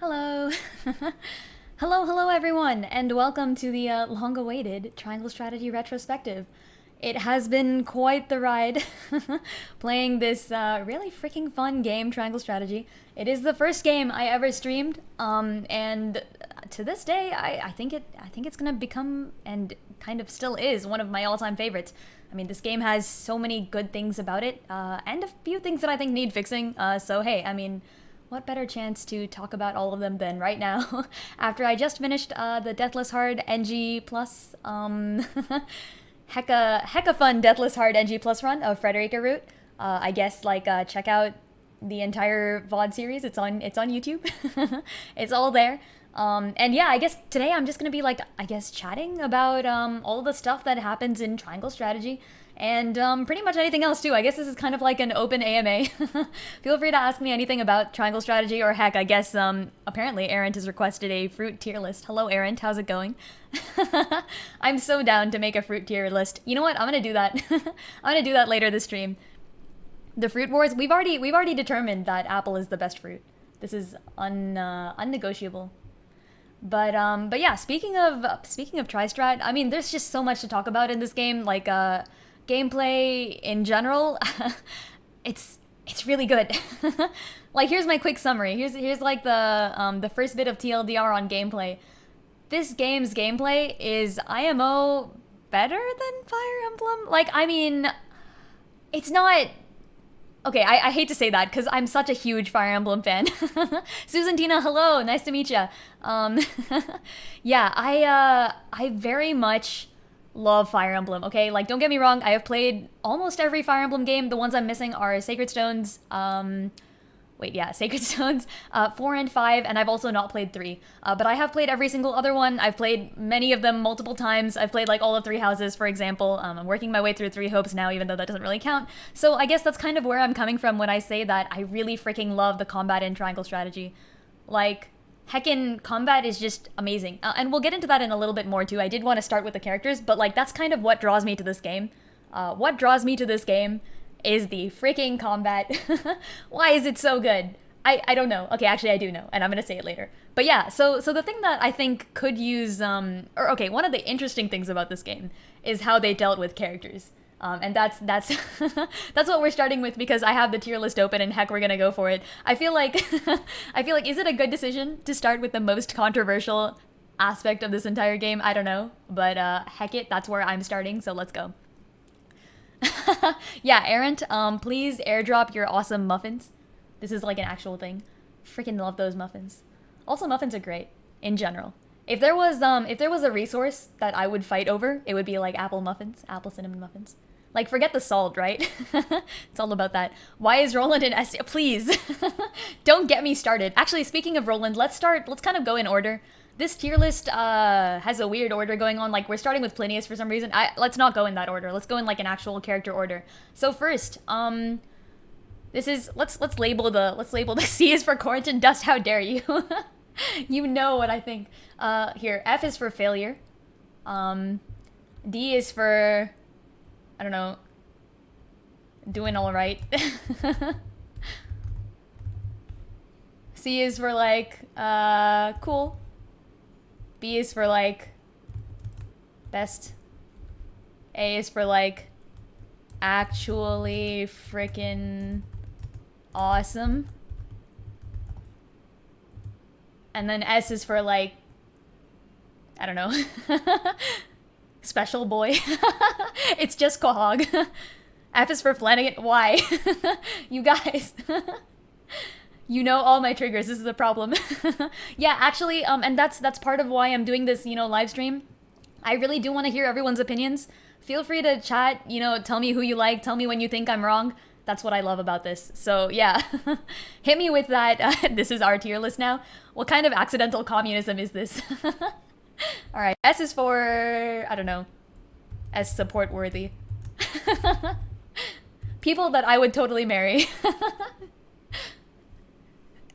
Hello! Hello everyone, and welcome to the long-awaited Triangle Strategy Retrospective. It has been quite the ride playing this really freaking fun game, Triangle Strategy. It is the first game I ever streamed, and to this day, I think it's gonna become, and kind of still is, one of my all-time favorites. I mean, this game has so many good things about it, and a few things that I think need fixing, so hey, I mean, what better chance to talk about all of them than right now, after I just finished the Deathless Hard NG Plus, hecka fun Deathless Hard NG Plus run of Frederica Route. I guess, check out the entire VOD series. It's on YouTube. It's all there. And yeah, I guess today I'm just gonna be chatting about all the stuff that happens in Triangle Strategy, and pretty much anything else too. I guess this is kind of like an open AMA. Feel free to ask me anything about Triangle Strategy, or heck, I guess apparently Erent has requested a fruit tier list. Hello Erent, how's it going? I'm so down to make a fruit tier list. You know what? I'm gonna do that. I'm gonna do that later this stream. The fruit wars. We've already determined that apple is the best fruit. This is unnegotiable. But yeah, speaking of TriStrat, I mean, there's just so much to talk about in this game. Like gameplay in general, it's really good. Like, here's my quick summary. Here's like the first bit of TLDR on gameplay. This game's gameplay is IMO better than Fire Emblem. Like, I mean, it's not. Okay, I hate to say that because I'm such a huge Fire Emblem fan. Susan Tina, hello, nice to meet ya. Yeah, I very much love Fire Emblem. Okay, like, don't get me wrong, I have played almost every Fire Emblem game. The ones I'm missing are Sacred Stones. Sacred Stones 4 and 5, and I've also not played 3. But I have played every single other one. I've played many of them multiple times. I've played like all of Three Houses, for example. I'm working my way through Three Hopes now, even though that doesn't really count. So I guess that's kind of where I'm coming from when I say that I really freaking love the combat in Triangle Strategy. Like, heckin' combat is just amazing. And we'll get into that in a little bit more too. I did want to start with the characters, but like, that's kind of what draws me to this game. What draws me to this game is the freaking combat. Why is it so good? I don't know. Okay, actually I do know, and I'm gonna say it later. But yeah, so the thing that I think could use, one of the interesting things about this game is how they dealt with characters. And that's that's what we're starting with, because I have the tier list open, and heck, we're gonna go for it. I feel like, is it a good decision to start with the most controversial aspect of this entire game? I don't know, but heck it, that's where I'm starting, so let's go. Yeah, Erent, please airdrop your awesome muffins. This is like an actual thing. Freaking love those muffins. Also, muffins are great in general. If there was a resource that I would fight over, it would be like apple muffins, apple cinnamon muffins. Like, forget the salt, right? It's all about that. Why is Roland in S? Please, don't get me started. Actually, speaking of Roland, let's kind of go in order. This tier list has a weird order going on. Like, we're starting with Plinius for some reason. Let's not go in that order. Let's go in like an actual character order. So first, this is let's label the C is for Quarantine Dust. How dare you? You know what I think. Here, F is for failure. D is for, I don't know, doing all right. C is for like cool. B is for like best. A is for like actually freaking awesome. And then S is for like, I don't know, special boy. It's just Quahog. F is for Flanagan. Why? You guys. You know all my triggers. This is a problem. Yeah, actually, and that's part of why I'm doing this, live stream. I really do want to hear everyone's opinions. Feel free to chat, tell me who you like, tell me when you think I'm wrong. That's what I love about this. So yeah, hit me with that. This is our tier list now. What kind of accidental communism is this? All right, S is for, I don't know, S support worthy. People that I would totally marry.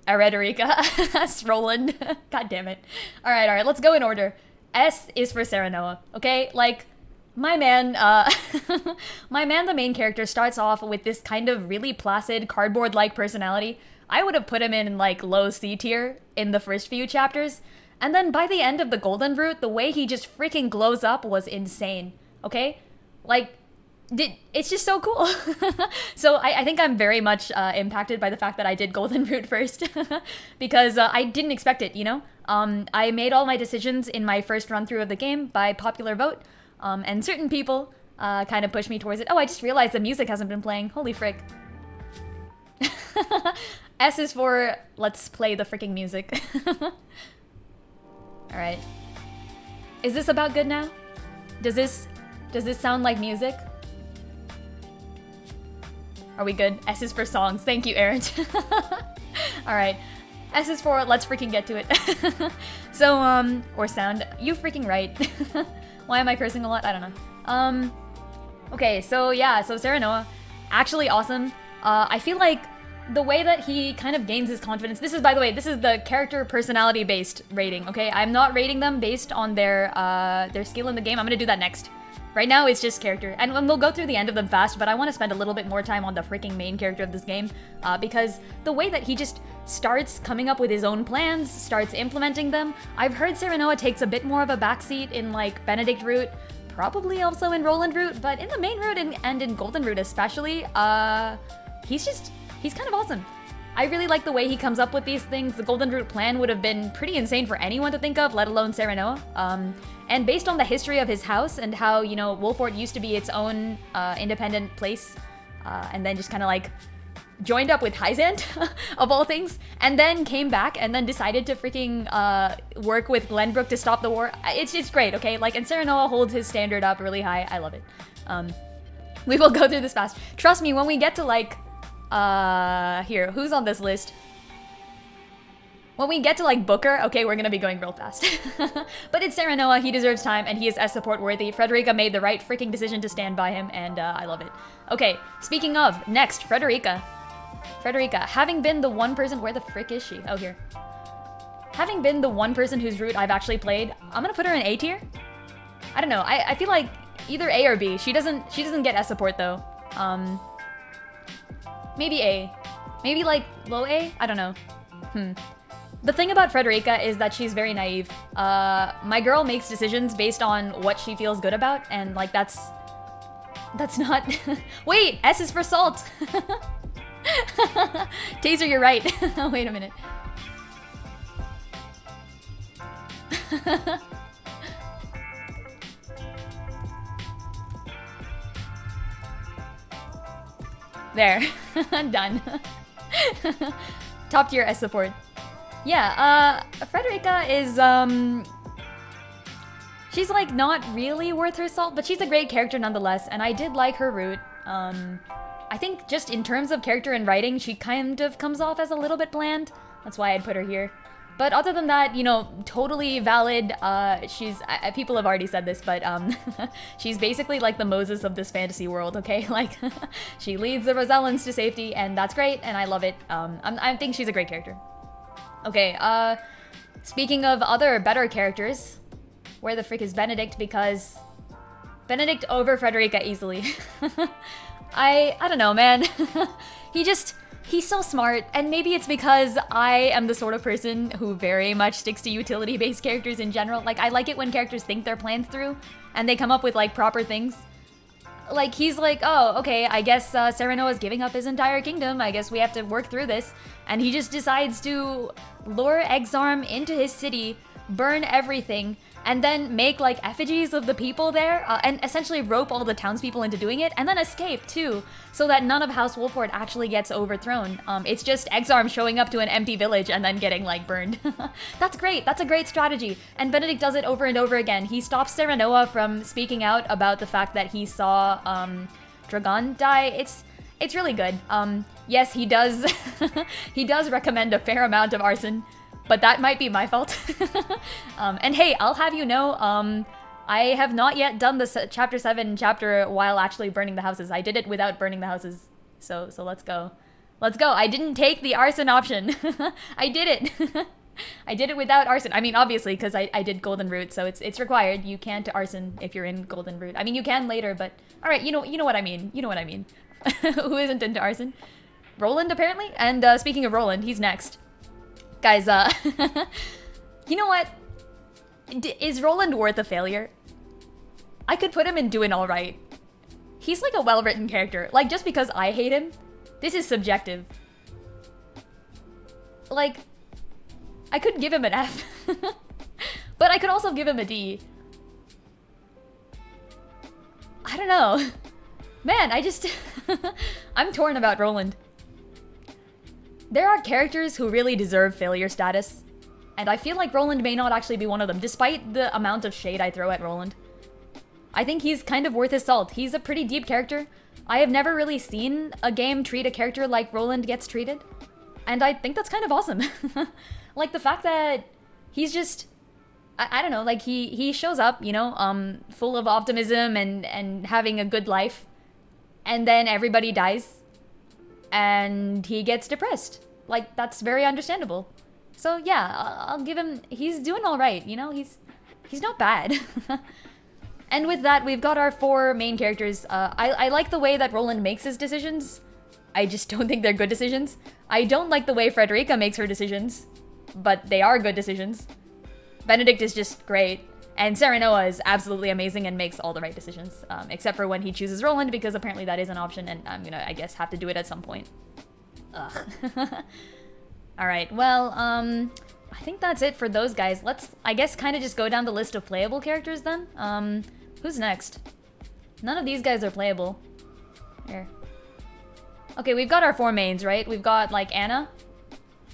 Rederica, Roland. God damn it. All right, let's go in order. S is for Serenoa, okay? Like, my man, the main character, starts off with this kind of really placid, cardboard-like personality. I would have put him in like low C tier in the first few chapters. And then by the end of the Golden Route, the way he just freaking glows up was insane. Okay? Like, it's just so cool. So I think I'm very much impacted by the fact that I did Golden Route first. Because I didn't expect it, you know? I made all my decisions in my first run through of the game by popular vote. And certain people kind of pushed me towards it. Oh, I just realized the music hasn't been playing. Holy frick. S is for let's play the freaking music. Alright. Is this about good now? Does this sound like music? Are we good? S is for songs. Thank you, Aaron. Alright. S is for let's freaking get to it. So, or sound. You freaking right. Why am I cursing a lot? I don't know. Okay, so yeah, so Serenoa, actually awesome. I feel like the way that he kind of gains his confidence, this is, by the way, this is the character personality based rating, okay? I'm not rating them based on their skill in the game. I'm gonna do that next. Right now, it's just character. And we'll go through the end of them fast, but I want to spend a little bit more time on the freaking main character of this game, because the way that he just starts coming up with his own plans, starts implementing them. I've heard Serenoa takes a bit more of a backseat in, like, Benedict Route, probably also in Roland Route, but in the main route and in Golden Route especially, he's kind of awesome. I really like the way he comes up with these things. The Golden Route plan would have been pretty insane for anyone to think of, let alone Serenoa. And based on the history of his house and how, you know, Wolfort used to be its own independent place, and then just kind of like joined up with Hyzant, of all things, and then came back and then decided to freaking work with Glenbrook to stop the war. It's great, okay? Like, and Serenoa holds his standard up really high. I love it. We will go through this fast. Trust me, when we get to like, here, who's on this list? When we get to like Booker, okay, we're gonna be going real fast. But it's Serenoa, he deserves time, and he is S support worthy. Frederica made the right freaking decision to stand by him, and I love it. Okay, speaking of, next, Frederica. Frederica, having been the one person, where the frick is she? Oh, here. Having been the one person whose route I've actually played, I'm gonna put her in A tier. I don't know, I feel like either A or B. She doesn't get S support though. Maybe A. Maybe like low A? I don't know. The thing about Frederica is that she's very naive. My girl makes decisions based on what she feels good about, and like that's not... Wait, S is for salt! Taser, you're right. Wait a minute. There. Done. Top tier S support. Yeah, Frederica is, she's like not really worth her salt, but she's a great character nonetheless, and I did like her route. I think just in terms of character and writing, she kind of comes off as a little bit bland. That's why I'd put her here. But other than that, you know, totally valid. People have already said this, but she's basically like the Moses of this fantasy world, okay? Like, she leads the Rosellans to safety, and that's great, and I love it. I think she's a great character. Okay, speaking of other better characters, where the frick is Benedict? Because Benedict over Frederica easily. I don't know, man. He's so smart, and maybe it's because I am the sort of person who very much sticks to utility-based characters in general. Like, I like it when characters think their plans through, and they come up with, like, proper things. Like, he's like, oh, okay, I guess Serenoa is giving up his entire kingdom. I guess we have to work through this. And he just decides to lure Exarm into his city, burn everything, and then make, like, effigies of the people there, and essentially rope all the townspeople into doing it, and then escape, too, so that none of House Wolfort actually gets overthrown. It's just Exarm showing up to an empty village and then getting, like, burned. That's great. That's a great strategy. And Benedict does it over and over again. He stops Serenoa from speaking out about the fact that he saw, Dragon die. It's really good. Yes, he does, he does recommend a fair amount of arson, but that might be my fault. And hey, I'll have you know, I have not yet done the chapter 7 chapter while actually burning the houses. I did it without burning the houses. So let's go. Let's go. I didn't take the arson option. I did it. I did it without arson. I mean, obviously, because I did Golden Route, so it's required. You can't arson if you're in Golden Route. I mean, you can later, but all right, you know what I mean. You know what I mean. Who isn't into arson? Roland, apparently. And speaking of Roland, he's next. Guys, you know what? Is Roland worth a failure? I could put him in doing alright. He's like a well-written character. Like, just because I hate him, this is subjective. Like, I could give him an F. But I could also give him a D. I don't know. Man, I just... I'm torn about Roland. There are characters who really deserve failure status, and I feel like Roland may not actually be one of them, despite the amount of shade I throw at Roland. I think he's kind of worth his salt. He's a pretty deep character. I have never really seen a game treat a character like Roland gets treated, and I think that's kind of awesome. Like, the fact that he's just... I don't know, like, he shows up, you know, full of optimism and having a good life, and then everybody dies, and he gets depressed. Like, that's very understandable. So yeah, I'll give him, he's doing all right, you know, he's not bad. And with that, we've got our 4 main characters. I like the way that Roland makes his decisions. I just don't think they're good decisions. I don't like the way Frederica makes her decisions, but they are good decisions. Benedict is just great, and Serenoa is absolutely amazing and makes all the right decisions, except for when he chooses Roland, because apparently that is an option, and I'm gonna, I guess, have to do it at some point. Ugh. Alright, well, I think that's it for those guys. Let's, I guess, kind of just go down the list of playable characters then. Who's next? None of these guys are playable. Here. Okay, we've got our 4 mains, right? We've got, like, Anna.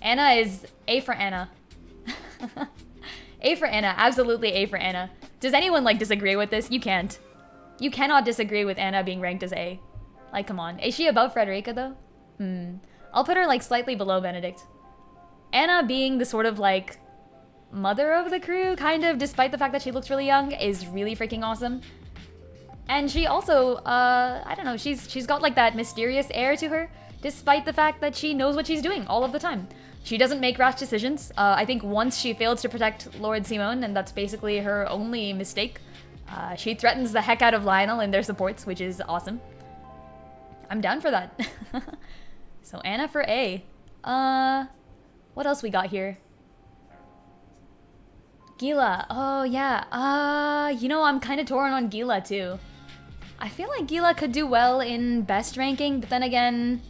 Anna is A for Anna. A for Anna, absolutely A for Anna. Does anyone, like, disagree with this? You can't. You cannot disagree with Anna being ranked as A. Like, come on. Is she above Frederica, though? I'll put her, like, slightly below Benedict. Anna being the sort of, like, mother of the crew, kind of, despite the fact that she looks really young, is really freaking awesome. And she also, I don't know, she's got, like, that mysterious air to her, despite the fact that she knows what she's doing all of the time. She doesn't make rash decisions. I think once she failed to protect Lord Simone, and that's basically her only mistake. She threatens the heck out of Lionel and their supports, which is awesome. I'm down for that. So Anna for A. What else we got here? Gila. Oh, yeah. You know, I'm kind of torn on Gila, too. I feel like Gila could do well in best ranking, but then again...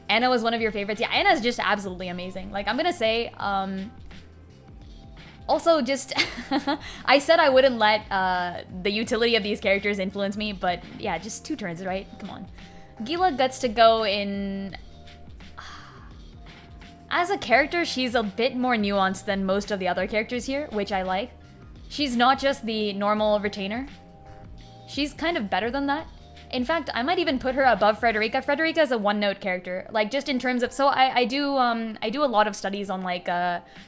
Anna was one of your favorites. Yeah, Anna's just absolutely amazing. Like, I'm gonna say, also, just... I said I wouldn't let the utility of these characters influence me, but yeah, just 2 turns, right? Come on. Gila gets to go in... As a character, she's a bit more nuanced than most of the other characters here, which I like. She's not just the normal retainer. She's kind of better than that. In fact, I might even put her above Frederica. Frederica is a one-note character, like just in terms of. So I do a lot of studies on like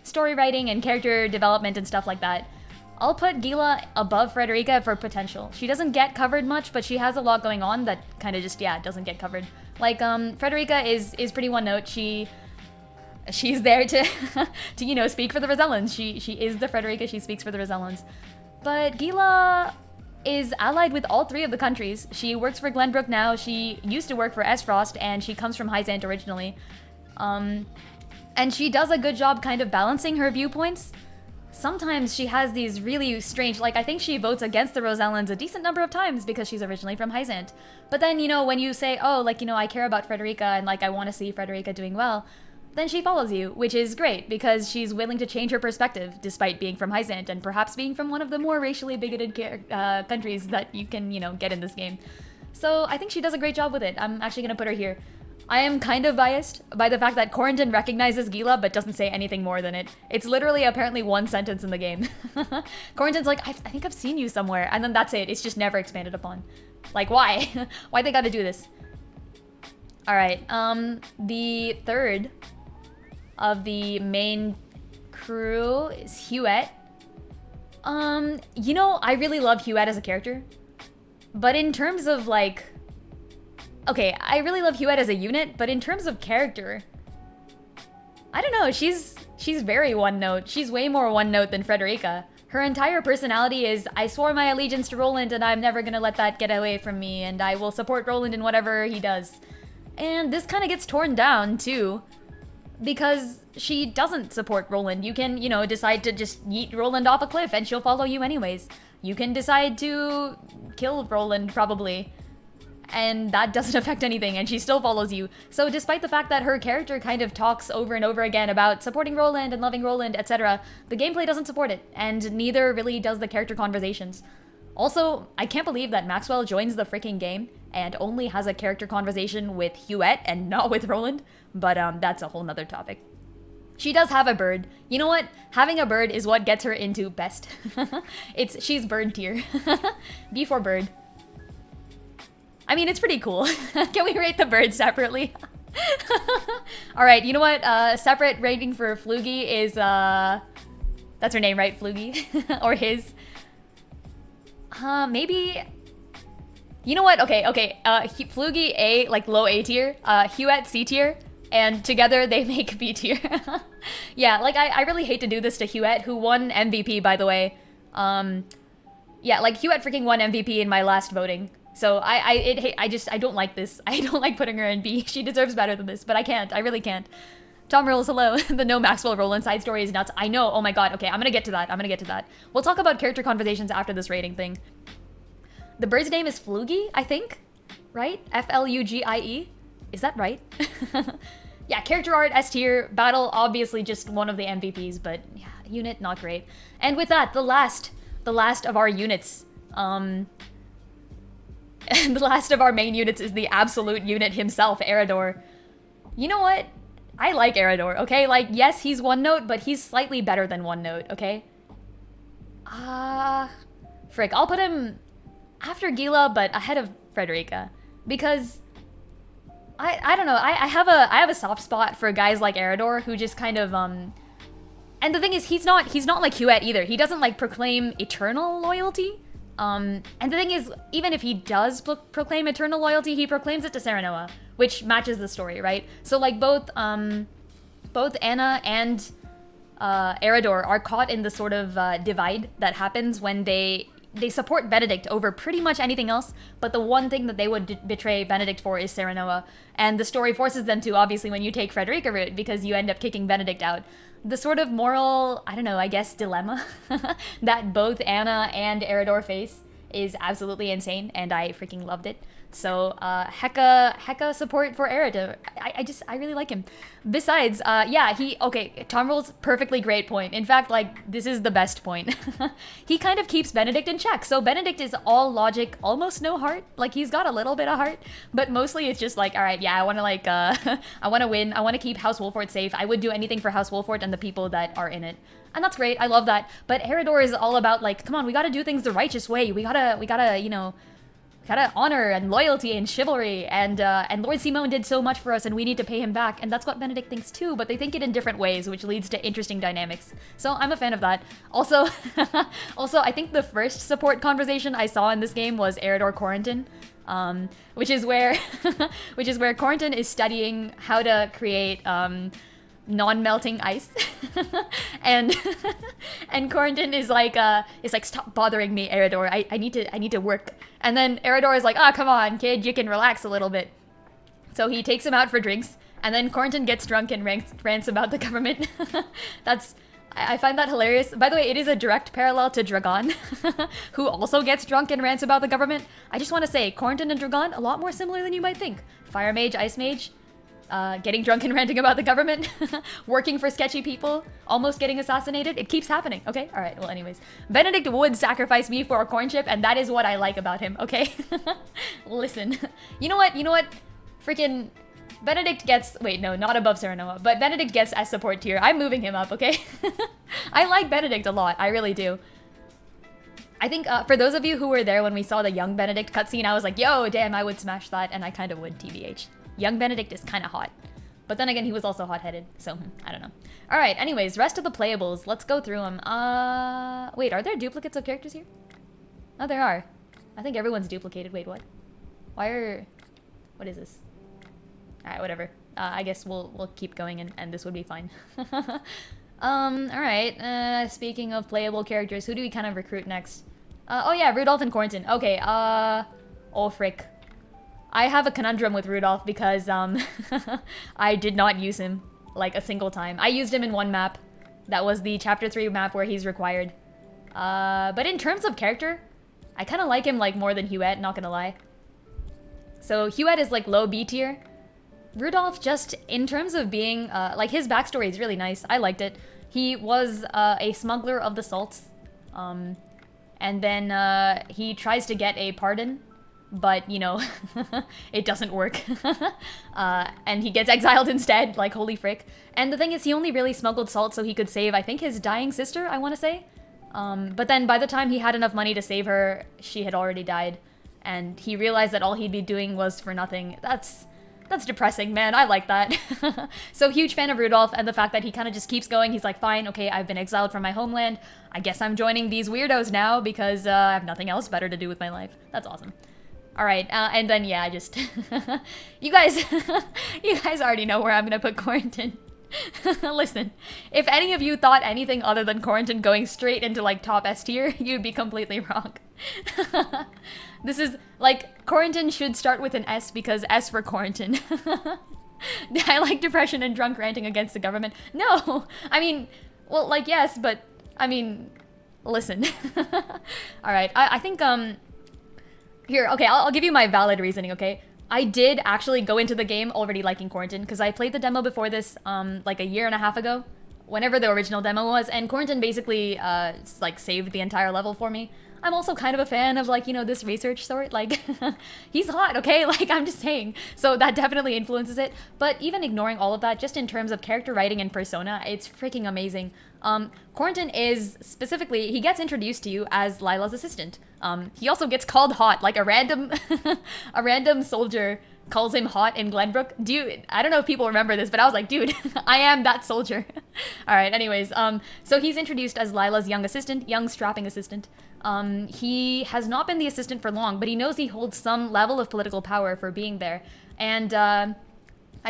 story writing and character development and stuff like that. I'll put Gila above Frederica for potential. She doesn't get covered much, but she has a lot going on that kind of just doesn't get covered. Like Frederica is pretty one-note. She's there to to you know speak for the Rosellans. She is the Frederica. She speaks for the Rosellans. But Gila is allied with all 3 of the countries. She works for Glenbrook now. She used to work for Esfrost, and she comes from Hyzant originally. And she does a good job kind of balancing her viewpoints. Sometimes she has these really strange, like I think she votes against the Rosellans a decent number of times because she's originally from Hyzant. But then, you know, when you say, oh, like, you know, I care about Frederica and like I want to see Frederica doing well, then she follows you, which is great because she's willing to change her perspective despite being from Hyzant and perhaps being from one of the more racially bigoted countries that you can, you know, get in this game. So I think she does a great job with it. I'm actually going to put her here. I am kind of biased by the fact that Corrington recognizes Gila but doesn't say anything more than it. It's literally apparently 1 sentence in the game. Corrington's like, I think I've seen you somewhere, and then that's it. It's just never expanded upon. Like, why? Why they gotta do this? Alright, the third of the main crew is Huette. You know, I really love Huette as a character. But in terms of, like... Okay, I really love Huette as a unit, but in terms of character... I don't know, she's very one-note. She's way more one-note than Frederica. Her entire personality is, I swore my allegiance to Roland and I'm never gonna let that get away from me, and I will support Roland in whatever he does. And this kind of gets torn down, too, because she doesn't support Roland. You can, you know, decide to just yeet Roland off a cliff and she'll follow you anyways. You can decide to kill Roland, probably, and that doesn't affect anything, and she still follows you. So despite the fact that her character kind of talks over and over again about supporting Roland and loving Roland, etc., the gameplay doesn't support it, and neither really does the character conversations. Also, I can't believe that Maxwell joins the freaking game and only has a character conversation with Huette and not with Roland, but that's a whole nother topic. She does have a bird. You know what? Having a bird is what gets her into best. She's bird tier. B for bird. I mean, it's pretty cool. Can we rate the bird separately? Alright, you know what? Separate rating for Floogie is, that's her name, right? Floogie? Or his. Maybe... You know what? Okay. Floogie A, like low A tier. Huette C tier. And together they make B tier. Yeah, like I really hate to do this to Huette, who won MVP, by the way. Yeah, like Huette freaking won MVP in my last voting. So I don't like this. I don't like putting her in B. She deserves better than this, but I can't. I really can't. Tom Rules, hello. The no Maxwell Roland side story is nuts. I know. Oh my god. Okay, I'm gonna get to that. We'll talk about character conversations after this rating thing. The bird's name is Floogie, I think? Right? F-L-U-G-I-E? Is that right? Yeah, character art, S tier. Battle, obviously just one of the MVPs, but yeah, unit, not great. And with that, the last of our units. The last of our main units is the absolute unit himself, Eredor. You know what? I like Eredor, okay? Like, yes, he's one note, but he's slightly better than one note, okay? Frick, I'll put him after Gila, but ahead of Frederica. Because, I don't know, I have a soft spot for guys like Eredor who just kind of, and the thing is, he's not like Huette either. He doesn't, like, proclaim eternal loyalty. And the thing is, even if he does proclaim eternal loyalty, he proclaims it to Serenoa, which matches the story, right? So, like, both Anna and Eredor are caught in the sort of divide that happens when they support Benedict over pretty much anything else, but the one thing that they would betray Benedict for is Serenoa. And the story forces them to, obviously, when you take Frederica route, because you end up kicking Benedict out. The sort of moral, I don't know, I guess, dilemma that both Anna and Eredor face is absolutely insane, and I freaking loved it. So, hecka support for Eredor. I really like him. Besides, yeah, Tom Rule's perfectly great point. In fact, like, this is the best point. He kind of keeps Benedict in check. So Benedict is all logic, almost no heart. Like, he's got a little bit of heart, but mostly it's just like, all right, yeah, I want to, like, I want to win. I want to keep House Wolford safe. I would do anything for House Wolford and the people that are in it. And that's great. I love that. But Eredor is all about, like, come on, we gotta do things the righteous way. We gotta, you know, gotta honor and loyalty and chivalry, and Lord Simone did so much for us and we need to pay him back, and that's what Benedict thinks too, but they think it in different ways, which leads to interesting dynamics. So I'm a fan of that. Also, I think the first support conversation I saw in this game was Eredor Corentin, which is where Corentin is studying how to create non-melting ice. and Corentin is like stop bothering me, Eredor. I need to work. And then Eredor is like, oh, come on, kid, you can relax a little bit. So he takes him out for drinks, and then Corentin gets drunk and rants about the government. I find that hilarious. By the way, it is a direct parallel to Dragon, who also gets drunk and rants about the government. I just want to say, Corentin and Dragon, a lot more similar than you might think. Fire Mage, Ice Mage, getting drunk and ranting about the government, working for sketchy people, almost getting assassinated. It keeps happening, okay? All right, well, anyways. Benedict would sacrifice me for a cornchip, and that is what I like about him, okay? Listen. You know what? Freaking Benedict gets... Wait, no, not above Serenoa, but Benedict gets S support tier. I'm moving him up, okay? I like Benedict a lot. I really do. I think for those of you who were there when we saw the young Benedict cutscene, I was like, yo, damn, I would smash that, and I kind of would, TBH. Young Benedict is kind of hot. But then again, he was also hot-headed, so I don't know. Alright, anyways, rest of the playables. Let's go through them. Wait, are there duplicates of characters here? Oh, there are. I think everyone's duplicated. Wait, what? What is this? Alright, whatever. I guess we'll keep going and this would be fine. Alright. Speaking of playable characters, who do we kind of recruit next? Oh yeah, Rudolph and Corentin. Okay, oh frick. I have a conundrum with Rudolph because I did not use him like a single time. I used him in one map. That was the chapter 3 map where he's required. But in terms of character, I kind of like him like more than Huette, not gonna lie. So Huette is like low B tier. Rudolph, just in terms of being, like his backstory is really nice. I liked it. He was a smuggler of the salts. And then he tries to get a pardon, but, you know, it doesn't work. And he gets exiled instead, like, holy frick. And the thing is, he only really smuggled salt so he could save, I think, his dying sister, I want to say. But then by the time he had enough money to save her, she had already died. And he realized that all he'd be doing was for nothing. That's depressing, man. I like that. So huge fan of Rudolph, and the fact that he kind of just keeps going. He's like, fine, okay, I've been exiled from my homeland. I guess I'm joining these weirdos now because I have nothing else better to do with my life. That's awesome. All right, and then yeah, I just you guys already know where I'm gonna put Quarantine. Listen, if any of you thought anything other than Quarantine going straight into like top S tier, you'd be completely wrong. This is like, Quarantine should start with an S because S for Quarantine. I like depression and drunk ranting against the government. No, I mean, well, like, yes, but I mean, listen. All right, I think here, okay, I'll give you my valid reasoning, okay? I did actually go into the game already liking Quarantine because I played the demo before this like a year and a half ago, whenever the original demo was, and Quarantine basically like saved the entire level for me. I'm also kind of a fan of, like, you know, this research sort, like, he's hot, okay? Like, I'm just saying. So that definitely influences it. But even ignoring all of that, just in terms of character writing and persona, it's freaking amazing. Quarantine is, specifically, he gets introduced to you as Lila's assistant. He also gets called hot, like a random, a random soldier calls him hot in Glenbrook. Dude, I don't know if people remember this, but I was like, dude, I am that soldier. All right, anyways, so he's introduced as Lila's young assistant, young strapping assistant. He has not been the assistant for long, but he knows he holds some level of political power for being there. And I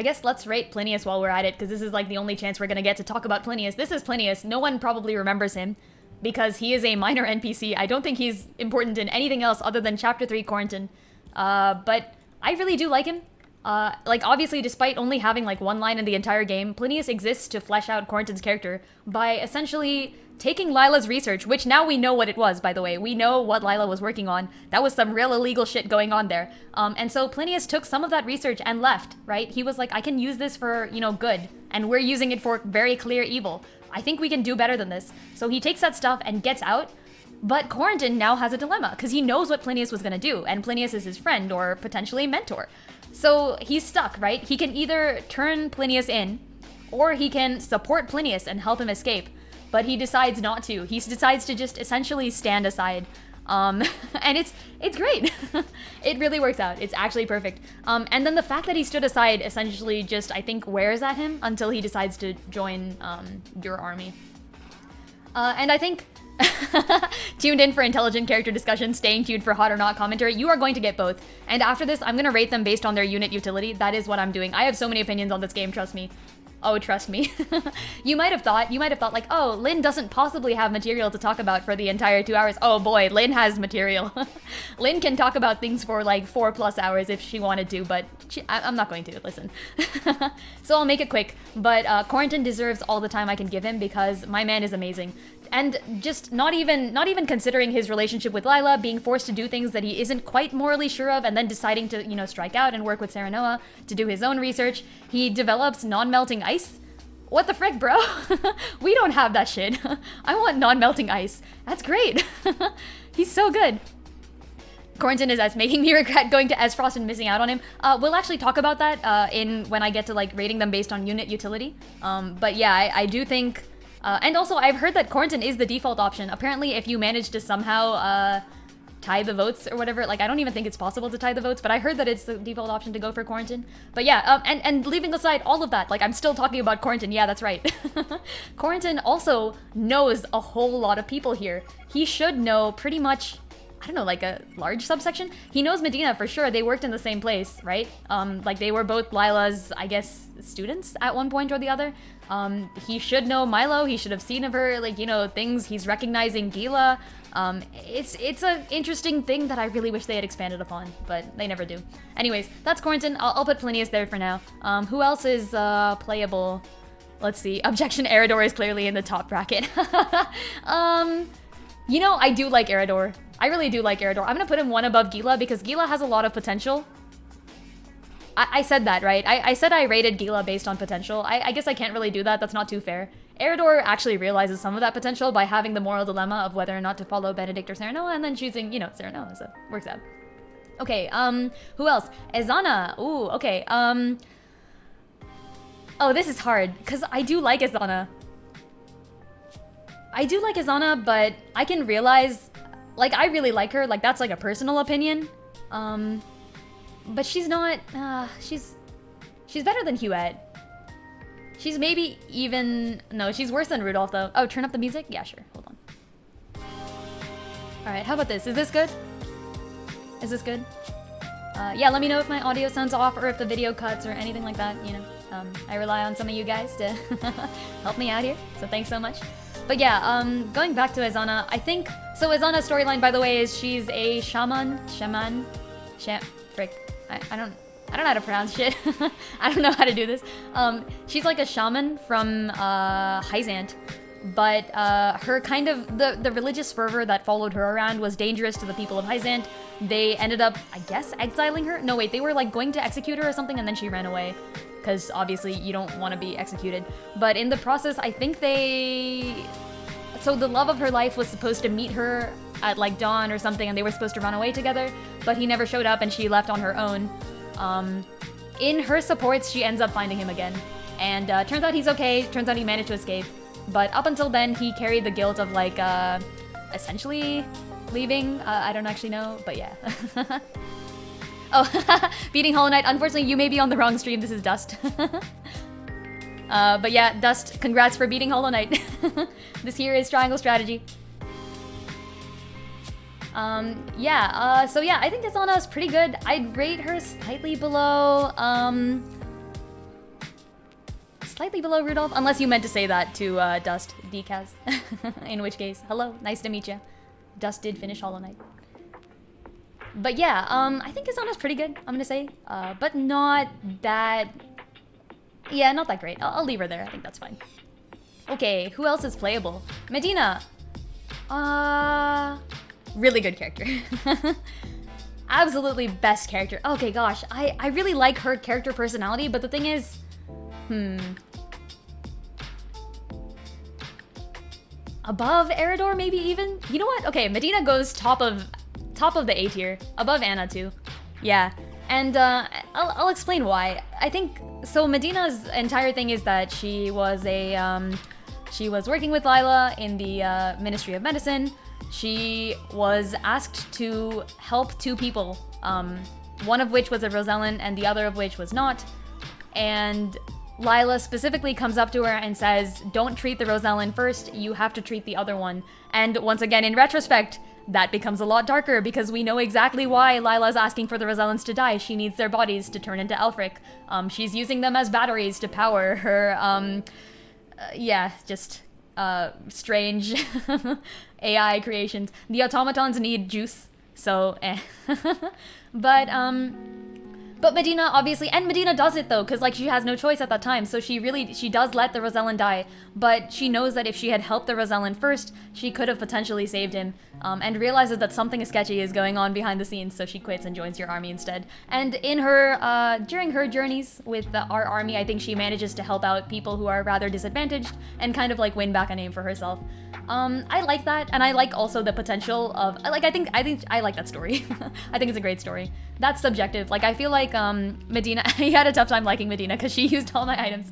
guess let's rate Plinius while we're at it, because this is like the only chance we're gonna get to talk about Plinius. This is Plinius. No one probably remembers him because he is a minor NPC. I don't think he's important in anything else other than Chapter 3 Quarantine. But I really do like him. Like, obviously, despite only having, like, one line in the entire game, Plinius exists to flesh out Quarantine's character by essentially taking Lila's research, which now we know what it was, by the way. We know what Lila was working on. That was some real illegal shit going on there. And so Plinius took some of that research and left, right? He was like, I can use this for, you know, good, and we're using it for very clear evil. I think we can do better than this. So he takes that stuff and gets out. But Quarantine now has a dilemma, because he knows what Plinius was going to do, and Plinius is his friend, or potentially mentor. So he's stuck, right? He can either turn Plinius in, or he can support Plinius and help him escape. But he decides not to. He decides to just essentially stand aside. And it's great. It really works out. It's actually perfect. And then the fact that he stood aside essentially just, I think, wears at him until he decides to join your army. And I think... tuned in for intelligent character discussion, staying tuned for hot or not commentary. You are going to get both. And after this, I'm going to rate them based on their unit utility. That is what I'm doing. I have so many opinions on this game, trust me. Oh, trust me. You might have thought like, oh, Lynn doesn't possibly have material to talk about for the entire 2 hours. Oh boy, Lynn has material. Lynn can talk about things for like 4+ hours if she wanted to, but I'm not going to, listen. So I'll make it quick, but Quarantine deserves all the time I can give him because my man is amazing. And just not even considering his relationship with Lila, being forced to do things that he isn't quite morally sure of, and then deciding to, you know, strike out and work with Serenoa to do his own research. He develops non-melting ice. What the frick, bro? We don't have that shit. I want non-melting ice. That's great. He's so good. Quarantine is S, making me regret going to Esfrost and missing out on him. We'll actually talk about that when I get to like rating them based on unit utility. But yeah, I do think... and also, I've heard that Quarantine is the default option. Apparently, if you manage to somehow tie the votes or whatever, like, I don't even think it's possible to tie the votes, but I heard that it's the default option to go for Quarantine. But yeah, and leaving aside all of that, like, I'm still talking about Quarantine. Yeah, that's right. Quarantine also knows a whole lot of people here. He should know pretty much I don't know, like a large subsection. He knows Medina for sure. They worked in the same place, right? Like they were both Lila's, I guess, students at one point or the other. He should know Milo. He should have seen of her, like, you know, things. He's recognizing Gila. It's an interesting thing that I really wish they had expanded upon, but they never do. Anyways, that's Quarantine. I'll put Plinius there for now. Who else is playable? Let's see. Objection, Eridor is clearly in the top bracket. You know, I do like Eridor. I really do like Eridor. I'm gonna put him one above Gila because Gila has a lot of potential. I said that, right? I said I rated Gila based on potential. I guess I can't really do that. That's not too fair. Eridor actually realizes some of that potential by having the moral dilemma of whether or not to follow Benedict or Serenoa, and then choosing, you know, Serenoa, so works out. Okay, who else? Ezana. Ooh, okay, oh, this is hard, because I do like Ezana. But I can realize, like, I really like her, like, that's like a personal opinion. But she's not, she's better than Huette. She's maybe even, no, she's worse than Rudolph though. Oh, turn up the music? Yeah, sure, hold on. All right, how about this? Is this good? Is this good? Yeah, let me know if my audio sounds off or if the video cuts or anything like that, you know. I rely on some of you guys to help me out here, so thanks so much. But yeah, going back to Ezana, I think, so Ezana's storyline, by the way, is she's a frick. I don't know how to pronounce shit. I don't know how to do this. She's like a shaman from Hyzant, but her kind of, the religious fervor that followed her around was dangerous to the people of Hyzant. They ended up, I guess, exiling her? No, wait, they were like going to execute her or something and then she ran away. Because obviously you don't want to be executed. But in the process, I think so the love of her life was supposed to meet her at like dawn or something and they were supposed to run away together, but he never showed up and she left on her own. In her supports, she ends up finding him again. And turns out he's okay, turns out he managed to escape. But up until then, he carried the guilt of like, essentially leaving. I don't actually know, but yeah. Oh, beating Hollow Knight. Unfortunately, you may be on the wrong stream. This is Dust. But yeah, Dust, congrats for beating Hollow Knight. This here is Triangle Strategy. Yeah, so yeah, I think Ezana is pretty good. I'd rate her slightly below Rudolph, unless you meant to say that to Dust, Decaz. In which case, hello, nice to meet you. Dust did finish Hollow Knight. But yeah, I think Ezana's pretty good, I'm gonna say. But not that... Yeah, not that great. I'll leave her there, I think that's fine. Okay, who else is playable? Medina! Really good character. Absolutely best character. Okay, gosh, I really like her character personality, but the thing is... Above Eridor, maybe even? You know what? Okay, Medina goes top of the A tier. Above Anna, too. Yeah. And I'll explain why. I think... So Medina's entire thing is that she was working with Lila in the Ministry of Medicine. She was asked to help two people, one of which was a Rosellan and the other of which was not. And Lila specifically comes up to her and says, don't treat the Rosellan first, you have to treat the other one. And once again, in retrospect, that becomes a lot darker because we know exactly why Lila's asking for the Rosellans to die. She needs their bodies to turn into Elfric. She's using them as batteries to power her, yeah, just strange AI creations. The automatons need juice, so But Medina, obviously, and Medina does it though, because like she has no choice at that time, so she does let the Rosellan die, but she knows that if she had helped the Rosellan first, she could have potentially saved him, and realizes that something sketchy is going on behind the scenes, so she quits and joins your army instead. And in her, during her journeys with our army, I think she manages to help out people who are rather disadvantaged, and kind of like win back a name for herself. I like that, and I like also the potential of, like, I think I like that story. I think it's a great story. That's subjective. Like, I feel like, Medina, he had a tough time liking Medina because she used all my items.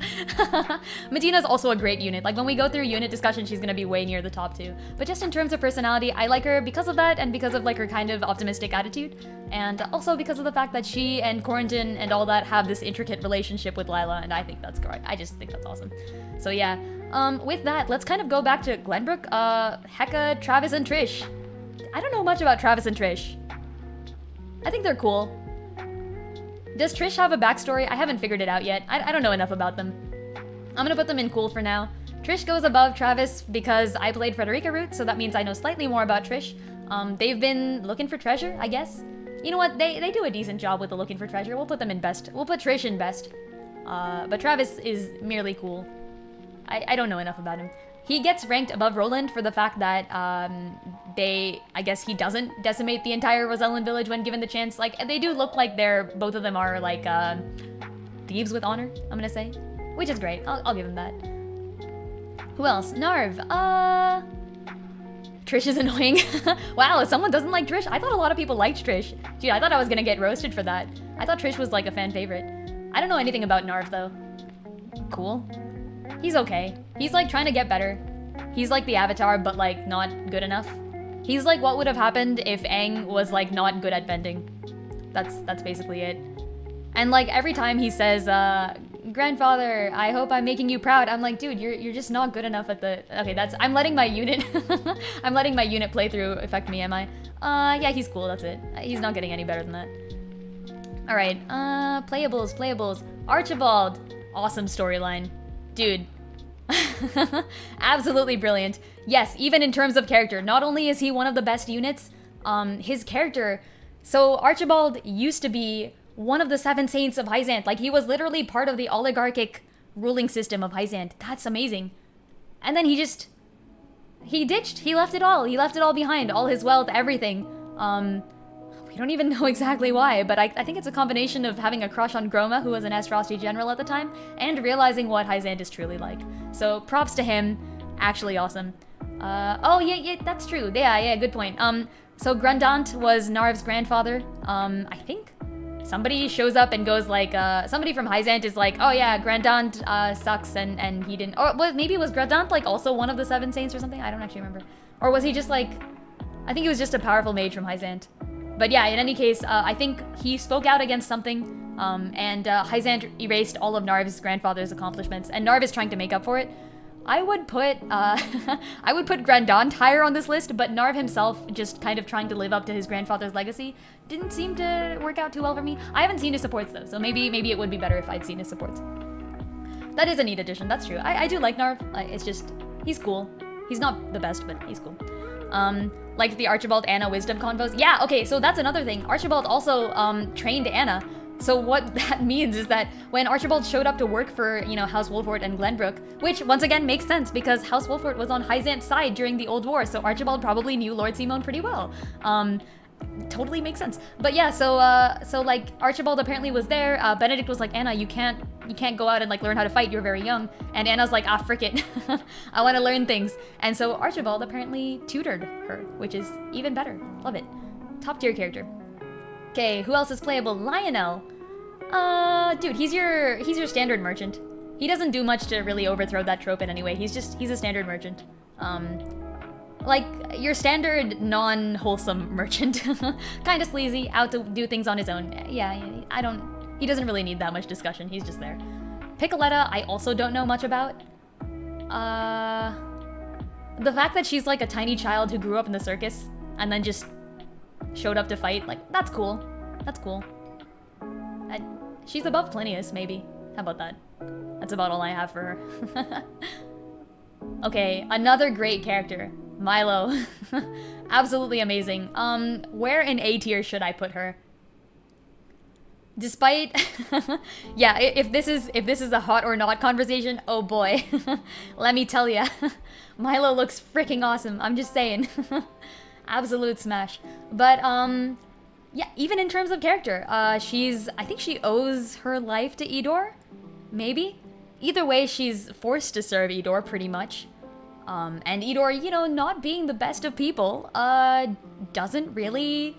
Medina's also a great unit. Like, when we go through unit discussion, she's gonna be way near the top two. But just in terms of personality, I like her because of that, and because of, like, her kind of optimistic attitude. And also because of the fact that she and Quarantine and all that have this intricate relationship with Lila, and I think that's great. I just think that's awesome. So yeah. With that, let's kind of go back to Glenbrook, Hecka, Travis, and Trish. I don't know much about Travis and Trish. I think they're cool. Does Trish have a backstory? I haven't figured it out yet. I don't know enough about them. I'm gonna put them in cool for now. Trish goes above Travis because I played Frederica Root, so that means I know slightly more about Trish. They've been looking for treasure, I guess. You know what? They do a decent job with the looking for treasure. We'll put them in best. We'll put Trish in best. But Travis is merely cool. I don't know enough about him. He gets ranked above Roland for the fact that I guess he doesn't decimate the entire Rosellan village when given the chance. Like, they do look like both of them are like thieves with honor, I'm gonna say. Which is great. I'll give him that. Who else? Narv. Trish is annoying. Wow, someone doesn't like Trish? I thought a lot of people liked Trish. Dude, I thought I was gonna get roasted for that. I thought Trish was like a fan favorite. I don't know anything about Narv though. Cool. He's okay. He's like trying to get better. He's like the Avatar, but like not good enough. He's like what would have happened if Aang was like not good at bending. That's basically it. And like every time he says, grandfather, I hope I'm making you proud. I'm like, dude, you're just not good enough at the. Okay, I'm letting my unit. I'm letting my unit playthrough affect me. Am I? Yeah, he's cool. That's it. He's not getting any better than that. All right. Playables. Archibald. Awesome storyline, dude. Absolutely brilliant. Yes, even in terms of character. Not only is he one of the best units, his character. So Archibald used to be one of the 7 saints of Hyzant. Like, he was literally part of the oligarchic ruling system of Hyzant. That's amazing. And then he ditched. He left it all. He left it all behind. All his wealth, everything. We don't even know exactly why, but I think it's a combination of having a crush on Groma, who was an Astrosty general at the time, and realizing what Hyzant is truly like. So props to him. Actually awesome. Oh, yeah, that's true. Yeah, good point. So Grandant was Narv's grandfather. I think somebody shows up and goes like, somebody from Hyzant is like, oh yeah, Grandant sucks and he didn't, or maybe was Grandant like also one of the 7 saints or something? I don't actually remember. Or was he just like, I think he was just a powerful mage from Hyzant. But yeah, in any case, I think he spoke out against something, and Hyzant erased all of Narv's grandfather's accomplishments, and Narv is trying to make up for it. I would put Grandant higher on this list, but Narv himself just kind of trying to live up to his grandfather's legacy didn't seem to work out too well for me. I haven't seen his supports though, so maybe it would be better if I'd seen his supports. That is a neat addition, that's true. I do like Narv, it's just, he's cool. He's not the best, but he's cool. Like the Archibald Anna wisdom convos. Yeah, okay, so that's another thing. Archibald also trained Anna. So what that means is that when Archibald showed up to work for, House Wolfort and Glenbrook, which once again makes sense because House Wolfort was on Hyzant's side during the Old War, so Archibald probably knew Lord Simon pretty well. Totally makes sense. But yeah, so like Archibald apparently was there. Benedict was like, Anna, you can't go out and like learn how to fight. You're very young. And Anna's like, frick it. I want to learn things. And so Archibald apparently tutored her, which is even better. Love it. Top tier character. Okay, who else is playable? Lionel. Dude, he's your standard merchant. He doesn't do much to really overthrow that trope in any way. He's a standard merchant. Like your standard non-wholesome merchant. Kind of sleazy, out to do things on his own. Yeah, he doesn't really need that much discussion. He's just there. Piccoletta, I also don't know much about. The fact that she's like a tiny child who grew up in the circus and then just showed up to fight, like, that's cool. That's cool. She's above Plinius, maybe. How about that? That's about all I have for her. Okay, another great character. Milo. Absolutely amazing. Where in A tier should I put her? Despite yeah, if this is a hot or not conversation, oh boy. Let me tell ya. Milo looks freaking awesome. I'm just saying. Absolute smash. But yeah, even in terms of character, I think she owes her life to Idor, maybe. Either way, she's forced to serve Idor pretty much. And Idor, not being the best of people, doesn't really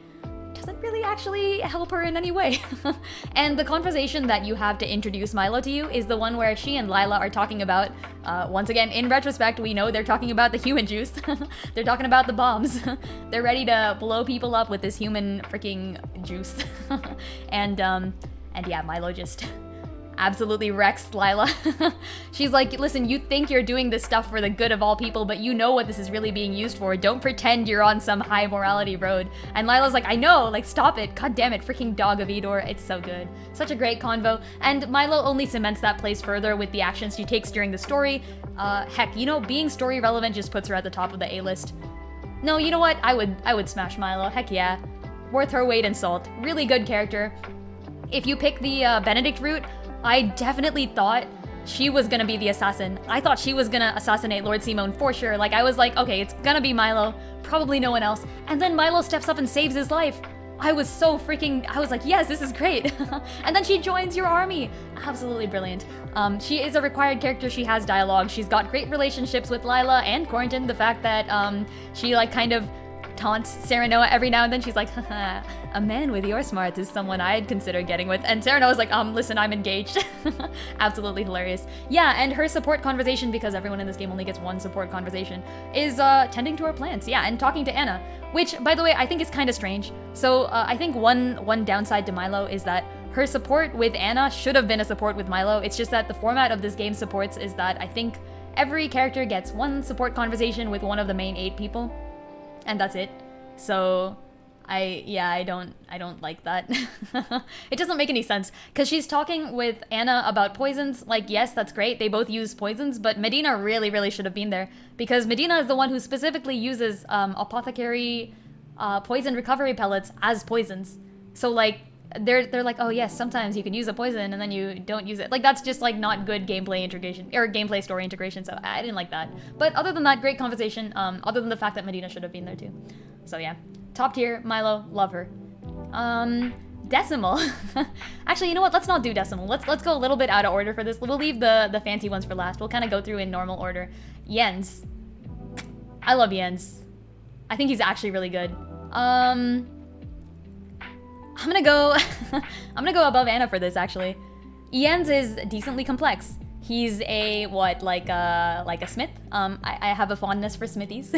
actually help her in any way. And the conversation that you have to introduce Milo to you is the one where she and Lila are talking about, once again, in retrospect, we know they're talking about the human juice. They're talking about the bombs. They're ready to blow people up with this human freaking juice. And yeah, Milo just absolutely wrecks Lila. She's like, listen, you think you're doing this stuff for the good of all people, but you know what this is really being used for. Don't pretend you're on some high morality road. And Lila's like, I know, like, stop it. God damn it, freaking Dog of Edor. It's so good. Such a great convo. And Milo only cements that place further with the actions she takes during the story. Heck, you know, being story relevant just puts her at the top of the A-list. No, you know what? I would smash Milo. Heck yeah. Worth her weight in salt. Really good character. If you pick the Benedict route, I definitely thought she was gonna be the assassin. I thought she was gonna assassinate Lord Simone for sure. Like, I was like, okay, it's gonna be Milo, probably no one else. And then Milo steps up and saves his life. I was like, yes, this is great. And then she joins your army. Absolutely brilliant. She is a required character. She has dialogue. She's got great relationships with Lila and Corrington. The fact that she like kind of taunts Serenoa every now and then. She's like, haha, a man with your smarts is someone I'd consider getting with. And Serenoa's like, listen, I'm engaged. Absolutely hilarious. Yeah, and her support conversation, because everyone in this game only gets one support conversation, is tending to her plants. Yeah, and talking to Anna, which, by the way, I think is kind of strange. So I think one downside to Milo is that her support with Anna should have been a support with Milo. It's just that the format of this game supports is that I think every character gets one support conversation with one of the main 8 people. And that's it. So I don't like that. It doesn't make any sense because she's talking with Anna about poisons. Like, yes, that's great. They both use poisons, but Medina really should have been there because Medina is the one who specifically uses apothecary poison recovery pellets as poisons. So like they're like, oh yes, sometimes you can use a poison and then you don't use it. Like, that's just like not good gameplay integration or gameplay story integration. So I didn't like that. But other than that, great conversation. Other than the fact that Medina should have been there too. So yeah, top tier, Milo, love her. Decimal. Actually, you know what? Let's not do decimal. Let's go a little bit out of order for this. We'll leave the fancy ones for last. We'll kind of go through in normal order. Jens. I love Jens. I think he's actually really good. I'm gonna go above Anna for this, actually. Jens is decently complex. He's a, like a smith. I have a fondness for smithies.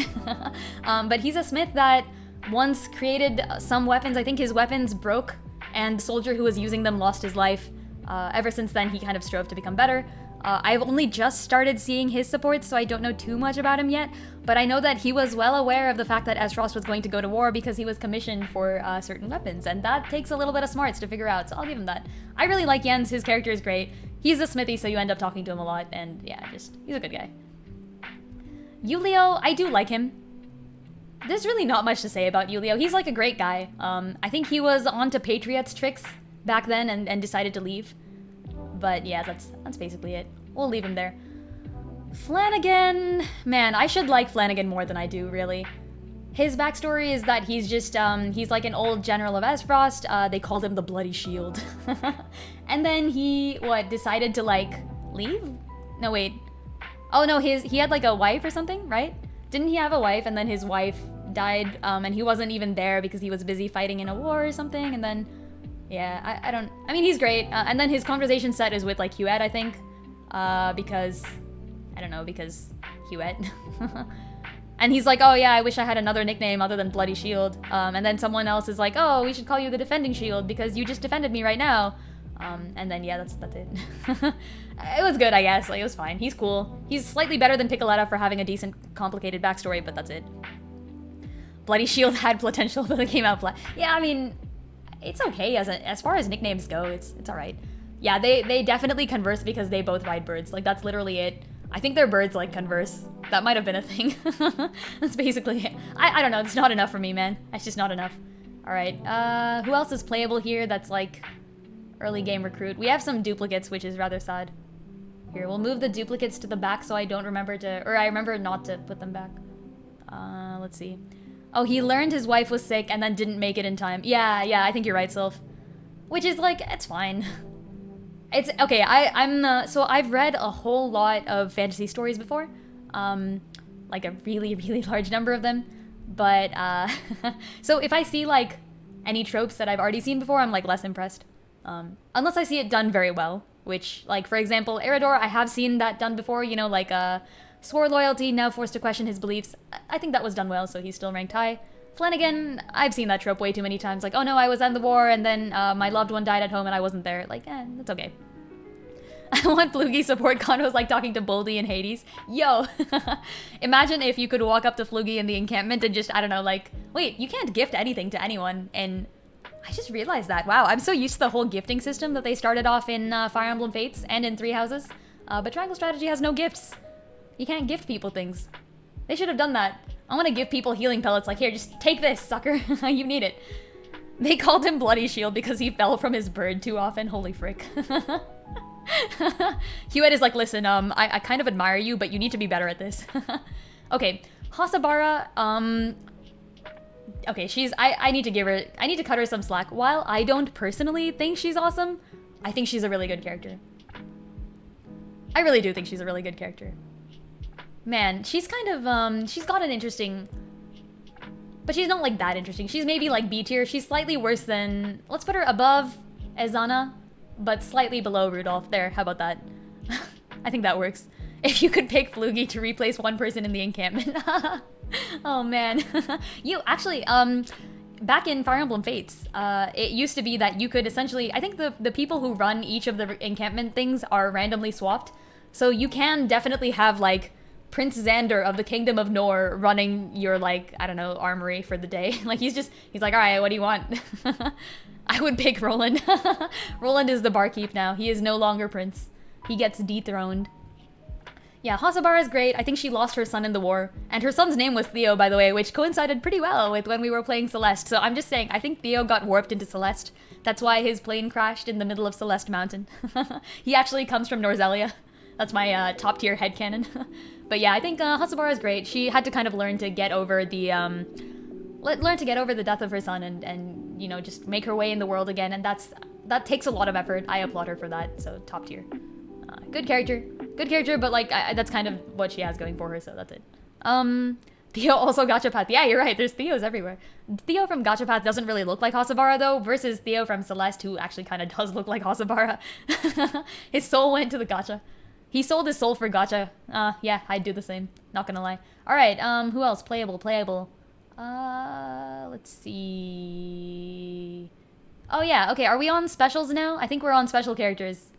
But he's a smith that once created some weapons. I think his weapons broke, and the soldier who was using them lost his life. Ever since then, he kind of strove to become better. I've only just started seeing his supports, so I don't know too much about him yet, but I know that he was well aware of the fact that Esros was going to go to war because he was commissioned for certain weapons, and that takes a little bit of smarts to figure out, so I'll give him that. I really like Jens. His character is great. He's a smithy, so you end up talking to him a lot, and yeah, he's a good guy. Yulio, I do like him. There's really not much to say about Yulio. He's like a great guy. I think he was onto Patriots tricks back then and decided to leave. But yeah, that's basically it. We'll leave him there. Flanagan, man, I should like Flanagan more than I do, really. His backstory is that he's just, he's like an old general of Esfrost. They called him the Bloody Shield. And then he, decided to, like, leave? No, wait. Oh, no, he had, like, a wife or something, right? Didn't he have a wife, and then his wife died, and he wasn't even there because he was busy fighting in a war or something, and then... Yeah, I mean, he's great. And then his conversation set is with, like, Huette, I think. Because Huette. And he's like, oh yeah, I wish I had another nickname other than Bloody Shield. And then someone else is like, oh, we should call you the Defending Shield because you just defended me right now. And then, yeah, that's it. It was good, I guess. Like, it was fine. He's cool. He's slightly better than Piccoletta for having a decent, complicated backstory, but that's it. Bloody Shield had potential, but it came out flat. Yeah, I mean... It's okay as far as nicknames go. It's all right. Yeah, they definitely converse because they both ride birds. Like, that's literally it. I think their birds like converse. That might have been a thing. That's basically it. I don't know. It's not enough for me, man. It's just not enough. All right. Who else is playable here? That's like early game recruit. We have some duplicates, which is rather sad. Here, we'll move the duplicates to the back so I don't remember to, or I remember not to put them back. Let's see. Oh, he learned his wife was sick and then didn't make it in time. Yeah, I think you're right, Sylph. Which is like, it's fine. It's, okay, so I've read a whole lot of fantasy stories before. Like a really large number of them. But, so if I see like any tropes that I've already seen before, I'm like less impressed. Unless I see it done very well. Which, like, for example, Eridor, I have seen that done before, you know, like, swore loyalty, now forced to question his beliefs. I think that was done well, so he's still ranked high. Flanagan, I've seen that trope way too many times. Like, oh no, I was at the war, and then my loved one died at home and I wasn't there. Like, that's okay. I want Flugy support convos like talking to Boldy and Hades. Yo! Imagine if you could walk up to Flugy in the encampment and just, I don't know, like, wait, you can't gift anything to anyone. And I just realized that. Wow, I'm so used to the whole gifting system that they started off in Fire Emblem Fates and in Three Houses. But Triangle Strategy has no gifts. You can't gift people things. They should have done that. I want to give people healing pellets like, here, just take this, sucker. You need it. They called him Bloody Shield because he fell from his bird too often. Holy frick. Hewitt is like, listen, I kind of admire you, but you need to be better at this. Okay, Hasabara, okay, I need to cut her some slack. While I don't personally think she's awesome, I think she's a really good character. I really do think she's a really good character. Man, she's kind of, she's got an interesting... But she's not, like, that interesting. She's maybe, like, B tier. She's slightly worse than... Let's put her above Ezana, but slightly below Rudolph. There, how about that? I think that works. If you could pick Flugy to replace one person in the encampment. Oh, man. Actually, back in Fire Emblem Fates, it used to be that you could essentially... I think the people who run each of the encampment things are randomly swapped. So you can definitely have, like... Prince Xander of the Kingdom of Nor running your, like, I don't know, armory for the day. Like, he's like, alright, what do you want? I would pick Roland. Roland is the barkeep now. He is no longer Prince. He gets dethroned. Yeah, Hasabara is great. I think she lost her son in the war. And her son's name was Theo, by the way, which coincided pretty well with when we were playing Celeste. So I'm just saying, I think Theo got warped into Celeste. That's why his plane crashed in the middle of Celeste Mountain. He actually comes from Norzelia. That's my top tier headcanon. But yeah, I think Hasabara is great. She had to kind of learn to get over the death of her son and you know, just make her way in the world again. And that takes a lot of effort. I applaud her for that. So top tier. Good character, but like that's kind of what she has going for her. So that's it. Theo also Gachapath. Yeah, you're right. There's Theos everywhere. Theo from Gachapath doesn't really look like Hasabara though, versus Theo from Celeste, who actually kind of does look like Hasabara. His soul went to the gacha. He sold his soul for gacha. Yeah, I'd do the same. Not gonna lie. Alright, who else? Playable. Let's see... Oh yeah, okay, are we on specials now? I think we're on special characters.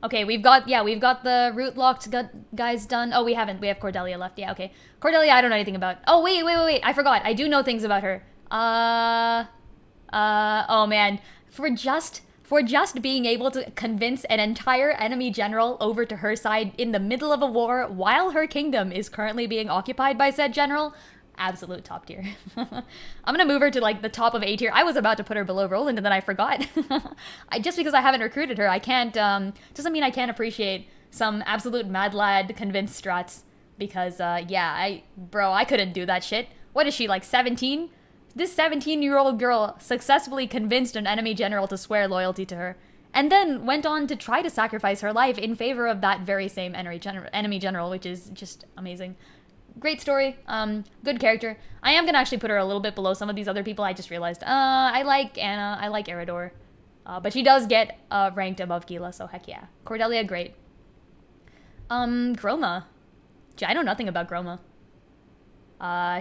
Okay, we've got the root locked guys done. Oh, we haven't. We have Cordelia left. Yeah, okay. Cordelia, I don't know anything about. Oh, wait. I forgot. I do know things about her. Oh man. For just being able to convince an entire enemy general over to her side in the middle of a war while her kingdom is currently being occupied by said general, absolute top tier. I'm gonna move her to like the top of A tier. I was about to put her below Roland and then I forgot. Just because I haven't recruited her, I can't, doesn't mean I can't appreciate some absolute mad lad convinced strats. Because, yeah, I couldn't do that shit. What is she, like 17? This 17-year-old girl successfully convinced an enemy general to swear loyalty to her, and then went on to try to sacrifice her life in favor of that very same enemy general, which is just amazing. Great story, good character. I am gonna actually put her a little bit below some of these other people. I just realized, I like Anna, I like Eridor, but she does get ranked above Gila, so heck yeah. Cordelia, great. Groma. I know nothing about Groma.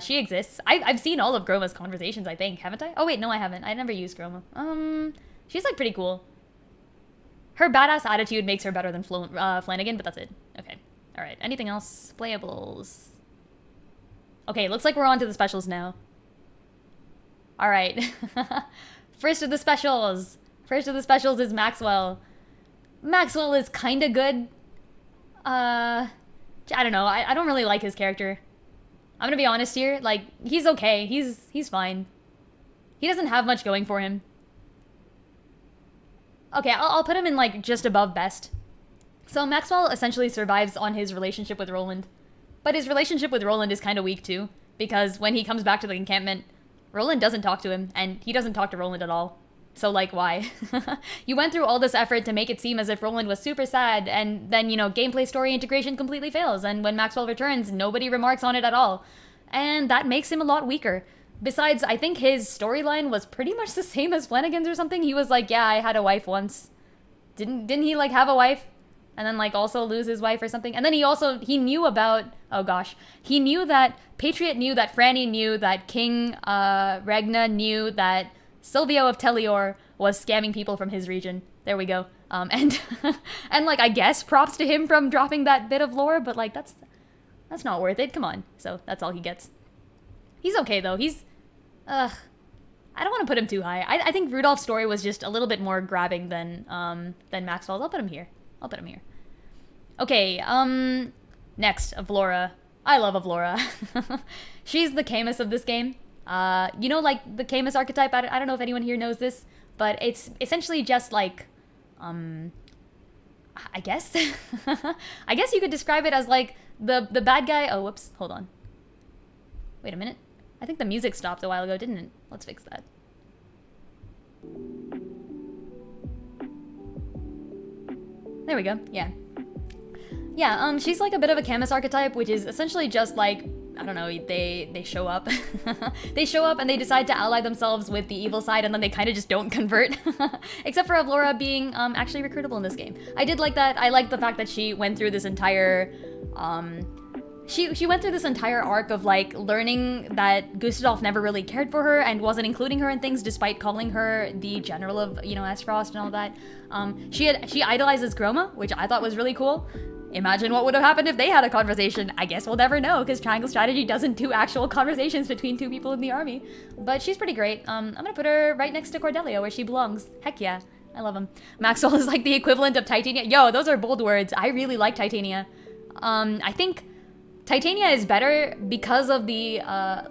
She exists. I've seen all of Groma's conversations, I think. Haven't I? Oh, wait, no, I haven't. I never used Groma. She's, like, pretty cool. Her badass attitude makes her better than Flanagan, but that's it. Okay. Alright, anything else? Playables. Okay, looks like we're on to the specials now. Alright. First of the specials is Maxwell. Maxwell is kinda good. I don't know. I don't really like his character. I'm gonna be honest here, like, he's okay. He's fine. He doesn't have much going for him. Okay, I'll put him in, like, just above best. So Maxwell essentially survives on his relationship with Roland. But his relationship with Roland is kind of weak, too. Because when he comes back to the encampment, Roland doesn't talk to him, and he doesn't talk to Roland at all. So, like, why? You went through all this effort to make it seem as if Roland was super sad, and then, you know, gameplay story integration completely fails, and when Maxwell returns, nobody remarks on it at all. And that makes him a lot weaker. Besides, I think his storyline was pretty much the same as Flanagan's or something. He was like, yeah, I had a wife once. Didn't he, like, have a wife? And then, like, also lose his wife or something? And then he knew about, oh gosh, he knew that, Patriot knew that Franny knew that King Regna knew that Silvio of Telior was scamming people from his region. There we go. And and like I guess props to him from dropping that bit of lore, but like that's not worth it. Come on. So that's all he gets. He's okay though. He's I don't want to put him too high. I think Rudolph's story was just a little bit more grabbing than Maxwell's. I'll put him here. Okay, next, Avlora. I love Avlora. She's the Camus of this game. You know, like, the Camus archetype? I don't know if anyone here knows this, but it's essentially just, like, I guess? I guess you could describe it as, like, the bad guy... Oh, whoops, hold on. Wait a minute. I think the music stopped a while ago, didn't it? Let's fix that. There we go, yeah. Yeah, she's like a bit of a Camus archetype, which is essentially just like, I don't know, they show up. They show up and they decide to ally themselves with the evil side, and then they kind of just don't convert. Except for Avlora being actually recruitable in this game. I did like that. I liked the fact that she went through this entire... She went through this entire arc of, like, learning that Gustave never really cared for her and wasn't including her in things despite calling her the general of, you know, Aesfrost and all that. She idolizes Chroma, which I thought was really cool. Imagine what would have happened if they had a conversation. I guess we'll never know, because Triangle Strategy doesn't do actual conversations between two people in the army. But she's pretty great. I'm gonna put her right next to Cordelia, where she belongs. Heck yeah. I love him. Maxwell is like the equivalent of Titania. Yo, those are bold words. I really like Titania. I think... Titania is better because of the,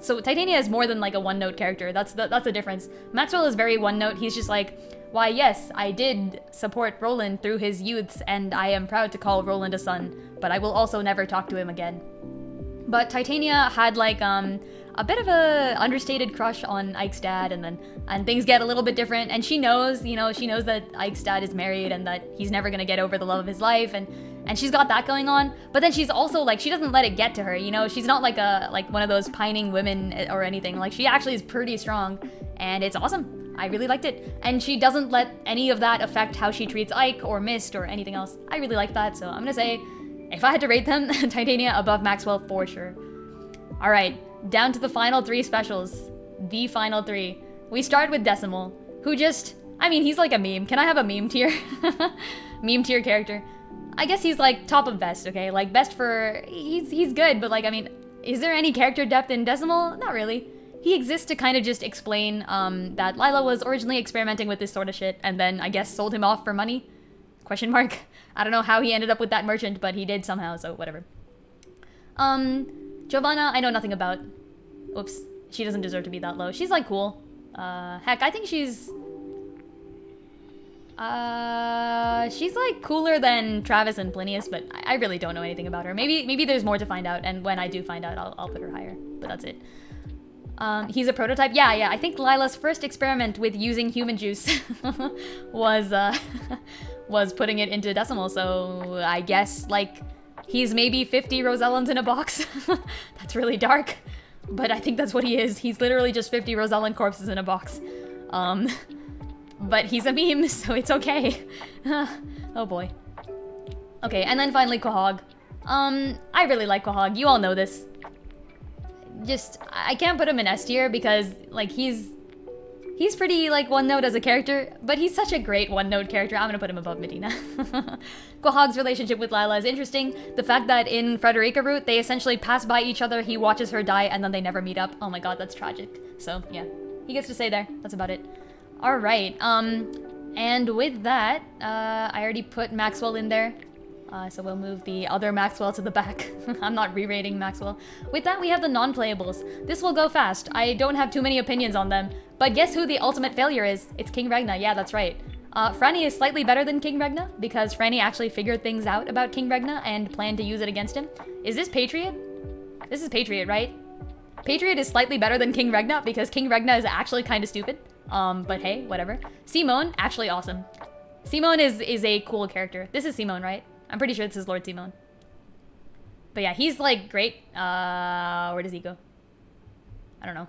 so Titania is more than like a one-note character. That's the difference. Maxwell is very one-note. He's just like, why yes, I did support Roland through his youths, and I am proud to call Roland a son, but I will also never talk to him again. But Titania had like, a bit of a understated crush on Ike's dad, and things get a little bit different, and she knows, you know, she knows that Ike's dad is married and that he's never gonna get over the love of his life, and she's got that going on, but then she's also like, she doesn't let it get to her, you know, she's not like one of those pining women or anything. Like, she actually is pretty strong, and it's awesome. I really liked it, and she doesn't let any of that affect how she treats Ike or Mist or anything else. I really like that, so I'm gonna say, if I had to rate them, Titania above Maxwell for sure. Alright, down to the final three specials. The final three. We start with Decimal, who just, I mean, he's like a meme. Can I have a meme tier? Meme tier character. I guess he's like top of best, okay? Like best for, he's good, but like, I mean, is there any character depth in Decimal? Not really. He exists to kind of just explain that Lila was originally experimenting with this sort of shit, and then I guess sold him off for money? Question mark. I don't know how he ended up with that merchant, but he did somehow, so whatever. Giovanna, I know nothing about. Oops, she doesn't deserve to be that low. She's like cool. Heck, I think she's like cooler than Travis and Plinius, but I really don't know anything about her. Maybe there's more to find out, and when I do find out, I'll put her higher, but that's it. He's a prototype. Yeah, I think Lila's first experiment with using human juice was putting it into Decimal, so I guess, like, he's maybe 50 Rosellans in a box. That's really dark, but I think that's what he is. He's literally just 50 Rosellan corpses in a box. But he's a meme, so it's okay. Oh boy. Okay, and then finally Quahog. I really like Quahog. You all know this. Just, I can't put him in S tier because, like, he's pretty, like, one-note as a character, but he's such a great one-note character. I'm gonna put him above Medina. Quahog's relationship with Lila is interesting. The fact that in Frederica Route, they essentially pass by each other, he watches her die, and then they never meet up. Oh my god, that's tragic. So, yeah. He gets to stay there. That's about it. Alright, and with that, I already put Maxwell in there. So we'll move the other Maxwell to the back. I'm not re-rating Maxwell. With that, we have the non-playables. This will go fast. I don't have too many opinions on them. But guess who the ultimate failure is? It's King Regna. Yeah, that's right. Franny is slightly better than King Regna because Franny actually figured things out about King Regna and planned to use it against him. Is this Patriot? This is Patriot, right? Patriot is slightly better than King Regna because King Regna is actually kind of stupid. But hey, whatever. Simone, actually awesome. Simone is a cool character. This is Simone, right? I'm pretty sure this is Lord Simone. But yeah, he's like great. Where does he go? I don't know.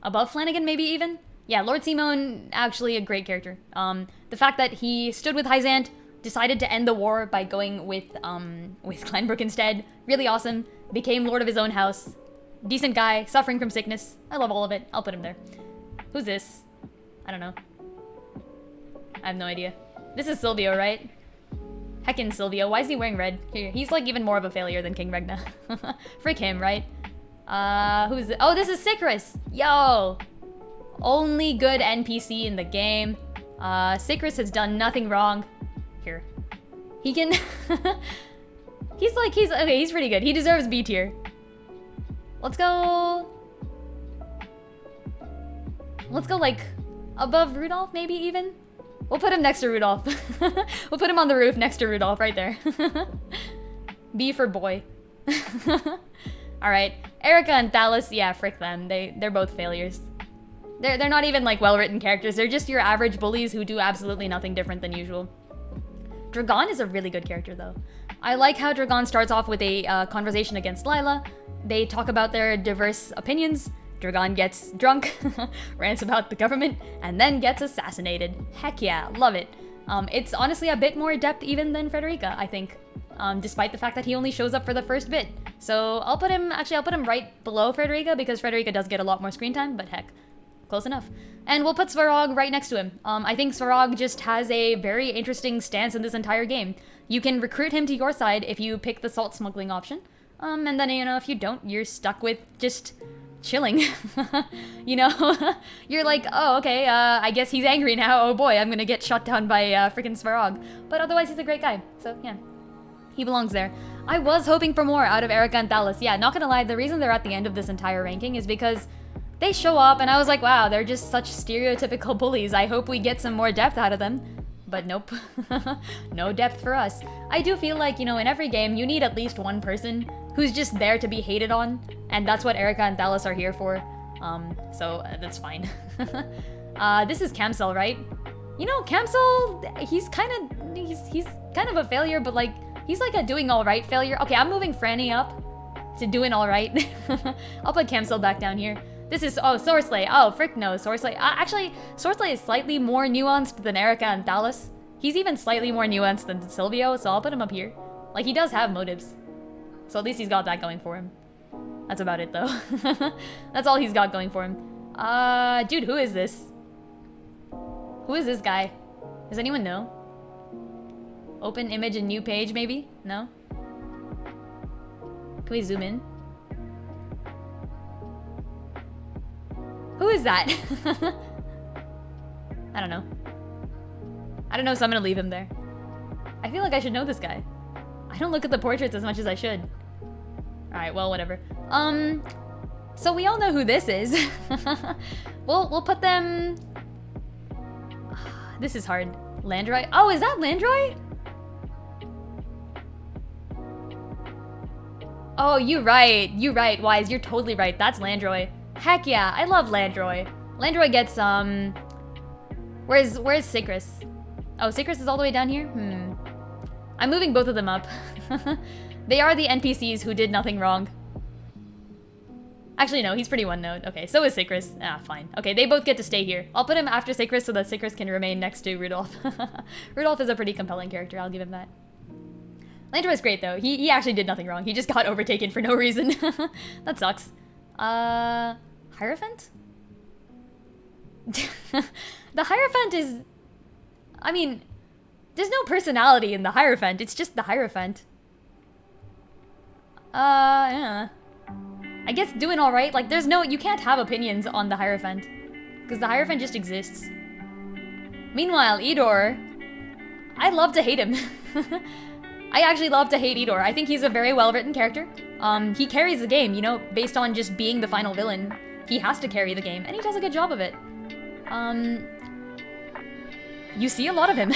Above Flanagan, maybe even? Yeah, Lord Simone, actually a great character. The fact that he stood with Hyzant, decided to end the war by going with Clanbrook instead. Really awesome. Became Lord of his own house. Decent guy, suffering from sickness. I love all of it. I'll put him there. Who's this? I don't know. I have no idea. This is Silvio, right? Heckin' Silvio. Why is he wearing red? He's like even more of a failure than King Regna. Frick him, right? Who's it? Oh, this is Sycris! Yo! Only good NPC in the game. Sycris has done nothing wrong. Here. He can... okay, he's pretty good. He deserves B tier. Let's go... Let's go, like, above Rudolph, maybe, even? We'll put him next to Rudolph. We'll put him on the roof next to Rudolph, right there. B for boy. Alright. Erica and Thalos, yeah, frick them. They're both failures. They're not even, like, well-written characters. They're just your average bullies who do absolutely nothing different than usual. Dragon is a really good character, though. I like how Dragon starts off with a conversation against Lila. They talk about their diverse opinions. Dragon gets drunk, rants about the government, and then gets assassinated. Heck yeah, love it. It's honestly a bit more depth even than Frederica, I think. Despite the fact that he only shows up for the first bit. So I'll put him right below Frederica because Frederica does get a lot more screen time, but heck, close enough. And we'll put Svarog right next to him. I think Svarog just has a very interesting stance in this entire game. You can recruit him to your side if you pick the salt smuggling option. And then, you know, if you don't, you're stuck with just chilling. You know? You're like, oh, okay, I guess he's angry now. Oh boy, I'm gonna get shot down by freaking Svarog. But otherwise, he's a great guy. So, yeah. He belongs there. I was hoping for more out of Erica and Thalos. Yeah, not gonna lie, the reason they're at the end of this entire ranking is because they show up and I was like, wow, they're just such stereotypical bullies. I hope we get some more depth out of them. But nope. No depth for us. I do feel like, you know, in every game, you need at least one person who's just there to be hated on. And that's what Erica and Thalos are here for. So that's fine. This is Camcel, right? You know, Camcel, he's kind of a failure, but like, he's like a doing all right failure. Okay, I'm moving Franny up to doing all right. I'll put Camcel back down here. This is, oh, Soursley. Oh, frick no, Soursley. Actually, Soursley is slightly more nuanced than Erica and Thalos. He's even slightly more nuanced than Silvio, so I'll put him up here. Like, he does have motives. So at least he's got that going for him. That's about it, though. That's all he's got going for him. Dude, who is this? Who is this guy? Does anyone know? Open image and new page, maybe? No? Can we zoom in? Who is that? I don't know. I don't know, so I'm gonna leave him there. I feel like I should know this guy. I don't look at the portraits as much as I should. Alright, well, whatever. So we all know who this is. We'll put them... This is hard. Landroy? Oh, is that Landroy? Oh, you're right. You're right, Wise. You're totally right. That's Landroy. Heck yeah, I love Landroy. Landroy gets, Where's Sycris? Oh, Sycris is all the way down here? I'm moving both of them up. They are the NPCs who did nothing wrong. Actually, no, he's pretty one-note. Okay, so is Sycris. Ah, fine. Okay, they both get to stay here. I'll put him after Sycris so that Sycris can remain next to Rudolph. Rudolph is a pretty compelling character, I'll give him that. Landroy's great, though. He actually did nothing wrong. He just got overtaken for no reason. That sucks. Hierophant? The Hierophant is... I mean, there's no personality in the Hierophant. It's just the Hierophant. Yeah. I guess doing alright. Like, there's no... You can't have opinions on the Hierophant. Because the Hierophant just exists. Meanwhile, Idor... I love to hate him. I actually love to hate Idor. I think he's a very well-written character. He carries the game, you know, based on just being the final villain. He has to carry the game, and he does a good job of it. You see a lot of him.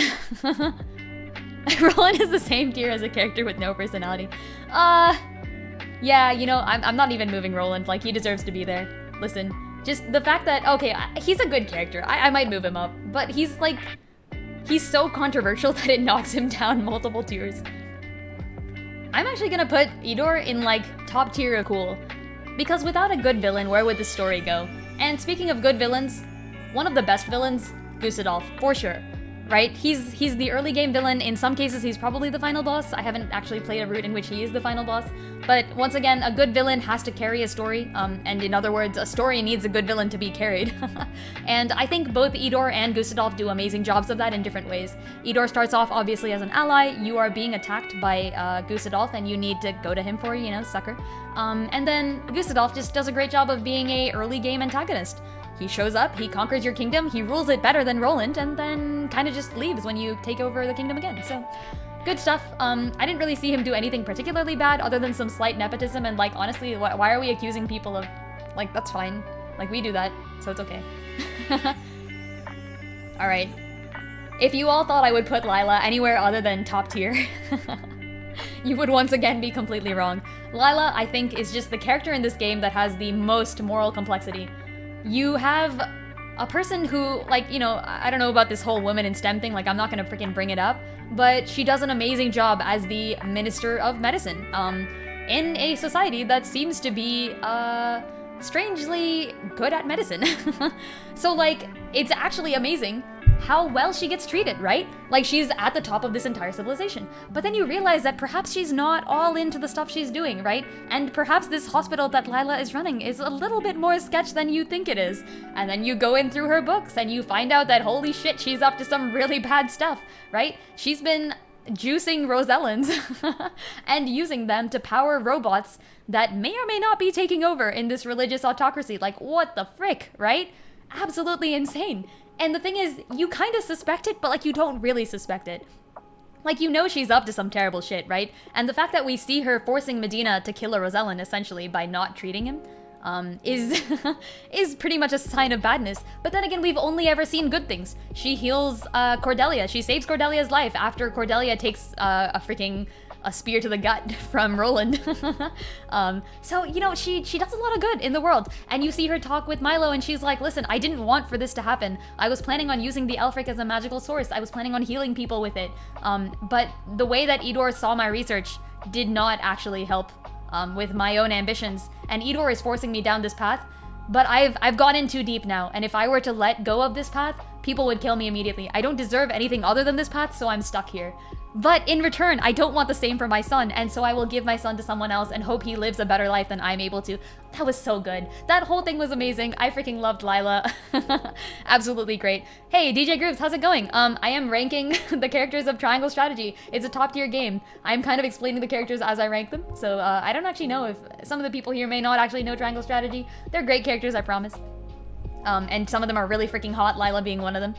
Roland is the same tier as a character with no personality. Yeah, you know, I'm not even moving Roland. Like, he deserves to be there. Listen, just the fact that, okay, he's a good character. I might move him up, but he's like, he's so controversial that it knocks him down multiple tiers. I'm actually gonna put Idor in, like, top tier of cool. Because without a good villain, where would the story go? And speaking of good villains, one of the best villains, Gusadolf, for sure. right? He's the early game villain. In some cases, he's probably the final boss. I haven't actually played a route in which he is the final boss. But once again, a good villain has to carry a story. And in other words, a story needs a good villain to be carried. And I think both Idor and Gustadolf do amazing jobs of that in different ways. Idor starts off obviously as an ally. You are being attacked by Gustadolf and you need to go to him for, succor. And then Gustadolf just does a great job of being a early game antagonist. He shows up, he conquers your kingdom, he rules it better than Roland, and then kind of just leaves when you take over the kingdom again. So, good stuff. I didn't really see him do anything particularly bad other than some slight nepotism, and honestly, why are we accusing people of, that's fine. We do that, so it's okay. Alright. If you all thought I would put Lila anywhere other than top tier, you would once again be completely wrong. Lila, I think, is just the character in this game that has the most moral complexity. You have a person who, I don't know about this whole woman in STEM thing, I'm not gonna freaking bring it up, but she does an amazing job as the Minister of Medicine, in a society that seems to be, strangely good at medicine. So, it's actually amazing how well she gets treated, right? She's at the top of this entire civilization. But then you realize that perhaps she's not all into the stuff she's doing, right? And perhaps this hospital that Lila is running is a little bit more sketch than you think it is. And then you go in through her books and you find out that holy shit, she's up to some really bad stuff, right? She's been juicing Rosellans and using them to power robots that may or may not be taking over in this religious autocracy. What the frick, right? Absolutely insane. And the thing is, you kind of suspect it, but you don't really suspect it. She's up to some terrible shit, right? And the fact that we see her forcing Medina to kill a Rosellan, essentially, by not treating him, is is pretty much a sign of badness. But then again, we've only ever seen good things. She heals Cordelia. She saves Cordelia's life after Cordelia takes a spear to the gut from Roland. So, she does a lot of good in the world. And you see her talk with Milo and she's like, listen, I didn't want for this to happen. I was planning on using the Elfric as a magical source. I was planning on healing people with it. But the way that Idor saw my research did not actually help with my own ambitions. And Idor is forcing me down this path. But I've gone in too deep now. And if I were to let go of this path, people would kill me immediately. I don't deserve anything other than this path, so I'm stuck here. But in return, I don't want the same for my son, and so I will give my son to someone else and hope he lives a better life than I'm able to. That was so good. That whole thing was amazing. I freaking loved Lila. Absolutely great. Hey, DJ Grooves, how's it going? I am ranking the characters of Triangle Strategy. It's a top tier game. I'm kind of explaining the characters as I rank them, so I don't actually know if some of the people here may not actually know Triangle Strategy. They're great characters, I promise. And some of them are really freaking hot, Lila being one of them.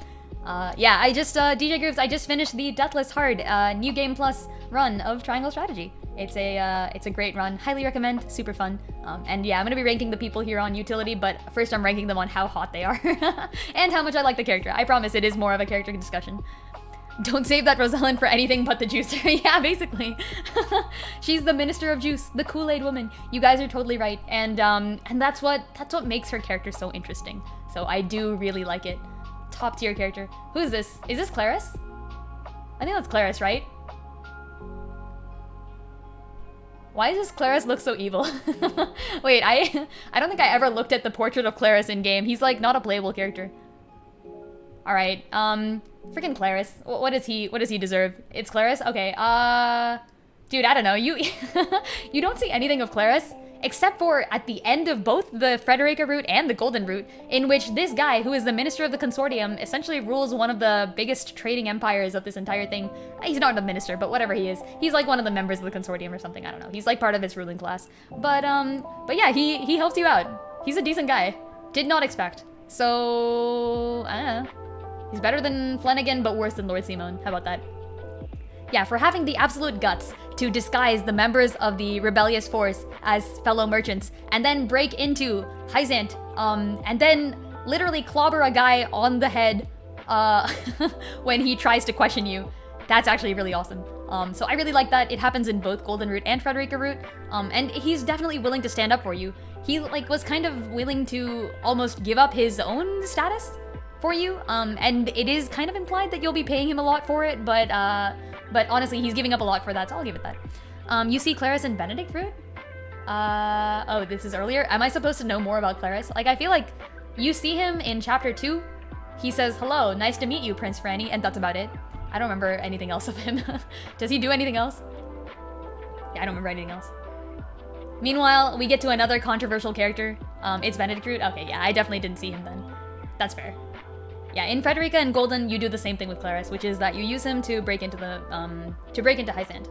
Yeah, DJ Grooves, I just finished the Deathless Hard, New Game Plus run of Triangle Strategy. It's a great run, highly recommend, super fun. And yeah, I'm gonna be ranking the people here on utility, but first I'm ranking them on how hot they are, and how much I like the character. I promise it is more of a character discussion. Don't save that Rosellan for anything but the juicer. Yeah, basically. She's the Minister of Juice, the Kool-Aid woman. You guys are totally right, and that's what makes her character so interesting. So I do really like it. Top tier character. Who's this? Is this Claris? I think that's Claris, right? Why does Claris look so evil? Wait, I don't think I ever looked at the portrait of Claris in game. He's not a playable character. All right, freaking Claris. What does he deserve? It's Claris. Okay. Dude, I don't know. You you don't see anything of Claris. Except for at the end of both the Frederica route and the Golden route, in which this guy, who is the Minister of the Consortium, essentially rules one of the biggest trading empires of this entire thing. He's not a minister, but whatever he is. He's one of the members of the Consortium or something, I don't know. He's part of its ruling class. But yeah, he helps you out. He's a decent guy. Did not expect. So, I don't know. He's better than Flanagan, but worse than Lord Simone. How about that? Yeah, for having the absolute guts to disguise the members of the rebellious force as fellow merchants, and then break into Hyzant, and then literally clobber a guy on the head when he tries to question you. That's actually really awesome. So I really like that. It happens in both Golden Route and Frederica Route, and he's definitely willing to stand up for you. He was kind of willing to almost give up his own status for you, and it is kind of implied that you'll be paying him a lot for it, but honestly, he's giving up a lot for that, so I'll give it that. You see Claris and Benedict route? Oh, this is earlier? Am I supposed to know more about Claris? I feel like you see him in chapter 2. He says, "Hello, nice to meet you, Prince Franny," and that's about it. I don't remember anything else of him. Does he do anything else? Yeah, I don't remember anything else. Meanwhile, we get to another controversial character. It's Benedict Root. Okay, yeah, I definitely didn't see him then. That's fair. Yeah, in Frederica and Golden, you do the same thing with Claris, which is that you use him to break into High Sand.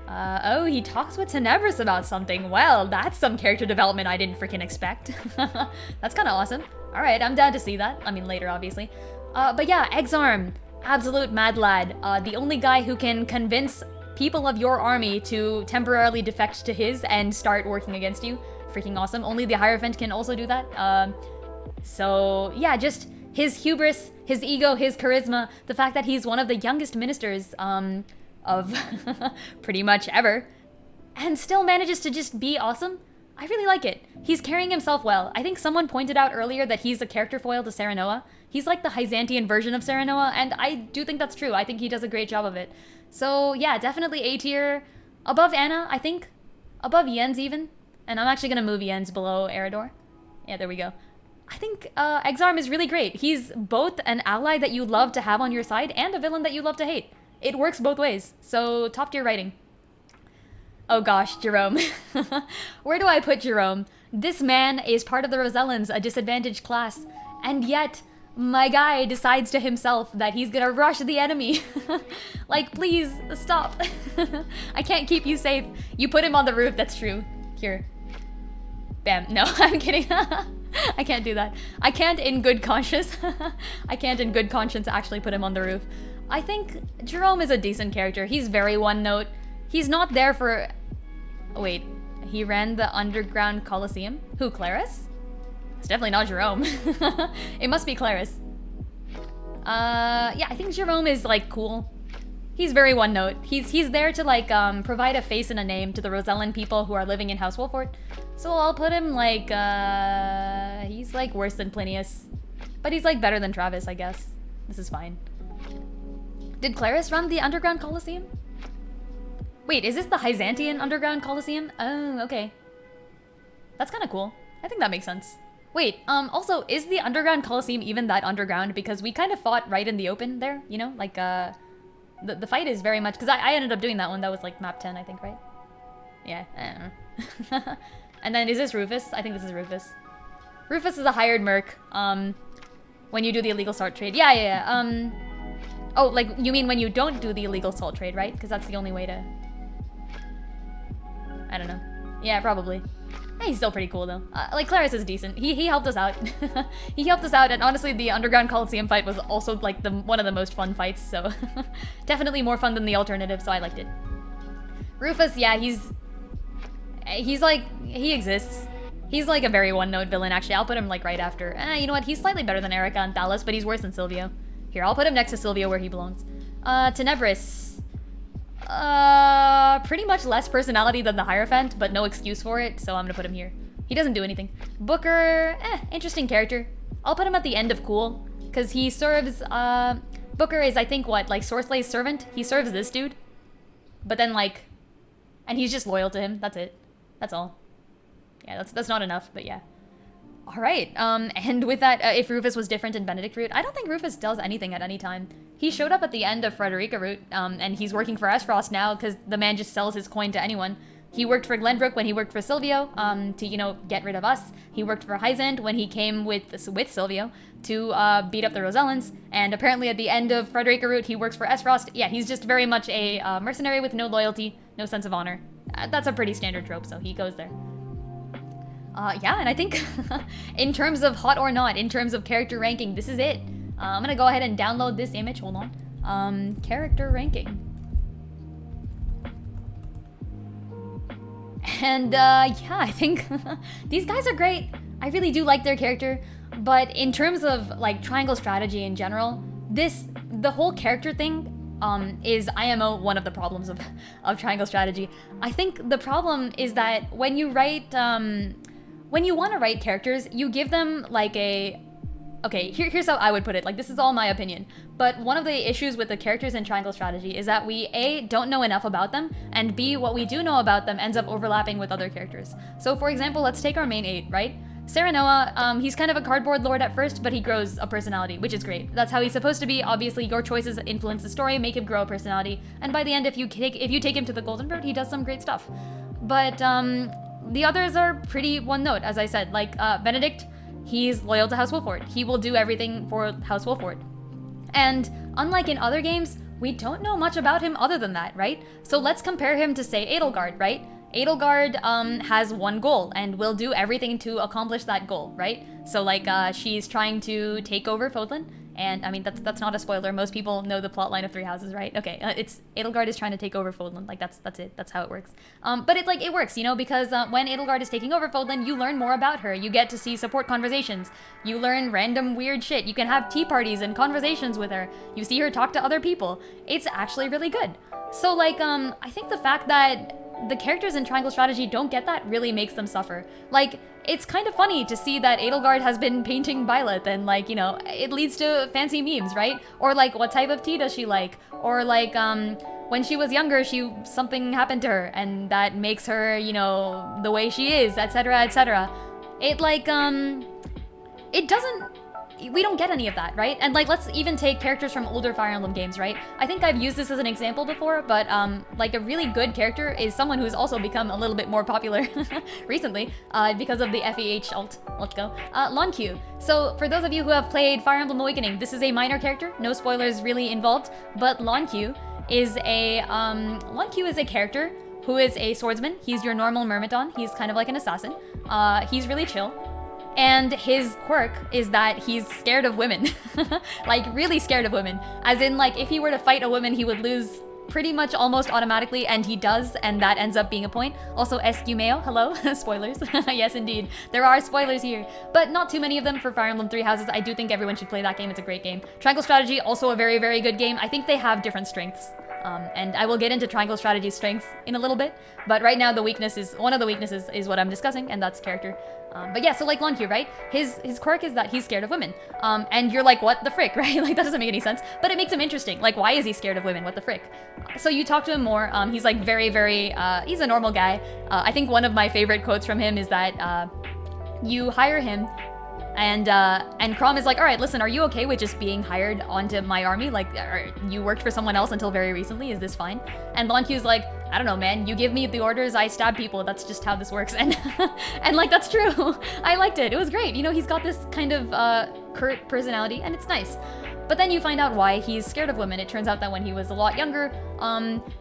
Oh, he talks with Tenebris about something. Well, that's some character development I didn't freaking expect. That's kind of awesome. All right, I'm down to see that. I mean, later, obviously. But yeah, Exarm, absolute mad lad. The only guy who can convince people of your army to temporarily defect to his and start working against you. Freaking awesome. Only the Hierophant can also do that. So yeah, just his hubris, his ego, his charisma, the fact that he's one of the youngest ministers of pretty much ever, and still manages to just be awesome. I really like it. He's carrying himself well. I think someone pointed out earlier that he's a character foil to Serenoa. He's like the Hyzantian version of Serenoa, and I do think that's true. I think he does a great job of it. So yeah, definitely A tier. Above Anna, I think. Above Jens even. And I'm actually gonna move Jens below Eridor. Yeah, there we go. I think Exarm is really great. He's both an ally that you love to have on your side and a villain that you love to hate. It works both ways. So top tier writing. Oh gosh, Jerome. Where do I put Jerome? This man is part of the Rosellans, a disadvantaged class. And yet, my guy decides to himself that he's gonna rush the enemy. Like, please, stop. I can't keep you safe. You put him on the roof, that's true. Here. Bam. No, I'm kidding. I can't do that. I can't in good conscience. I can't in good conscience actually put him on the roof. I think Jerome is a decent character. He's very one note. He's not there for... Wait, he ran the Underground Coliseum? Who, Claris? It's definitely not Jerome. It must be Claris. Yeah, I think Jerome is, like, cool. He's very one note. He's there to, like, provide a face and a name to the Rosellan people who are living in House Wolfort. So I'll put him, like, he's, like, worse than Plinius. But he's, like, better than Travis, I guess. This is fine. Did Claris run the Underground Coliseum? Wait, is this the Hyzantian Underground Coliseum? Oh, okay. That's kind of cool. I think that makes sense. Wait, also, is the Underground Coliseum even that underground? Because we kind of fought right in the open there, you know? Like, the fight is very much... Because I ended up doing that one. That was, like, map 10, I think, right? Yeah, I don't know. And then, is this Rufus? I think this is Rufus. Rufus is a hired merc, when you do the illegal salt trade. Yeah. Oh, like, you mean when you don't do the illegal salt trade, right? Because that's the only way to... I don't know. Yeah, probably. Hey, he's still pretty cool, though. Like, Claris is decent. He helped us out. He helped us out, and honestly, the Underground Coliseum fight was also, like, one of the most fun fights, so... Definitely more fun than the alternative, so I liked it. Rufus, yeah, he's like... He exists. He's, like, a very one-note villain, actually. I'll put him, like, right after. You know what? He's slightly better than Erica and Thalos, but he's worse than Silvio. Here, I'll put him next to Silvio where he belongs. Tenebris. Pretty much less personality than the Hierophant, but no excuse for it, so I'm gonna put him here. He doesn't do anything. Booker, interesting character. I'll put him at the end of cool, because he serves, Booker is, I think, what, like, Sorslay's servant? He serves this dude. But then, like, and he's just loyal to him, that's it. That's all. Yeah, that's not enough, but yeah. All right, and with that, if Rufus was different in Benedict Root, I don't think Rufus does anything at any time. He showed up at the end of Frederica Root, and he's working for Esfrost now because the man just sells his coin to anyone. He worked for Glenbrook when he worked for Silvio, to, you know, get rid of us. He worked for Hyzand when he came with Silvio to beat up the Rosellans, and apparently at the end of Frederica Root, he works for Esfrost. Yeah, he's just very much a mercenary with no loyalty, no sense of honor. That's a pretty standard trope, so he goes there. Yeah, and I think in terms of hot or not, in terms of character ranking, this is it. I'm gonna go ahead and download this image. Hold on. Character ranking. And yeah, I think these guys are great. I really do like their character, but in terms of like triangle strategy in general, the whole character thing is IMO one of the problems of triangle strategy. I think the problem is that when you write when you want to write characters, you give them like a... Okay, here's how I would put it. Like, this is all my opinion. But one of the issues with the characters in Triangle Strategy is that we, A, don't know enough about them, and B, what we do know about them ends up overlapping with other characters. So, for example, let's take our main 8, right? Serenoa, he's kind of a cardboard lord at first, but he grows a personality, which is great. That's how he's supposed to be. Obviously, your choices influence the story, make him grow a personality, and by the end, if you take him to the Golden Road, he does some great stuff. But the others are pretty one note, as I said. Like Benedict, he's loyal to House Wolford. He will do everything for House Wolford. And unlike in other games, we don't know much about him other than that, right? So let's compare him to, say, Edelgard, right? Edelgard has one goal and will do everything to accomplish that goal, right? So like she's trying to take over Fodlan, and I mean that's not a spoiler. Most people know the plotline of Three Houses, right? Okay, it's Edelgard is trying to take over Fodlan. Like that's it. That's how it works. But it works, you know, because when Edelgard is taking over Fodlan, you learn more about her. You get to see support conversations. You learn random weird shit. You can have tea parties and conversations with her. You see her talk to other people. It's actually really good. So like I think the fact that the characters in Triangle Strategy don't get that really makes them suffer. Like, it's kind of funny to see that Edelgard has been painting Byleth and, like, you know, it leads to fancy memes, right? Or, like, what type of tea does she like? Or, like, when she was younger, something happened to her and that makes her, you know, the way she is, etc., etc. It, like, we don't get any of that, right? And like, let's even take characters from older Fire Emblem games, right? I think I've used this as an example before, but like a really good character is someone who's also become a little bit more popular recently because of the FEH ult. Let's go. Lon'Q. So for those of you who have played Fire Emblem Awakening, this is a minor character, no spoilers really involved, but Lon'Q is a character who is a swordsman. He's your normal Myrmidon. He's kind of like an assassin. He's really chill. And his quirk is that he's scared of women. Like, really scared of women. As in, like, if he were to fight a woman, he would lose pretty much almost automatically, and he does, and that ends up being a point. Also, Escumeo, hello, spoilers. Yes, indeed. There are spoilers here, but not too many of them for Fire Emblem Three Houses. I do think everyone should play that game. It's a great game. Triangle Strategy, also a very, very good game. I think they have different strengths. And I will get into Triangle Strategy's strengths in a little bit, but right now one of the weaknesses is what I'm discussing, and that's character. But yeah, so like Lon'Q, right? His quirk is that he's scared of women. And you're like, what the frick, right? Like, that doesn't make any sense, but it makes him interesting. Like, why is he scared of women? What the frick? So you talk to him more. He's like very, very, he's a normal guy. I think one of my favorite quotes from him is that you hire him, and Chrom is like, all right, listen, are you okay with just being hired onto my army? Like, you worked for someone else until very recently. Is this fine? And Lon'Q's like, I don't know, man. You give me the orders, I stab people. That's just how this works. And and like, that's true. I liked it. It was great. You know, he's got this kind of curt personality, and it's nice. But then you find out why he's scared of women. It turns out that when he was a lot younger,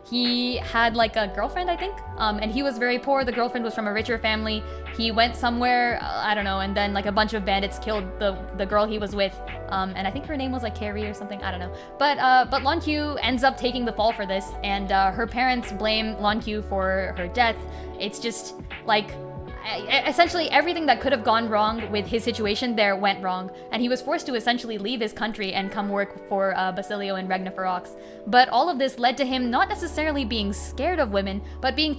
he had like a girlfriend, I think, and he was very poor. The girlfriend was from a richer family. He went somewhere, I don't know, and then like a bunch of bandits killed the girl he was with, and I think her name was like Carrie or something, I don't know. But Lon'Q ends up taking the fall for this, and her parents blame Lon'Q for her death. It's just like, essentially everything that could have gone wrong with his situation there went wrong, and he was forced to essentially leave his country and come work for Basilio and Regna Ferox. But all of this led to him not necessarily being scared of women, but being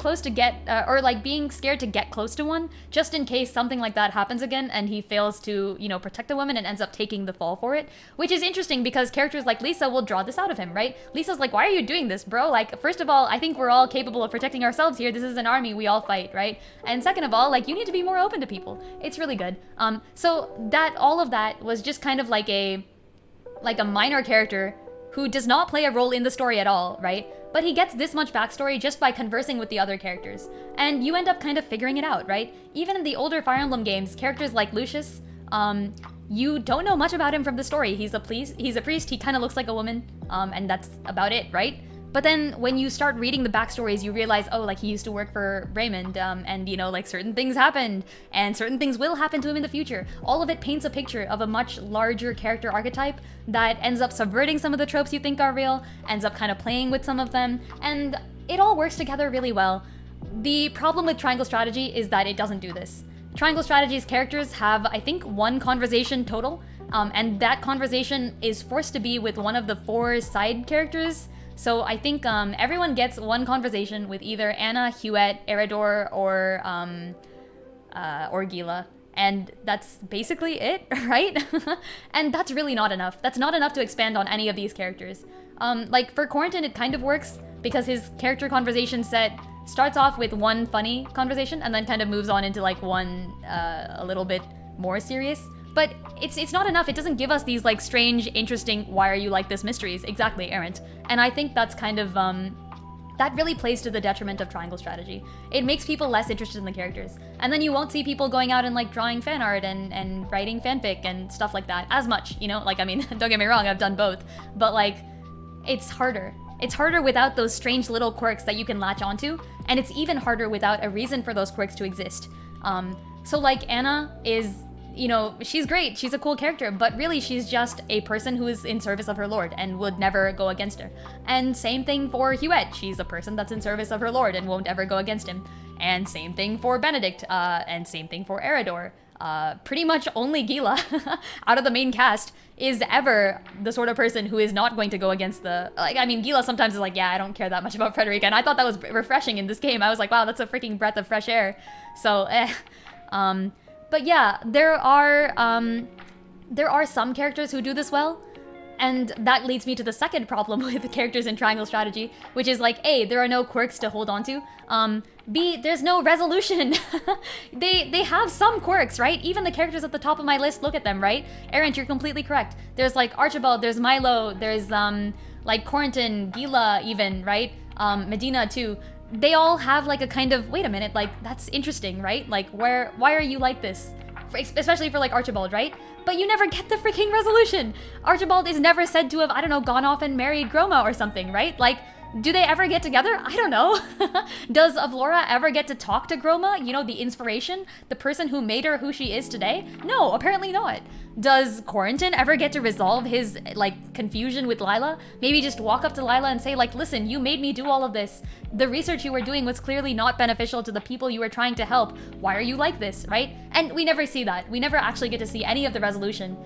being scared to get close to one, just in case something like that happens again and he fails to, you know, protect the woman and ends up taking the fall for it. Which is interesting because characters like Lisa will draw this out of him, right? Lisa's like, why are you doing this, bro? Like, first of all, I think we're all capable of protecting ourselves here. This is an army, we all fight, right? And second of all, like, you need to be more open to people. It's really good. So all of that was just kind of like a minor character who does not play a role in the story at all, right? But he gets this much backstory just by conversing with the other characters. And you end up kind of figuring it out, right? Even in the older Fire Emblem games, characters like Lucius, you don't know much about him from the story. He's a priest, he kind of looks like a woman, and that's about it, right? But then when you start reading the backstories, you realize, oh, like he used to work for Raymond, and you know, like certain things happened, and certain things will happen to him in the future. All of it paints a picture of a much larger character archetype that ends up subverting some of the tropes you think are real, ends up kind of playing with some of them, and it all works together really well. The problem with Triangle Strategy is that it doesn't do this. Triangle Strategy's characters have, I think, one conversation total, and that conversation is forced to be with one of the 4 side characters. So I think everyone gets one conversation with either Anna, Huette, Eredor, or Gila. And that's basically it, right? And that's really not enough. That's not enough to expand on any of these characters. Like, for Corentin, it kind of works, because his character conversation set starts off with one funny conversation and then kind of moves on into like one a little bit more serious. But it's not enough. It doesn't give us these like strange, interesting, why are you like this mysteries. Exactly, errant. And I think that's kind of that really plays to the detriment of triangle strategy. It makes people less interested in the characters. And then you won't see people going out and like drawing fan art and writing fanfic and stuff like that as much, you know? Like, I mean, don't get me wrong, I've done both. But like, it's harder. It's harder without those strange little quirks that you can latch onto. And it's even harder without a reason for those quirks to exist. So like Anna is, you know, she's great, she's a cool character, but really she's just a person who is in service of her lord and would never go against her. And same thing for Huette, she's a person that's in service of her lord and won't ever go against him. And same thing for Benedict, and same thing for Eridor. Pretty much only Gila out of the main cast is ever the sort of person who is not going to go against the, like, I mean, Gila sometimes is like, yeah, I don't care that much about Frederica, and I thought that was refreshing in this game. I was like, wow, that's a freaking breath of fresh air. So, but yeah, there are some characters who do this well, and that leads me to the second problem with the characters in Triangle Strategy, which is like, A, there are no quirks to hold on to, B, there's no resolution. They have some quirks, right? Even the characters at the top of my list, look at them, right? Errant, you're completely correct. There's like Archibald, there's Milo, there's like Corentin, Gila even, right? Medina too. They all have like a kind of, wait a minute, like that's interesting, right? Like why are you like this? Especially for like Archibald, right? But you never get the freaking resolution. Archibald is never said to have, I don't know, gone off and married Groma or something, right? Like, do they ever get together? I don't know. Does Avlora ever get to talk to Groma? You know, the inspiration? The person who made her who she is today? No, apparently not. Does Corentin ever get to resolve his, like, confusion with Lila? Maybe just walk up to Lila and say, like, listen, you made me do all of this. The research you were doing was clearly not beneficial to the people you were trying to help. Why are you like this, right? And we never see that. We never actually get to see any of the resolution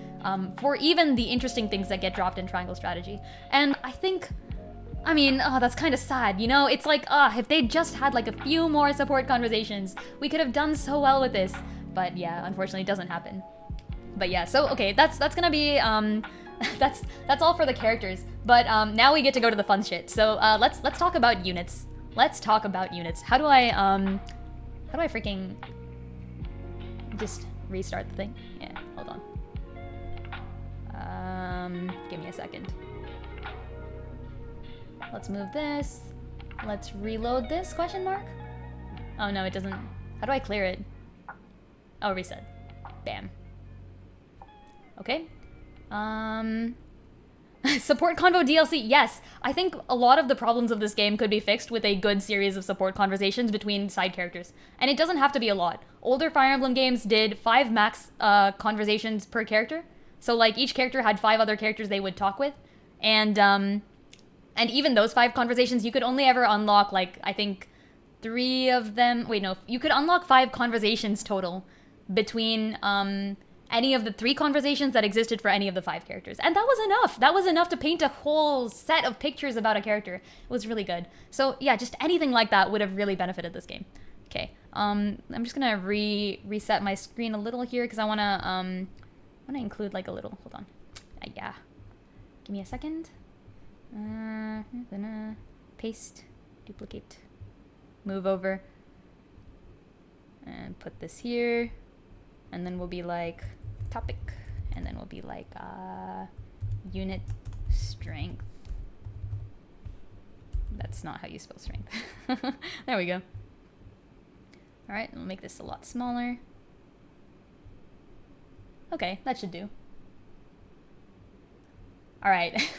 for even the interesting things that get dropped in Triangle Strategy. And I think, I mean, oh, that's kind of sad, you know? It's like, if they just had like a few more support conversations, we could have done so well with this. But yeah, unfortunately it doesn't happen. But yeah, so okay, that's gonna be, that's all for the characters. But now we get to go to the fun shit. So let's talk about units. Let's talk about units. How do I freaking just restart the thing? Yeah, hold on. Give me a second. Let's move this. Let's reload this, question mark? Oh no, it doesn't. How do I clear it? Oh, reset. Bam. Okay. Support convo DLC, yes. I think a lot of the problems of this game could be fixed with a good series of support conversations between side characters. And it doesn't have to be a lot. Older Fire Emblem games did 5 max conversations per character. So like each character had 5 other characters they would talk with. And even those 5 conversations, you could only ever unlock, like, I think 3 of them. Wait, no. You could unlock 5 conversations total between any of the 3 conversations that existed for any of the 5 characters. And that was enough. That was enough to paint a whole set of pictures about a character. It was really good. So yeah, just anything like that would have really benefited this game. Okay. I'm just gonna reset my screen a little here because I wanna include like a little. Hold on. Yeah. Give me a second. Then paste, duplicate, move over, and put this here, and then we'll be like topic, and then we'll be like unit strength. That's not how you spell strength. There we go. All right, we'll make this a lot smaller. Okay, that should do. All right,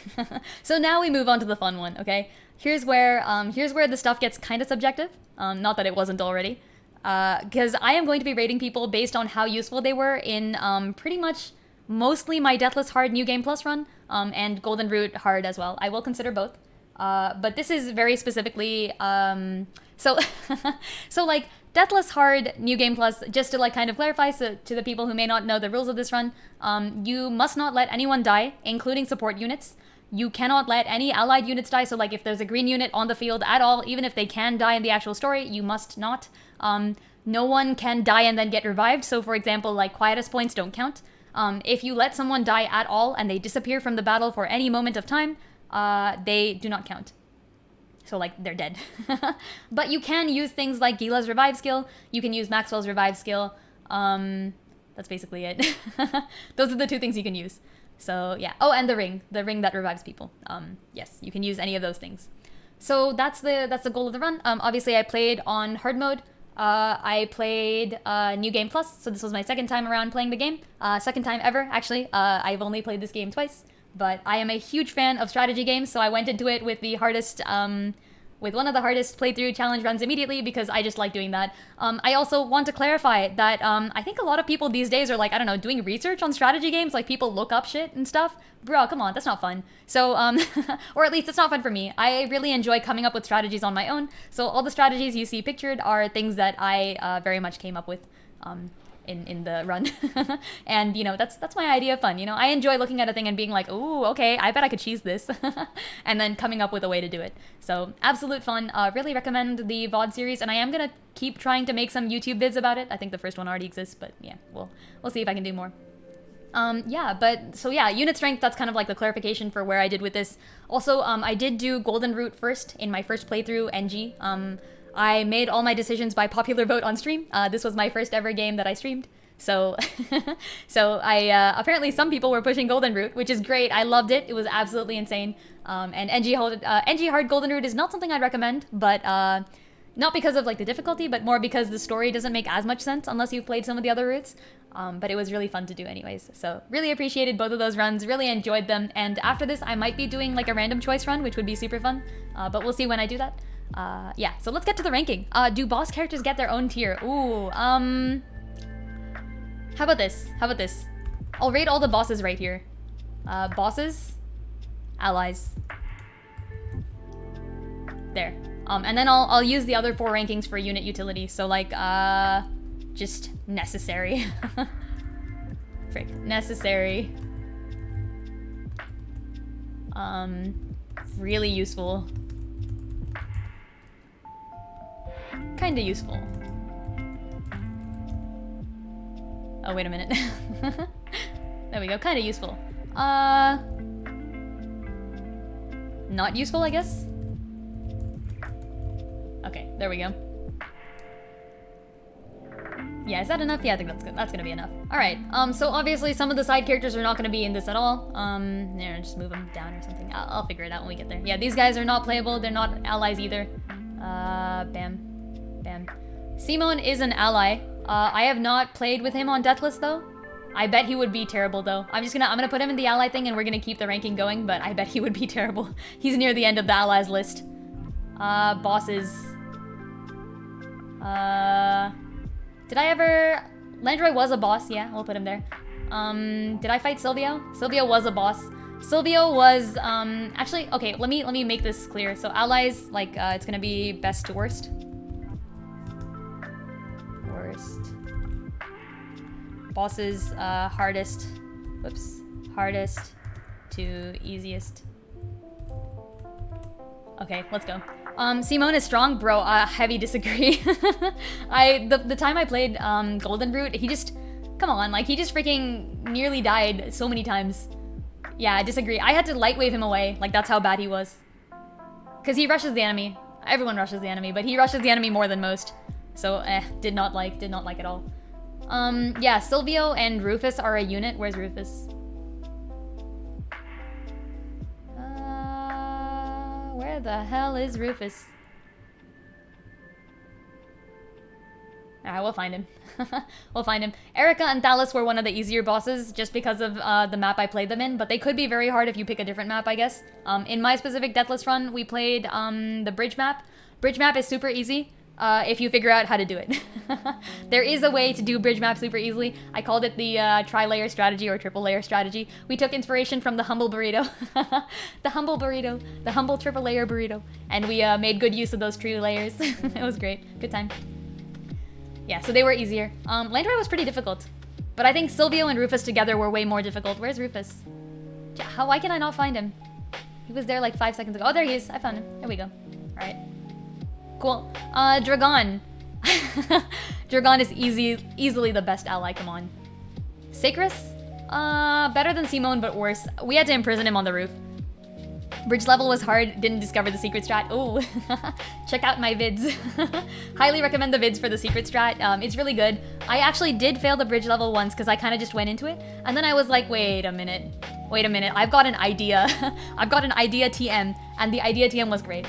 so now we move on to the fun one, okay? Here's where the stuff gets kind of subjective, not that it wasn't already, because I am going to be rating people based on how useful they were in pretty much mostly my Deathless Hard New Game Plus run, and Golden Root Hard as well. I will consider both, but this is very specifically, so like, Deathless Hard New Game Plus, just to like kind of clarify to the people who may not know the rules of this run, you must not let anyone die, including support units. You cannot let any allied units die, so like if there's a green unit on the field at all, even if they can die in the actual story, you must not. No one can die and then get revived, so for example, like quietus points don't count. If you let someone die at all and they disappear from the battle for any moment of time, they do not count. so like they're dead. But you can use things like Gila's revive skill. You can use Maxwell's revive skill. That's basically it. Those are the two things you can use. So yeah. Oh, and the ring that revives people. Yes, you can use any of those things. So that's the goal of the run. Obviously, I played on hard mode. I played New Game Plus, so this was my second time around playing the game. Second time ever, actually. I've only played this game twice, but I am a huge fan of strategy games, so I went into it with the hardest, with one of the hardest playthrough challenge runs immediately because I just like doing that. I also want to clarify that I think a lot of people these days are like, I don't know, doing research on strategy games, like people look up shit and stuff. Bro, come on, that's not fun. So, or at least it's not fun for me. I really enjoy coming up with strategies on my own. So all the strategies you see pictured are things that I very much came up with in the run. And, you know, that's my idea of fun. You know, I enjoy looking at a thing and being like, ooh, okay, I bet I could cheese this. And then coming up with a way to do it. So absolute fun. Really recommend the VOD series. And I am going to keep trying to make some YouTube vids about it. I think the first one already exists, but yeah, we'll see if I can do more. Unit strength, that's kind of like the clarification for where I did with this. Also, I did do Golden Root first in my first playthrough, NG. I made all my decisions by popular vote on stream. This was my first ever game that I streamed. So, apparently some people were pushing Golden Root, which is great. I loved it. It was absolutely insane. And NG hard Golden Root is not something I'd recommend, but, not because of like the difficulty, but more because the story doesn't make as much sense unless you've played some of the other routes. But it was really fun to do anyways. So really appreciated both of those runs, really enjoyed them. And after this, I might be doing like a random choice run, which would be super fun. But we'll see when I do that. Yeah, so let's get to the ranking. Do boss characters get their own tier? Ooh, how about this? I'll rate all the bosses right here. Bosses, allies. There. And then I'll use the other 4 rankings for unit utility. So like, just necessary. Frick. Necessary. Really useful. Kinda useful. Oh, wait a minute. There we go. Kinda useful. Not useful, I guess? Okay, there we go. Yeah, is that enough? Yeah, I think that's good. That's gonna be enough. Alright, so obviously some of the side characters are not gonna be in this at all. Yeah, just move them down or something. I'll figure it out when we get there. Yeah, these guys are not playable. They're not allies either. Bam. Bam. Simone is an ally. I have not played with him on Deathless, though. I bet he would be terrible, though. I'm gonna put him in the ally thing and we're gonna keep the ranking going, but I bet he would be terrible. He's near the end of the allies list. Bosses. Did I ever... Landroy was a boss, yeah, we'll put him there. Did I fight Silvio? Silvio was a boss. Silvio was, actually, okay, let me make this clear. So allies, like, it's gonna be best to worst. Worst. Bosses, hardest. Whoops. Hardest to easiest. Okay, let's go. Simone is strong, bro. Heavy disagree. The time I played Golden Root, he just, come on, like he just freaking nearly died so many times. Yeah, I disagree. I had to light wave him away. Like that's how bad he was. Cause he rushes the enemy. Everyone rushes the enemy, but he rushes the enemy more than most. So did not like at all. Yeah, Silvio and Rufus are a unit. Where's Rufus? Where the hell is Rufus? Alright, we'll find him. We'll find him. Erica and Thalos were one of the easier bosses just because of the map I played them in, but they could be very hard if you pick a different map, I guess. In my specific Deathless run, we played the bridge map. Bridge map is super easy if you figure out how to do it. There is a way to do bridge map super easily. I called it the tri-layer strategy or triple layer strategy. We took inspiration from the humble burrito. The humble burrito. The humble triple layer burrito. And we made good use of those 3 layers. It was great. Good time. Yeah, so they were easier. Landry was pretty difficult. But I think Silvio and Rufus together were way more difficult. Where's Rufus? Why can I not find him? He was there like 5 seconds ago. Oh, there he is. I found him. There we go. Alright. Cool. Dragon. Dragon is easily the best ally, come on. Sacris? Better than Simone, but worse. We had to imprison him on the roof. Bridge level was hard, didn't discover the secret strat. Oh, check out my vids. Highly recommend the vids for the secret strat. It's really good. I actually did fail the bridge level once because I kind of just went into it. And then I was like, wait a minute. I've got an idea. I've got an idea TM. And the idea TM was great.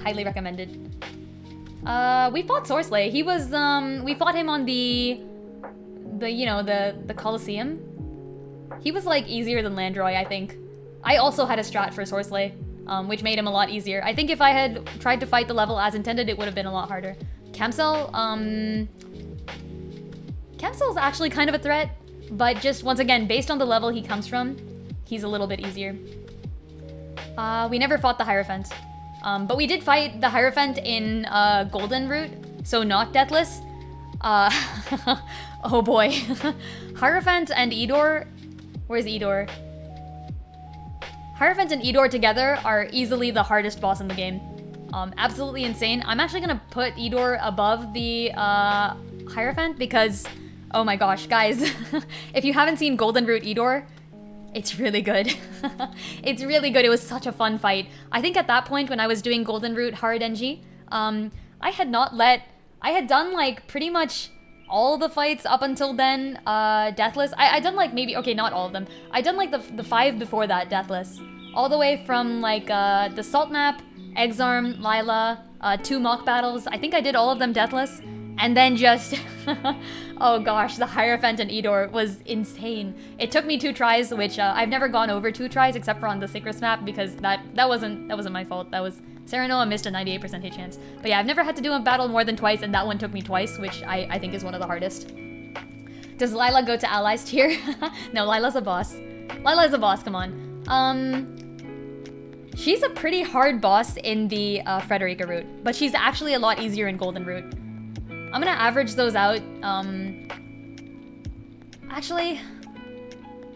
Highly recommended. We fought Sorcelay. He was, we fought him on the Colosseum. He was like easier than Landroy, I think. I also had a strat for Sorcelay, which made him a lot easier. I think if I had tried to fight the level as intended, it would have been a lot harder. Camcel, Camcel's actually kind of a threat, but just once again, based on the level he comes from, he's a little bit easier. We never fought the Hierophant, but we did fight the Hierophant in Golden Route, so not Deathless. Oh boy. Hierophant and Edor, where's Edor? Hierophant and Edor together are easily the hardest boss in the game. Absolutely insane. I'm actually gonna put Edor above the Hierophant because, oh my gosh, guys, if you haven't seen Golden Route Edor, it's really good. It's really good. It was such a fun fight. I think at that point when I was doing Golden Route Hard NG, I had done like pretty much all the fights up until then, Deathless. I done like maybe, okay, not all of them. I done like the 5 before that, Deathless. All the way from like the Salt Map, Exarm, Lila, 2 mock battles. I think I did all of them Deathless. And then just, oh gosh, the Hierophant and Edor was insane. It took me 2 tries, which I've never gone over 2 tries except for on the Sacred map because that wasn't my fault. That was Serenoa missed a 98% hit chance. But yeah, I've never had to do a battle more than twice, and that one took me twice, which I think is one of the hardest. Does Lila go to allies tier? No, Lila's a boss. Lila is a boss, come on. She's a pretty hard boss in the Frederica route, but she's actually a lot easier in Golden route. I'm gonna average those out. Actually,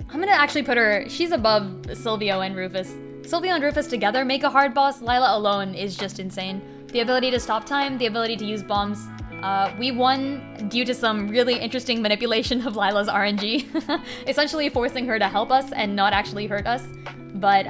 I'm gonna actually put her, she's above Silvio and Rufus. Silvio and Rufus together make a hard boss. Lila alone is just insane. The ability to stop time, the ability to use bombs. We won due to some really interesting manipulation of Lila's RNG. Essentially forcing her to help us and not actually hurt us. But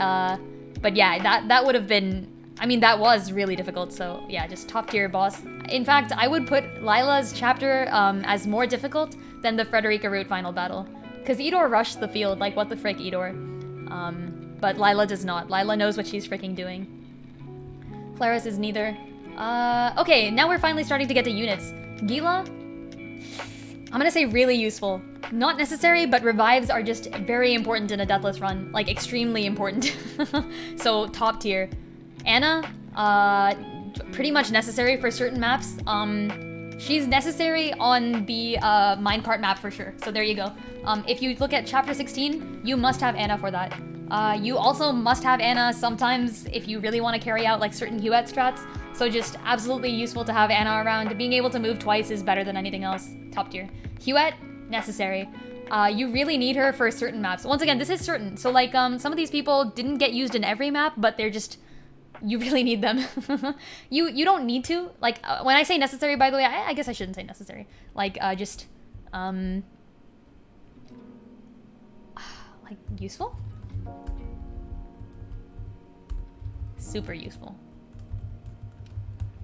yeah, that would have been, I mean, that was really difficult. So yeah, just top tier boss. In fact, I would put Lila's chapter as more difficult than the Frederica route final battle. Because Edor rushed the field, like what the frick, Edor. But Lila does not. Lila knows what she's freaking doing. Claris is neither. Okay, now we're finally starting to get to units. Gila? I'm gonna say really useful. Not necessary, but revives are just very important in a Deathless run. Like, extremely important. So, top tier. Anna? Pretty much necessary for certain maps. She's necessary on the minecart map for sure. So there you go. If you look at chapter 16, you must have Anna for that. You also must have Anna sometimes if you really want to carry out like certain Huette strats. So just absolutely useful to have Anna around. Being able to move twice is better than anything else. Top tier. Huette, necessary. You really need her for certain maps. Once again, this is certain. So like some of these people didn't get used in every map, but they're just, you really need them. you don't need to. Like when I say necessary, by the way, I guess I shouldn't say necessary. Like just like useful? Super useful.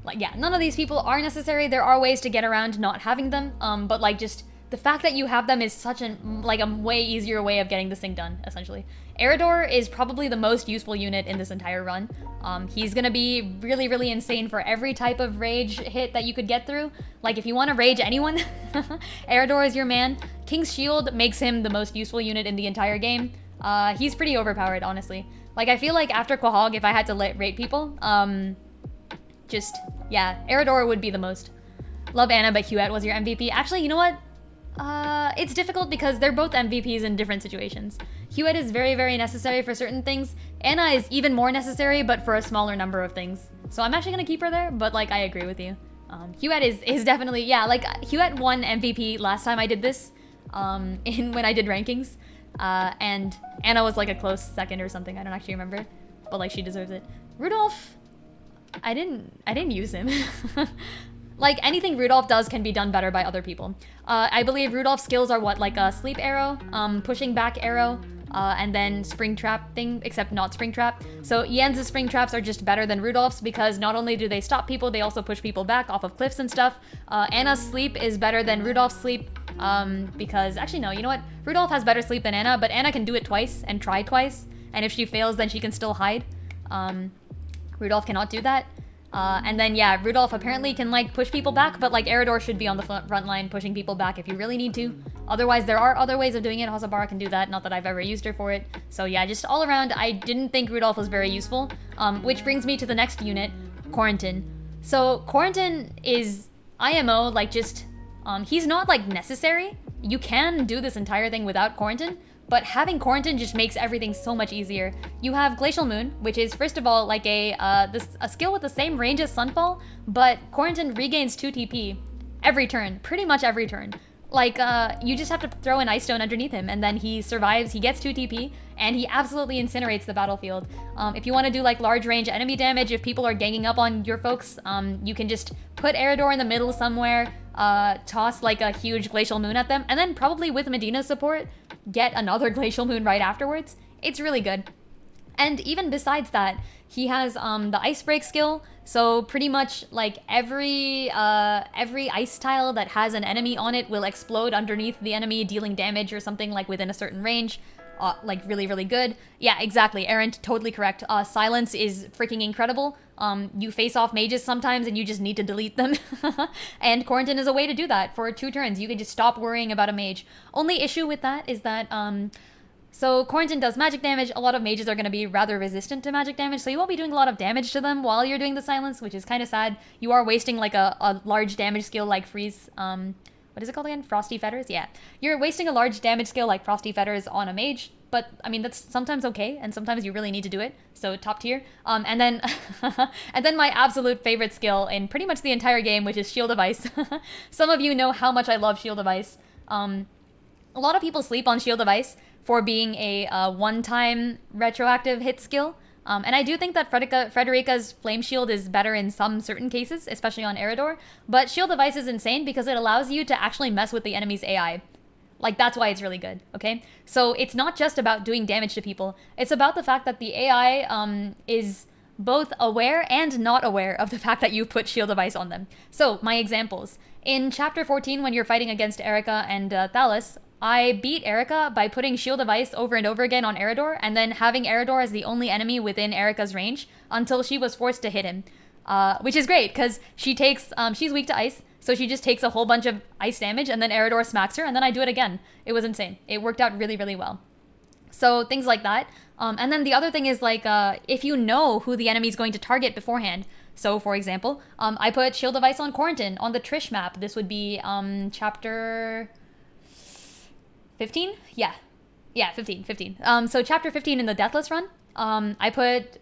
Like, yeah, none of these people are necessary. There are ways to get around not having them, but like just the fact that you have them is such a way easier way of getting this thing done, essentially. Eridor is probably the most useful unit in this entire run. He's gonna be really, really insane for every type of rage hit that you could get through. Like, if you want to rage anyone, Eridor is your man. King's Shield makes him the most useful unit in the entire game. He's pretty overpowered, honestly. Like, I feel like after Quahog, if I had to rate people, just, yeah, Eridor would be the most. Love Anna, but Huette was your MVP. Actually, you know what? It's difficult because they're both MVPs in different situations. Huette is very, very necessary for certain things. Anna is even more necessary, but for a smaller number of things. So I'm actually gonna keep her there, but like, I agree with you. Huette is definitely, yeah, like, Huette won MVP last time I did this, when I did rankings. And Anna was like a close second or something. I don't actually remember, but like, she deserves it. Rudolph, I didn't use him. Like, anything Rudolph does can be done better by other people. I believe Rudolph's skills are what, like a sleep arrow, pushing back arrow, and then Spring Trap thing, except not Spring Trap. So Yen's Spring Traps are just better than Rudolph's because not only do they stop people, they also push people back off of cliffs and stuff. Anna's sleep is better than Rudolph's sleep because, actually no, you know what? Rudolph has better sleep than Anna, but Anna can do it twice and try twice, and if she fails, then she can still hide. Rudolph cannot do that. And then, yeah, Rudolph apparently can, like, push people back, but, like, Eridor should be on the front line pushing people back if you really need to. Otherwise, there are other ways of doing it. Hasabara can do that, not that I've ever used her for it. So, yeah, just all around, I didn't think Rudolph was very useful. Which brings me to the next unit, Quarantine. So, Quarantine is IMO, like, just, he's not, like, necessary. You can do this entire thing without Quarantine, but having Quarantine just makes everything so much easier. You have Glacial Moon, which is, first of all, like a skill with the same range as Sunfall, but Quarantine regains 2 TP every turn, pretty much every turn. Like, you just have to throw an Ice Stone underneath him, and then he survives, he gets 2 TP, and he absolutely incinerates the battlefield. If you want to do, like, large range enemy damage, if people are ganging up on your folks, you can just put Eridor in the middle somewhere, toss, like, a huge Glacial Moon at them, and then probably with Medina's support, get another Glacial Moon right afterwards. It's really good. And even besides that, he has the Ice Break skill, so pretty much like every ice tile that has an enemy on it will explode underneath the enemy, dealing damage or something like within a certain range. Like really, really good. Yeah, exactly. Errant, totally correct. Silence is freaking incredible. You face off mages sometimes and you just need to delete them. And Quarantine is a way to do that for 2 turns. You can just stop worrying about a mage. Only issue with that is that, so Quarantine does magic damage. A lot of mages are going to be rather resistant to magic damage, so you won't be doing a lot of damage to them while you're doing the silence, which is kind of sad. You are wasting like a large damage skill like Freeze, what is it called again? Frosty Fetters? Yeah. You're wasting a large damage skill like Frosty Fetters on a mage, but I mean, that's sometimes okay, and sometimes you really need to do it, so top tier. And then and then my absolute favorite skill in pretty much the entire game, which is Shield of Ice. Some of you know how much I love Shield of Ice. A lot of people sleep on Shield of Ice for being a one-time retroactive hit skill. And I do think that Frederica's Flame Shield is better in some certain cases, especially on Eridor, but Shield of Ice is insane because it allows you to actually mess with the enemy's AI. Like, that's why it's really good, okay? So it's not just about doing damage to people, it's about the fact that the AI is both aware and not aware of the fact that you put Shield of Ice on them. So, my examples. In Chapter 14, when you're fighting against Erica and Thalas, I beat Erica by putting Shield of Ice over and over again on Eridor, and then having Eridor as the only enemy within Erica's range until she was forced to hit him. Which is great, because she's weak to ice, so she just takes a whole bunch of ice damage, and then Eridor smacks her, and then I do it again. It was insane. It worked out really, really well. So things like that. And then the other thing is, like, if you know who the enemy's going to target beforehand. So, for example, I put Shield of Ice on Quarantine on the Trish map. This would be chapter 15? Yeah, 15. So chapter 15 in the Deathless run, I put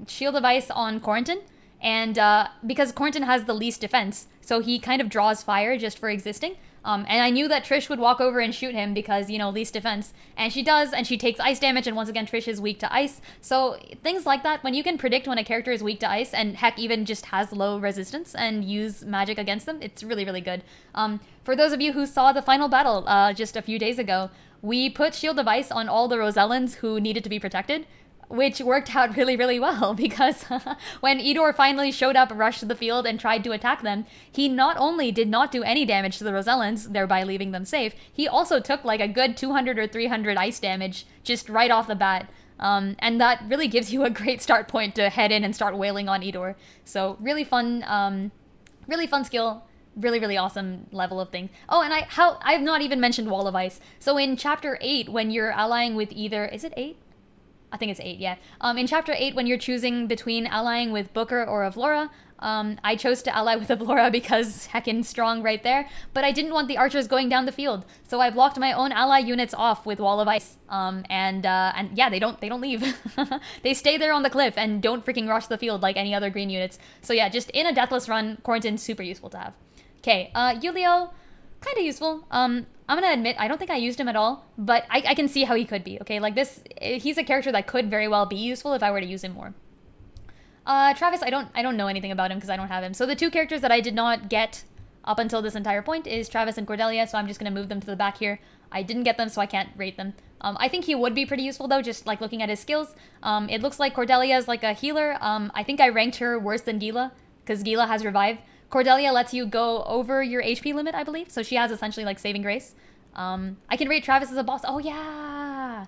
Shield of Ice on Quarantine, and because Quarantine has the least defense, so he kind of draws fire just for existing. And I knew that Trish would walk over and shoot him because, you know, least defense. And she does, and she takes ice damage, and once again, Trish is weak to ice. So things like that, when you can predict when a character is weak to ice, and heck, even just has low resistance, and use magic against them, it's really, really good. For those of you who saw the final battle just a few days ago, we put Shield of Ice on all the Rosellans who needed to be protected, which worked out really, really well, because when Edor finally showed up, rushed the field, and tried to attack them, he not only did not do any damage to the Rosellans, thereby leaving them safe, he also took like a good 200 or 300 ice damage just right off the bat. And that really gives you a great start point to head in and start wailing on Edor. So really fun skill. Really, really awesome level of thing. Oh, and I've not even mentioned Wall of Ice. So in Chapter 8, when you're allying with either... Is it 8? I think it's 8, yeah. In Chapter 8, when you're choosing between allying with Booker or Avlora, I chose to ally with Avlora because heckin' strong right there, but I didn't want the archers going down the field, so I blocked my own ally units off with Wall of Ice. And yeah, they don't leave. They stay there on the cliff and don't freaking rush the field like any other green units. So yeah, just in a Deathless run, Quarantine's super useful to have. Okay, Yulio, kind of useful. I'm gonna admit, I don't think I used him at all, but I can see how he could be, okay? Like this, he's a character that could very well be useful if I were to use him more. Travis, I don't know anything about him because I don't have him. So the 2 characters that I did not get up until this entire point is Travis and Cordelia, so I'm just going to move them to the back here. I didn't get them, so I can't rate them. I think he would be pretty useful, though, just like looking at his skills. It looks like Cordelia is like a healer. I think I ranked her worse than Gila, because Gila has Revive. Cordelia lets you go over your HP limit, I believe, so she has essentially like Saving Grace. I can rate Travis as a boss. Oh, yeah!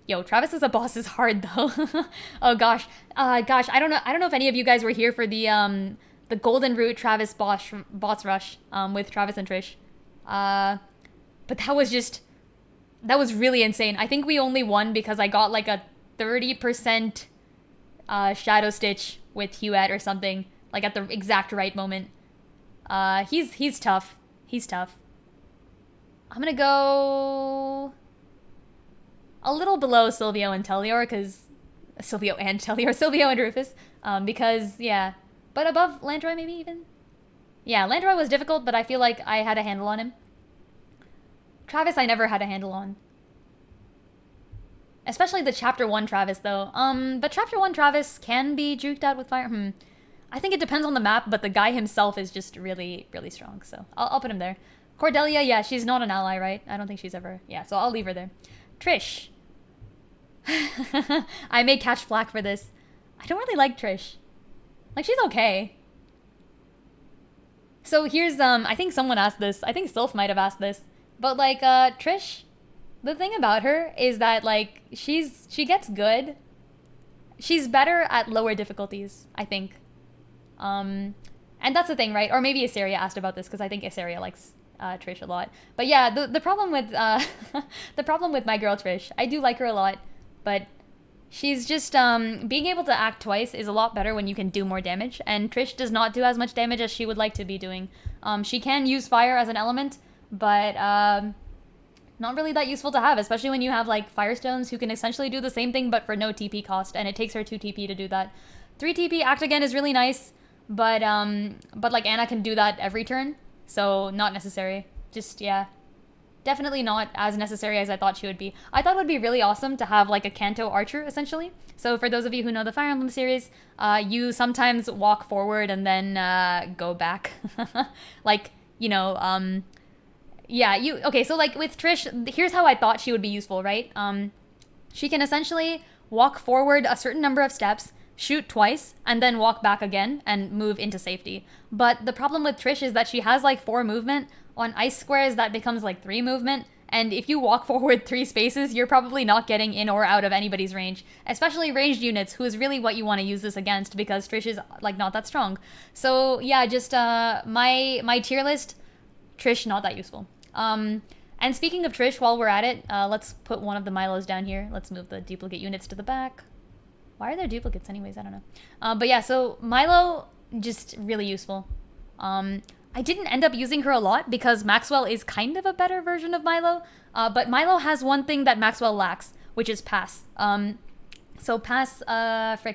Yo, Travis as a boss is hard, though. Oh, gosh. I don't know if any of you guys were here for the Golden Root Travis boss rush with Travis and Trish. But that was really insane. I think we only won because I got like a 30% Shadow Stitch with Huette or something, like at the exact right moment. He's tough. He's tough. I'm gonna go a little below Silvio and Tellior, Silvio and Rufus, because, yeah. But above Landroy, maybe even? Yeah, Landroy was difficult, but I feel like I had a handle on him. Travis I never had a handle on. Especially the Chapter 1 Travis, though. But Chapter 1 Travis can be juked out with fire. I think it depends on the map, but the guy himself is just really, really strong, so I'll put him there. Cordelia, yeah, she's not an ally, right? I don't think she's ever... Yeah, so I'll leave her there. Trish. I may catch flack for this. I don't really like Trish. Like, she's okay. So here's, I think someone asked this. I think Sylph might have asked this. But, like, Trish, the thing about her is that, like, she gets good. She's better at lower difficulties, I think. And that's the thing, right? Or maybe Asaria asked about this, because I think Asaria likes Trish a lot. But yeah, the problem with the problem with my girl Trish, I do like her a lot, but she's just being able to act twice is a lot better when you can do more damage, and Trish does not do as much damage as she would like to be doing. She can use fire as an element, but not really that useful to have, especially when you have like Firestones who can essentially do the same thing but for no TP cost, and it takes her 2 TP to do that. 3 TP act again is really nice, but like Anna can do that every turn, so not necessary. Just, yeah, definitely not as necessary as I thought she would be. I thought it would be really awesome to have like a Kanto archer, essentially. So for those of you who know the Fire Emblem series, you sometimes walk forward and then go back. Like, you know, yeah, okay, so like with Trish, here's how I thought she would be useful, right? She can essentially walk forward a certain number of steps, shoot twice, and then walk back again and move into safety. But the problem with Trish is that she has like 4 movement. On ice squares, that becomes like 3 movement. And if you walk forward 3 spaces, you're probably not getting in or out of anybody's range, especially ranged units, who is really what you want to use this against, because Trish is like not that strong. So yeah, just my tier list, Trish not that useful. And speaking of Trish, while we're at it, let's put one of the Milos down here. Let's move the duplicate units to the back. Why are there duplicates anyways? I don't know. But yeah, so Milo, just really useful. I didn't end up using her a lot because Maxwell is kind of a better version of Milo. But Milo has one thing that Maxwell lacks, which is Pass. So Pass,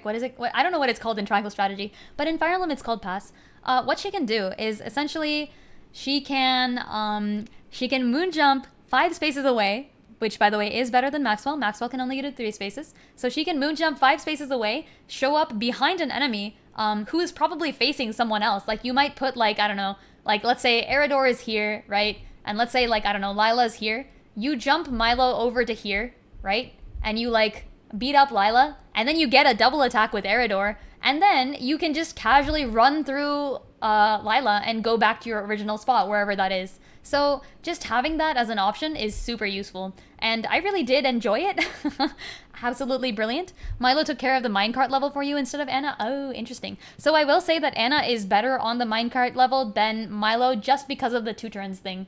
what is it? I don't know what it's called in Triangle Strategy, but in Fire Emblem it's called Pass. What she can do is essentially she can moon jump 5 spaces away, which, by the way, is better than Maxwell. Maxwell can only get it 3 spaces. So she can moon jump 5 spaces away, show up behind an enemy who is probably facing someone else. Like, you might put, like, I don't know, like, let's say Eridor is here, right? And let's say, like, I don't know, Lila's here. You jump Milo over to here, right? And you, like, beat up Lila, and then you get a double attack with Eridor, and then you can just casually run through Lila and go back to your original spot, wherever that is. So just having that as an option is super useful, and I really did enjoy it. Absolutely brilliant. Milo took care of the minecart level for you instead of Anna. Oh, interesting. So I will say that Anna is better on the minecart level than Milo just because of the 2 turns thing.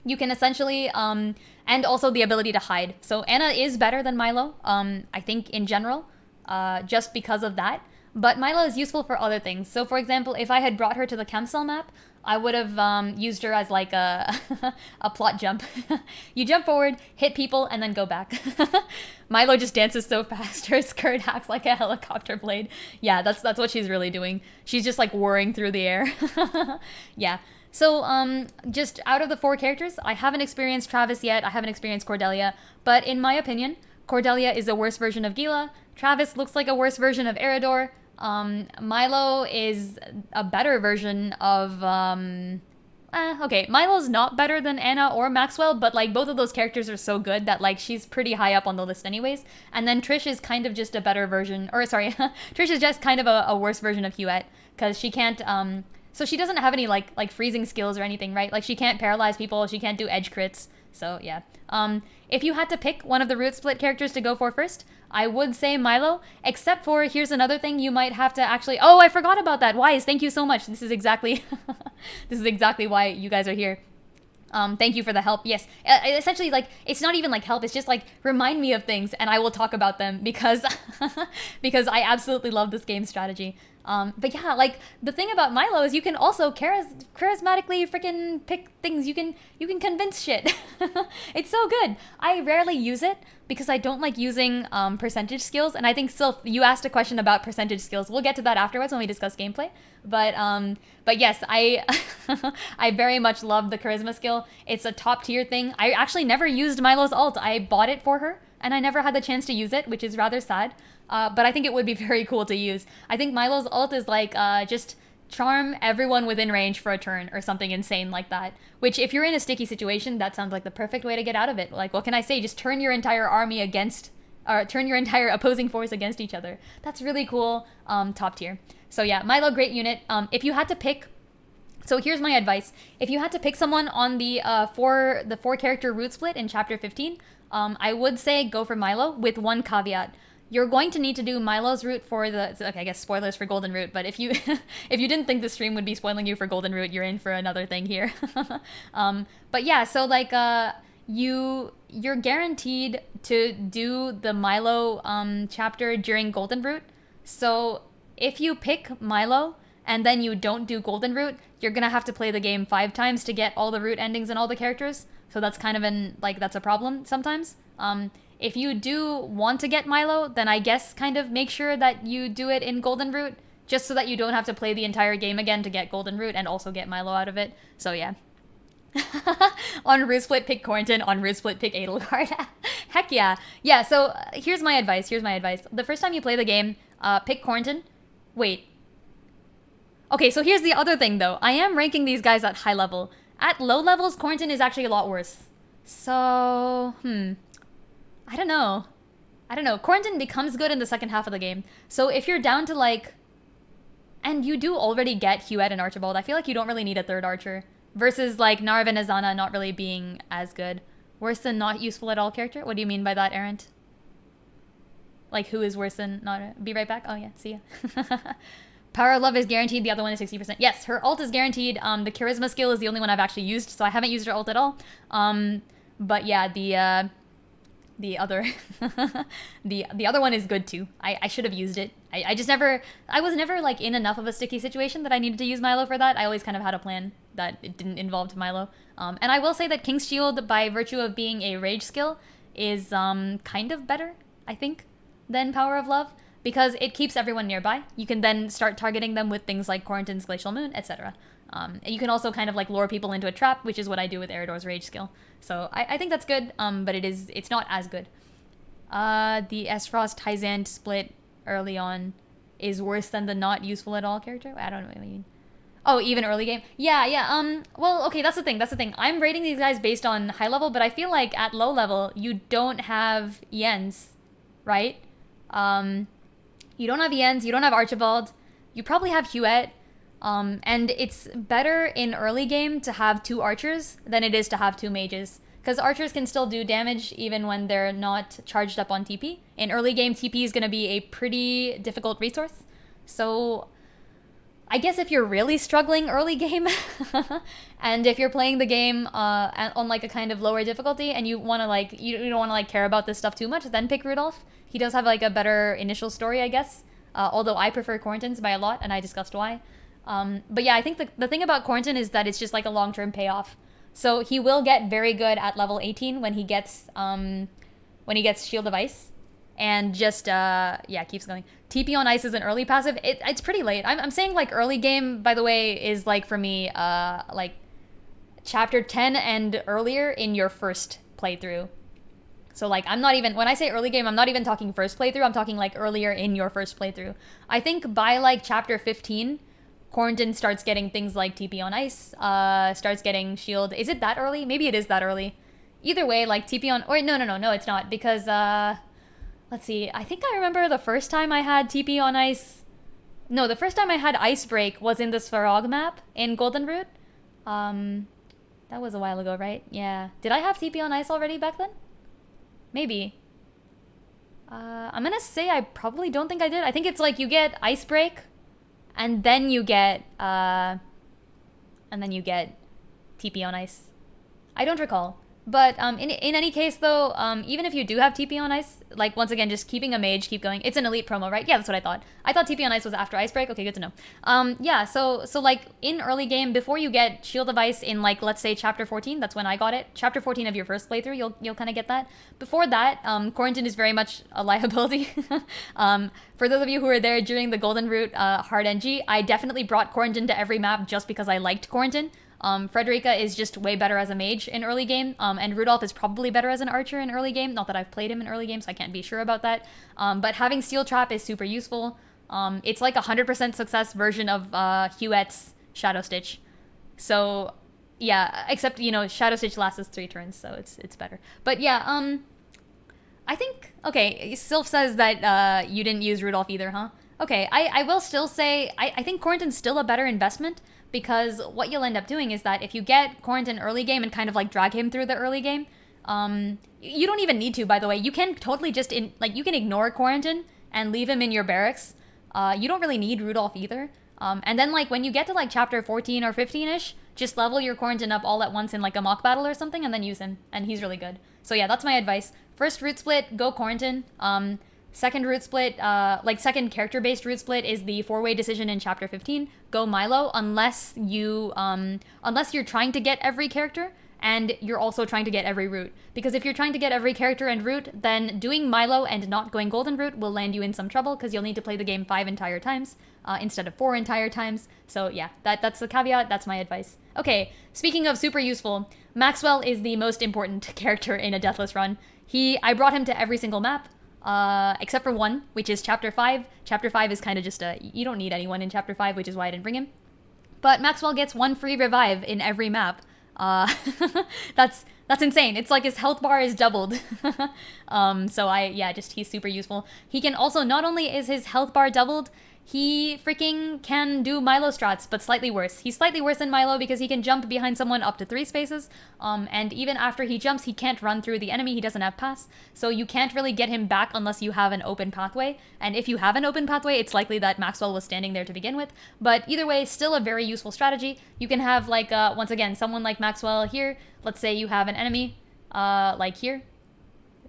You can essentially, and also the ability to hide. So Anna is better than Milo, I think in general, just because of that. But Milo is useful for other things. So for example, if I had brought her to the Chemcell map, I would have used her as like a a plot jump. You jump forward, hit people, and then go back. Milo just dances so fast. Her skirt acts like a helicopter blade. Yeah, that's what she's really doing. She's just like whirring through the air. Yeah. So just out of the 4 characters, I haven't experienced Travis yet. I haven't experienced Cordelia. But in my opinion, Cordelia is a worse version of Gila. Travis looks like a worse version of Eridor. Milo is a better version of okay, Milo's not better than Anna or Maxwell, but like both of those characters are so good that like she's pretty high up on the list anyways. And then Trish is kind of just a better version, or sorry, Trish is just kind of a worse version of Huette because she can't so she doesn't have any like freezing skills or anything, right? Like she can't paralyze people, she can't do edge crits. So yeah. If you had to pick one of the root split characters to go for first, I would say Milo, except for here's another thing you might have to actually. Oh, I forgot about that. Wise, thank you so much. This is exactly this is exactly why you guys are here. Thank you for the help. Yes, essentially, like it's not even like help. It's just like remind me of things, and I will talk about them because because I absolutely love this game strategy. But yeah, like the thing about Milo is you can also charismatically freaking pick things. You can convince shit. It's so good. I rarely use it because I don't like using percentage skills. And I think still you asked a question about percentage skills. We'll get to that afterwards when we discuss gameplay. But yes, I I very much love the charisma skill. It's a top tier thing. I actually never used Milo's ult. I bought it for her and I never had the chance to use it, which is rather sad. But I think it would be very cool to use. I think Milo's ult is like just charm everyone within range for a turn or something insane like that. Which if you're in a sticky situation, that sounds like the perfect way to get out of it. Like what can I say? Just turn your entire army against, or turn your entire opposing force against each other. That's really cool. Top tier. So yeah, Milo, great unit. If you had to pick, so here's my advice. If you had to pick someone on the four character root split in chapter 15, I would say go for Milo with one caveat. You're going to need to do Milo's route for the, okay, I guess spoilers for Golden Route, but if you if you didn't think the stream would be spoiling you for Golden Route, you're in for another thing here. But yeah, so like you're guaranteed to do the Milo chapter during Golden Route. So if you pick Milo and then you don't do Golden Route, you're gonna have to play the game 5 times to get all the route endings and all the characters. So that's kind of that's a problem sometimes. If you do want to get Milo, then I guess kind of make sure that you do it in Golden Route, just so that you don't have to play the entire game again to get Golden Route and also get Milo out of it. So yeah. On Root Split, pick Quarantine. On Root Split, pick Edelgard. Heck yeah. Yeah, so here's my advice. The first time you play the game, pick Quarantine. Wait. Okay, so here's the other thing though. I am ranking these guys at high level. At low levels, Quarantine is actually a lot worse. So, I don't know. Quarantine becomes good in the second half of the game. So if you're down to like... And you do already get Huette and Archibald. I feel like you don't really need a third archer. Versus like Narv and Azana not really being as good. Worse than not useful at all character? What do you mean by that, Errant? Like who is worse than not... Be right back? Oh yeah, see ya. Power of Love is guaranteed. The other one is 60%. Yes, her ult is guaranteed. The Charisma skill is the only one I've actually used. So I haven't used her ult at all. But yeah, the other the other one is good too. I should have used it. I was never like in enough of a sticky situation that I needed to use Milo for that. I always kind of had a plan that it didn't involve Milo. And I will say that King's Shield, by virtue of being a rage skill, is kind of better, I think, than Power of Love, because it keeps everyone nearby. You can then start targeting them with things like Quarantine's Glacial Moon, etc. And you can also kind of like lure people into a trap, which is what I do with Eridor's rage skill. So I think that's good, but it's not as good. The Esfrost Hyzand split early on is worse than the not useful at all character. I don't know what you mean. Oh, even early game? Yeah. Well, okay, that's the thing. I'm rating these guys based on high level, but I feel like at low level, you don't have Jens, right? You don't have Jens, you don't have Archibald, you probably have Huette, and it's better in early game to have 2 archers than it is to have 2 mages. Because archers can still do damage even when they're not charged up on TP. In early game, TP is going to be a pretty difficult resource. So I guess if you're really struggling early game, and if you're playing the game on like a kind of lower difficulty, and you want to like, you don't want to like care about this stuff too much, then pick Rudolph. He does have like a better initial story, I guess. Although I prefer Quarantine's by a lot, and I discussed why. But yeah, I think the thing about Quarantine is that it's just like a long-term payoff. So he will get very good at level 18 when he gets Shield of Ice, and just yeah, keeps going. TP on Ice is an early passive. It's pretty late. I'm saying like early game, by the way, is like for me like chapter 10 and earlier in your first playthrough. So like I'm not even, when I say early game, I'm not even talking first playthrough, I'm talking like earlier in your first playthrough. I think by like chapter 15, Quarantine starts getting things like TP on ice, starts getting shield. Is it that early? Maybe it is that early. Either way, like TP on, or no, it's not, because let's see, I think I remember the first time I had TP on ice. No, the first time I had Ice Break was in the Svarog map in Golden Root. That was a while ago, right? Yeah. Did I have TP on ice already back then? Maybe. I'm gonna say I probably don't think I did. I think it's like you get Ice Break, and then you get TP on ice. I don't recall. But in any case, though, even if you do have TP on ice, like, once again, just keeping a mage, keep going. It's an elite promo, right? Yeah, that's what I thought. I thought TP on ice was after Ice Break. Okay, good to know. Yeah, so like, in early game, before you get Shield of Ice in, like, let's say Chapter 14, that's when I got it. Chapter 14 of your first playthrough, you'll kind of get that. Before that, Quarantine is very much a liability. For those of you who were there during the Golden Root hard NG, I definitely brought Quarantine to every map just because I liked Quarantine. Frederica is just way better as a mage in early game, and Rudolph is probably better as an archer in early game. Not that I've played him in early game, so I can't be sure about that. But having Steel Trap is super useful. It's like a 100% success version of Huette's Shadow Stitch. So, yeah, except, you know, Shadow Stitch lasts 3 turns, so it's better. But yeah, I think, okay, Sylph says that you didn't use Rudolph either, huh? Okay, I will still say, I think Quarantine's still a better investment, because what you'll end up doing is that if you get Quarantine early game and kind of like drag him through the early game, you don't even need to, by the way. You can totally just, you can ignore Quarantine and leave him in your barracks. You don't really need Rudolph either. And then, like, when you get to, like, chapter 14 or 15-ish, just level your Quarantine up all at once in, like, a mock battle or something, and then use him. And he's really good. So yeah, that's my advice. First root split, go Quarantine. Second root split, second character-based root split is the 4-way decision in chapter 15. Go Milo, unless you're trying to get every character, and you're also trying to get every root. Because if you're trying to get every character and root, then doing Milo and not going Golden Root will land you in some trouble, because you'll need to play the game 5 entire times, instead of 4 entire times. So yeah, that's the caveat, that's my advice. Okay, speaking of super useful, Maxwell is the most important character in a Deathless run. I brought him to every single map, except for one, which is Chapter 5. Chapter 5 is kind of just you don't need anyone in Chapter 5, which is why I didn't bring him. But Maxwell gets 1 free revive in every map. That's insane. It's like his health bar is doubled. He's super useful. He can also, not only is his health bar doubled, he freaking can do Milo strats, but slightly worse. He's slightly worse than Milo because he can jump behind someone up to 3 spaces, and even after he jumps, he can't run through the enemy. He doesn't have pass, so you can't really get him back unless you have an open pathway, and if you have an open pathway, it's likely that Maxwell was standing there to begin with, but either way, still a very useful strategy. You can have, like, once again, someone like Maxwell here. Let's say you have an enemy, like here.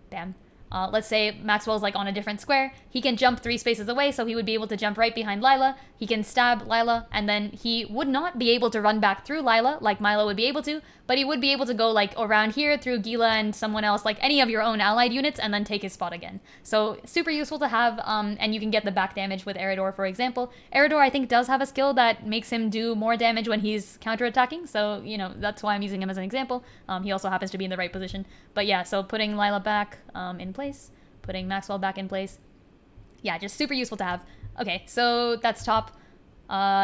Bam. Let's say Maxwell's like on a different square. He can jump 3 spaces away, so he would be able to jump right behind Lila. He can stab Lila, and then he would not be able to run back through Lila like Milo would be able to, but he would be able to go like around here through Gila and someone else, like any of your own allied units, and then take his spot again. So super useful to have, and you can get the back damage with Eridor, for example. Eridor, I think, does have a skill that makes him do more damage when he's counterattacking, so, you know, that's why I'm using him as an example. He also happens to be in the right position. But yeah, so putting Lila back in place, putting Maxwell back in place. Yeah, just super useful to have. Okay, so that's top.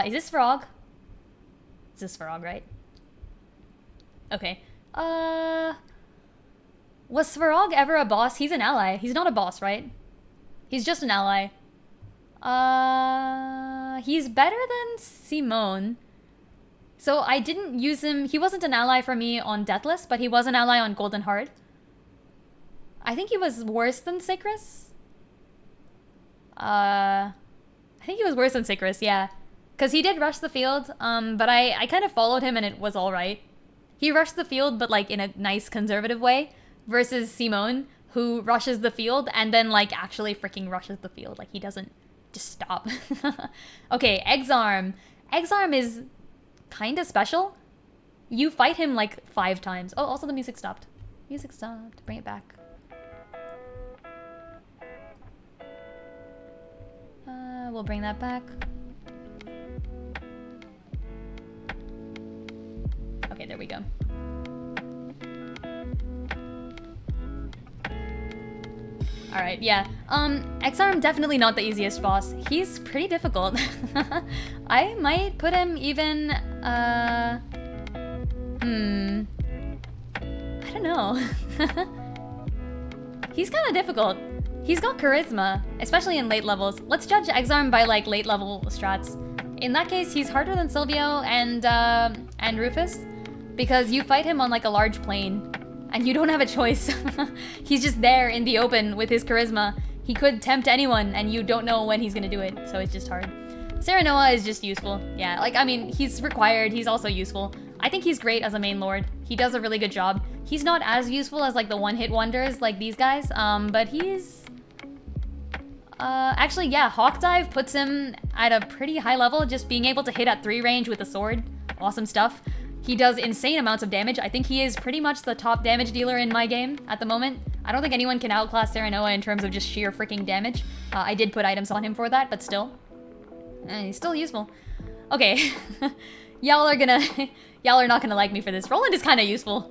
Is this Frog? Is this Frog, right? Okay. Was Svarog ever a boss? He's an ally. He's not a boss, right? He's just an ally. He's better than Simone. So I didn't use him. He wasn't an ally for me on Deathless, but he was an ally on Golden Heart. I think he was worse than Sacris. I think he was worse than Sacris, yeah. Because he did rush the field, but I kind of followed him and it was alright. He rushed the field, but like in a nice conservative way, versus Simone, who rushes the field and then like actually freaking rushes the field. Like he doesn't just stop. Okay, Exarm. Exarm is kind of special. You fight him like 5 times. Oh, also the music stopped. Music stopped. Bring it back. We'll bring that back. Okay, there we go. Alright, yeah. X-Arm definitely not the easiest boss. He's pretty difficult. I might put him even, I don't know. He's kind of difficult. He's got charisma, especially in late levels. Let's judge X-Arm by like late level strats. In that case, he's harder than Silvio and Rufus, because you fight him on like a large plane, and you don't have a choice. He's just there in the open with his charisma. He could tempt anyone, and you don't know when he's gonna do it, so it's just hard. Serenoa is just useful. Yeah, like, I mean, he's required, he's also useful. I think he's great as a main lord. He does a really good job. He's not as useful as like the one-hit wonders like these guys, but he's... actually, yeah, Hawk Dive puts him at a pretty high level, just being able to hit at 3 range with a sword. Awesome stuff. He does insane amounts of damage. I think he is pretty much the top damage dealer in my game at the moment. I don't think anyone can outclass Serenoa in terms of just sheer freaking damage. I did put items on him for that, but still. He's still useful. Okay. Y'all are not gonna like me for this. Roland is kind of useful.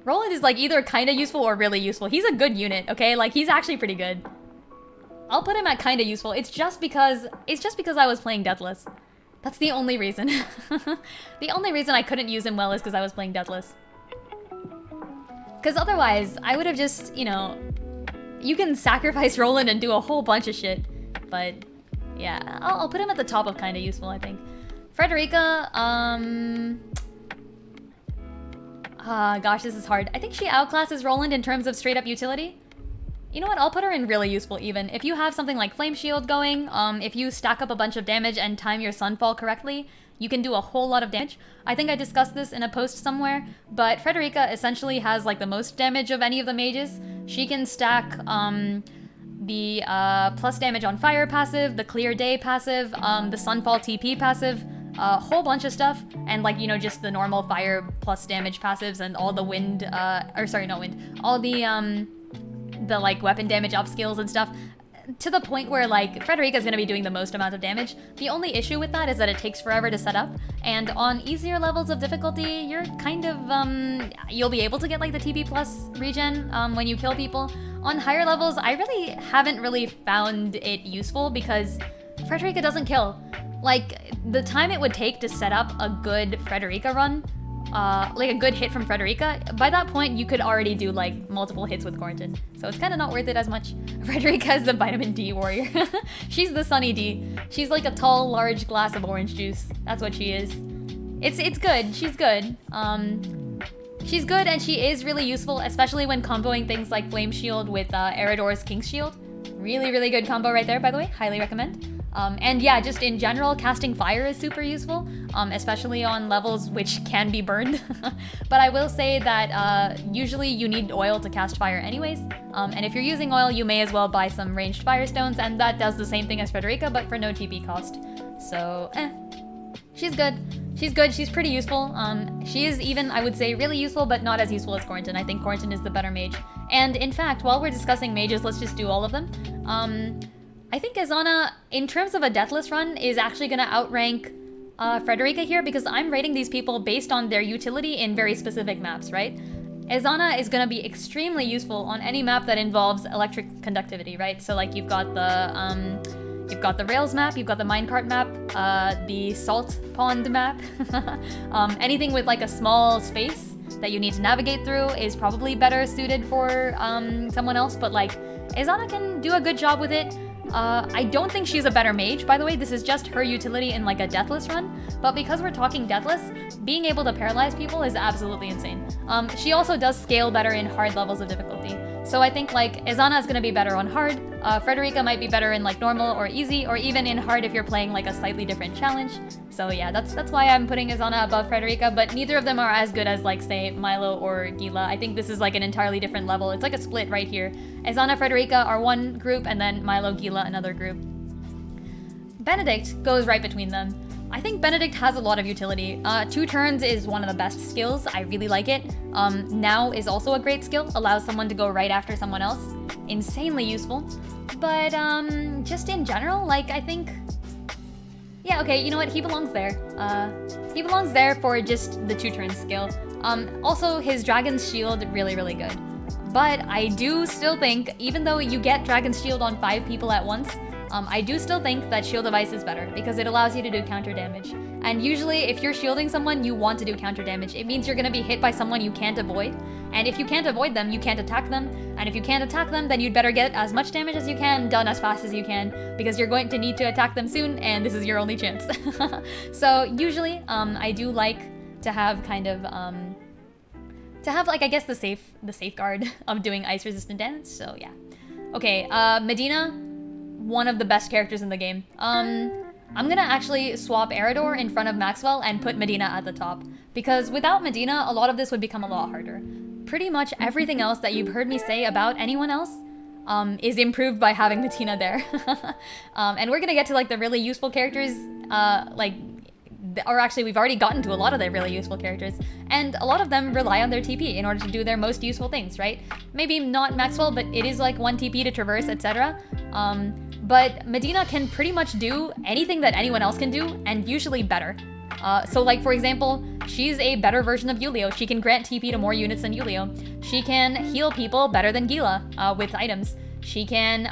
Roland is like either kind of useful or really useful. He's a good unit, okay? Like, he's actually pretty good. I'll put him at kind of useful. It's just because I was playing Deathless. That's the only reason. The only reason I couldn't use him well is because I was playing Deathless. Because otherwise, I would have just, you know... You can sacrifice Roland and do a whole bunch of shit. But, yeah. I'll put him at the top of kinda useful, I think. Frederica, gosh, this is hard. I think she outclasses Roland in terms of straight-up utility. You know what, I'll put her in really useful even. If you have something like Flame Shield going, if you stack up a bunch of damage and time your Sunfall correctly, you can do a whole lot of damage. I think I discussed this in a post somewhere, but Frederica essentially has like the most damage of any of the mages. She can stack the plus damage on fire passive, the clear day passive, the Sunfall TP passive, a whole bunch of stuff, and like, you know, just the normal fire plus damage passives and all the wind, or sorry, not wind, all the like weapon damage up skills and stuff, to the point where like Frederica's gonna be doing the most amount of damage. The only issue with that is that it takes forever to set up, and on easier levels of difficulty, you're kind of, you'll be able to get like the TP plus regen when you kill people. On higher levels, I really haven't really found it useful because Frederica doesn't kill. Like, the time it would take to set up a good Frederica run, like a good hit from Frederica, by that point you could already do like multiple hits with Quarantine. So it's kind of not worth it as much. Frederica is the vitamin D warrior. She's the Sunny D. She's like a tall, large glass of orange juice. That's what she is. It's good. She's good. She's good, and she is really useful, especially when comboing things like Flame Shield with Eridor's King's Shield. Really, really good combo right there, by the way. Highly recommend. And yeah, just in general, casting fire is super useful, especially on levels which can be burned. But I will say that usually you need oil to cast fire anyways, and if you're using oil, you may as well buy some ranged fire stones, and that does the same thing as Frederica, but for no TP cost. So, she's good. She's good, she's pretty useful. She is even, I would say, really useful, but not as useful as Quarantine. I think Quarantine is the better mage. And in fact, while we're discussing mages, let's just do all of them. I think Azana, in terms of a Deathless run, is actually going to outrank Frederica here, because I'm rating these people based on their utility in very specific maps, right? Azana is going to be extremely useful on any map that involves electric conductivity, right? So like you've got the Rails map, you've got the Minecart map, the Salt Pond map. Anything with like a small space that you need to navigate through is probably better suited for someone else, but like Azana can do a good job with it. I don't think she's a better mage, by the way. This is just her utility in like a Deathless run, but because we're talking Deathless, being able to paralyze people is absolutely insane. She also does scale better in hard levels of difficulty. So I think like Azana is going to be better on hard, Frederica might be better in like normal or easy, or even in hard if you're playing like a slightly different challenge. So yeah, that's why I'm putting Azana above Frederica, but neither of them are as good as like say Milo or Gila. I think this is like an entirely different level. It's like a split right here. Azana, Frederica are one group, and then Milo, Gila another group. Benedict goes right between them. I think Benedict has a lot of utility. 2 turns is one of the best skills. I really like it. Now is also a great skill. Allows someone to go right after someone else. Insanely useful. But just in general, like I think... Yeah, okay, you know what? He belongs there. He belongs there for just the 2 turns skill. Also, his Dragon's Shield, really, really good. But I do still think, even though you get Dragon's Shield on 5 people at once, I do still think that Shield of Ice is better because it allows you to do counter damage. And usually if you're shielding someone, you want to do counter damage. It means you're going to be hit by someone you can't avoid. And if you can't avoid them, you can't attack them. And if you can't attack them, then you'd better get as much damage as you can, done as fast as you can, because you're going to need to attack them soon, and this is your only chance. So usually, I do like to have kind of, like, I guess the safeguard of doing ice resistant damage, so yeah. Okay, Medina, one of the best characters in the game. I'm gonna actually swap Eridor in front of Maxwell and put Medina at the top, because without Medina, a lot of this would become a lot harder. Pretty much everything else that you've heard me say about anyone else is improved by having Medina there. And we're gonna get to like the really useful characters, or actually we've already gotten to a lot of their really useful characters, and a lot of them rely on their TP in order to do their most useful things, right? Maybe not Maxwell, but it is like 1 TP to traverse, etc. But Medina can pretty much do anything that anyone else can do, and usually better. So like, for example, she's a better version of Yulio. She can grant TP to more units than Yulio. She can heal people better than Gila with items. She can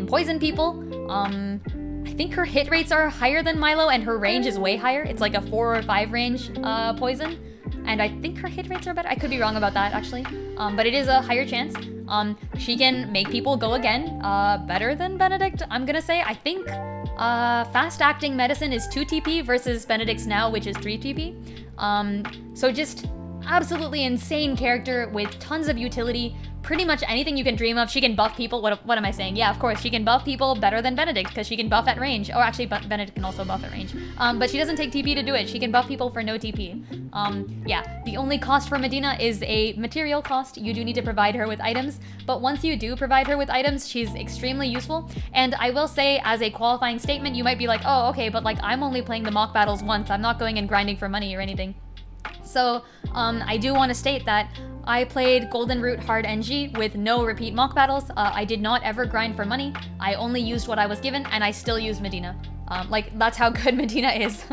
poison people. I think her hit rates are higher than Milo, and her range is way higher. It's like a 4 or 5 range poison. And I think her hit rates are better. I could be wrong about that, actually. But it is a higher chance. She can make people go again better than Benedict, I'm gonna say. I think fast-acting medicine is 2 TP versus Benedict's now, which is 3 TP. So just absolutely insane character with tons of utility. Pretty much anything you can dream of. She can buff people. What am I saying? Yeah, of course. She can buff people better than Benedict because she can buff at range. Or actually, Benedict can also buff at range. But she doesn't take TP to do it. She can buff people for no TP. Yeah, the only cost for Medina is a material cost. You do need to provide her with items. But once you do provide her with items, she's extremely useful. And I will say, as a qualifying statement, you might be like, oh, okay, but like I'm only playing the mock battles once. I'm not going and grinding for money or anything. So I do want to state that I played Golden Root Hard NG with no repeat mock battles. I did not ever grind for money. I only used what I was given, and I still used Medina. Like, that's how good Medina is.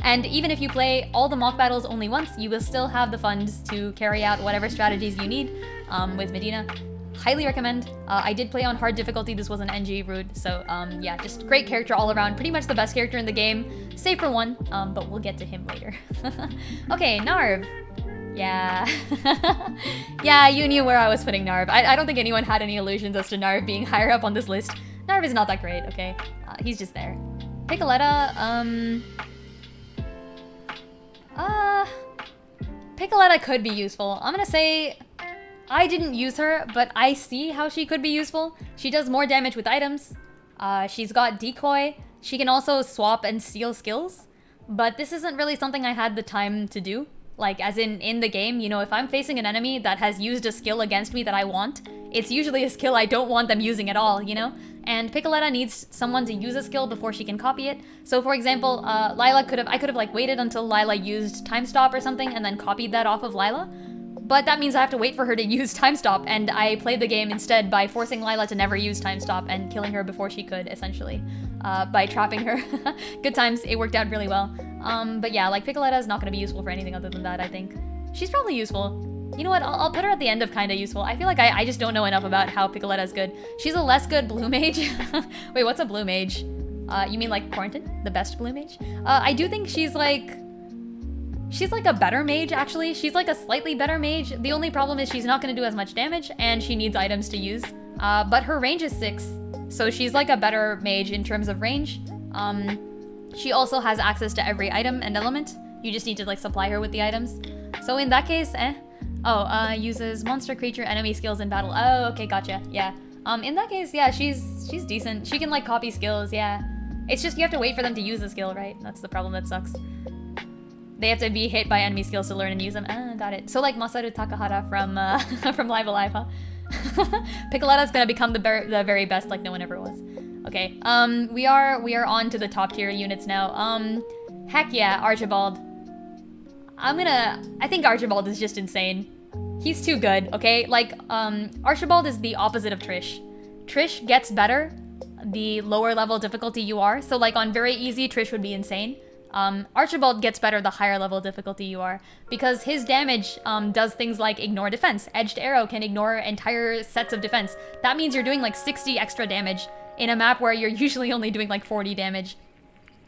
And even if you play all the mock battles only once, you will still have the funds to carry out whatever strategies you need with Medina. Highly recommend. I did play on hard difficulty. This was an NG route, so yeah, just great character all around. Pretty much the best character in the game, save for one, but we'll get to him later. Okay, Narv. Yeah. Yeah, you knew where I was putting Narv. I don't think anyone had any illusions as to Narv being higher up on this list. Narv is not that great, okay? He's just there. Piccoletta, Piccoletta could be useful. I'm gonna say I didn't use her, but I see how she could be useful. She does more damage with items. She's got decoy. She can also swap and steal skills. But this isn't really something I had the time to do. Like, as in the game, you know, if I'm facing an enemy that has used a skill against me that I want, it's usually a skill I don't want them using at all, you know? And Piccoletta needs someone to use a skill before she can copy it. So for example, I could have like waited until Lila used Time Stop or something and then copied that off of Lila. But that means I have to wait for her to use Time Stop, and I played the game instead by forcing Lila to never use Time Stop and killing her before she could, essentially, by trapping her. Good times, it worked out really well. But yeah, like, Piccoletta is not going to be useful for anything other than that, I think. She's probably useful. You know what, I'll put her at the end of kinda useful. I feel like I just don't know enough about how Piccoletta is good. She's a less good blue mage. Wait, what's a blue mage? You mean like Quarantine? The best blue mage? I do think she's like a better mage, actually. She's like a slightly better mage. The only problem is she's not going to do as much damage, and she needs items to use. But her range is 6, so she's like a better mage in terms of range. She also has access to every item and element. You just need to like supply her with the items. So in that case, Oh, uses monster, creature, enemy skills in battle. Oh, okay, gotcha. Yeah. In that case, yeah, she's decent. She can like copy skills, yeah. It's just you have to wait for them to use the skill, right? That's the problem that sucks. They have to be hit by enemy skills to learn and use them. Ah, got it. So like Masaru Takahata from from Live Alive, huh? Piccoletta's gonna become the very best like no one ever was. Okay, we are on to the top tier units now. Heck yeah, Archibald. I think Archibald is just insane. He's too good, okay? Like, Archibald is the opposite of Trish. Trish gets better the lower level difficulty you are. So like on very easy, Trish would be insane. Archibald gets better the higher level difficulty you are, because his damage does things like ignore defense. Edged arrow can ignore entire sets of defense. That means you're doing like 60 extra damage in a map where you're usually only doing like 40 damage.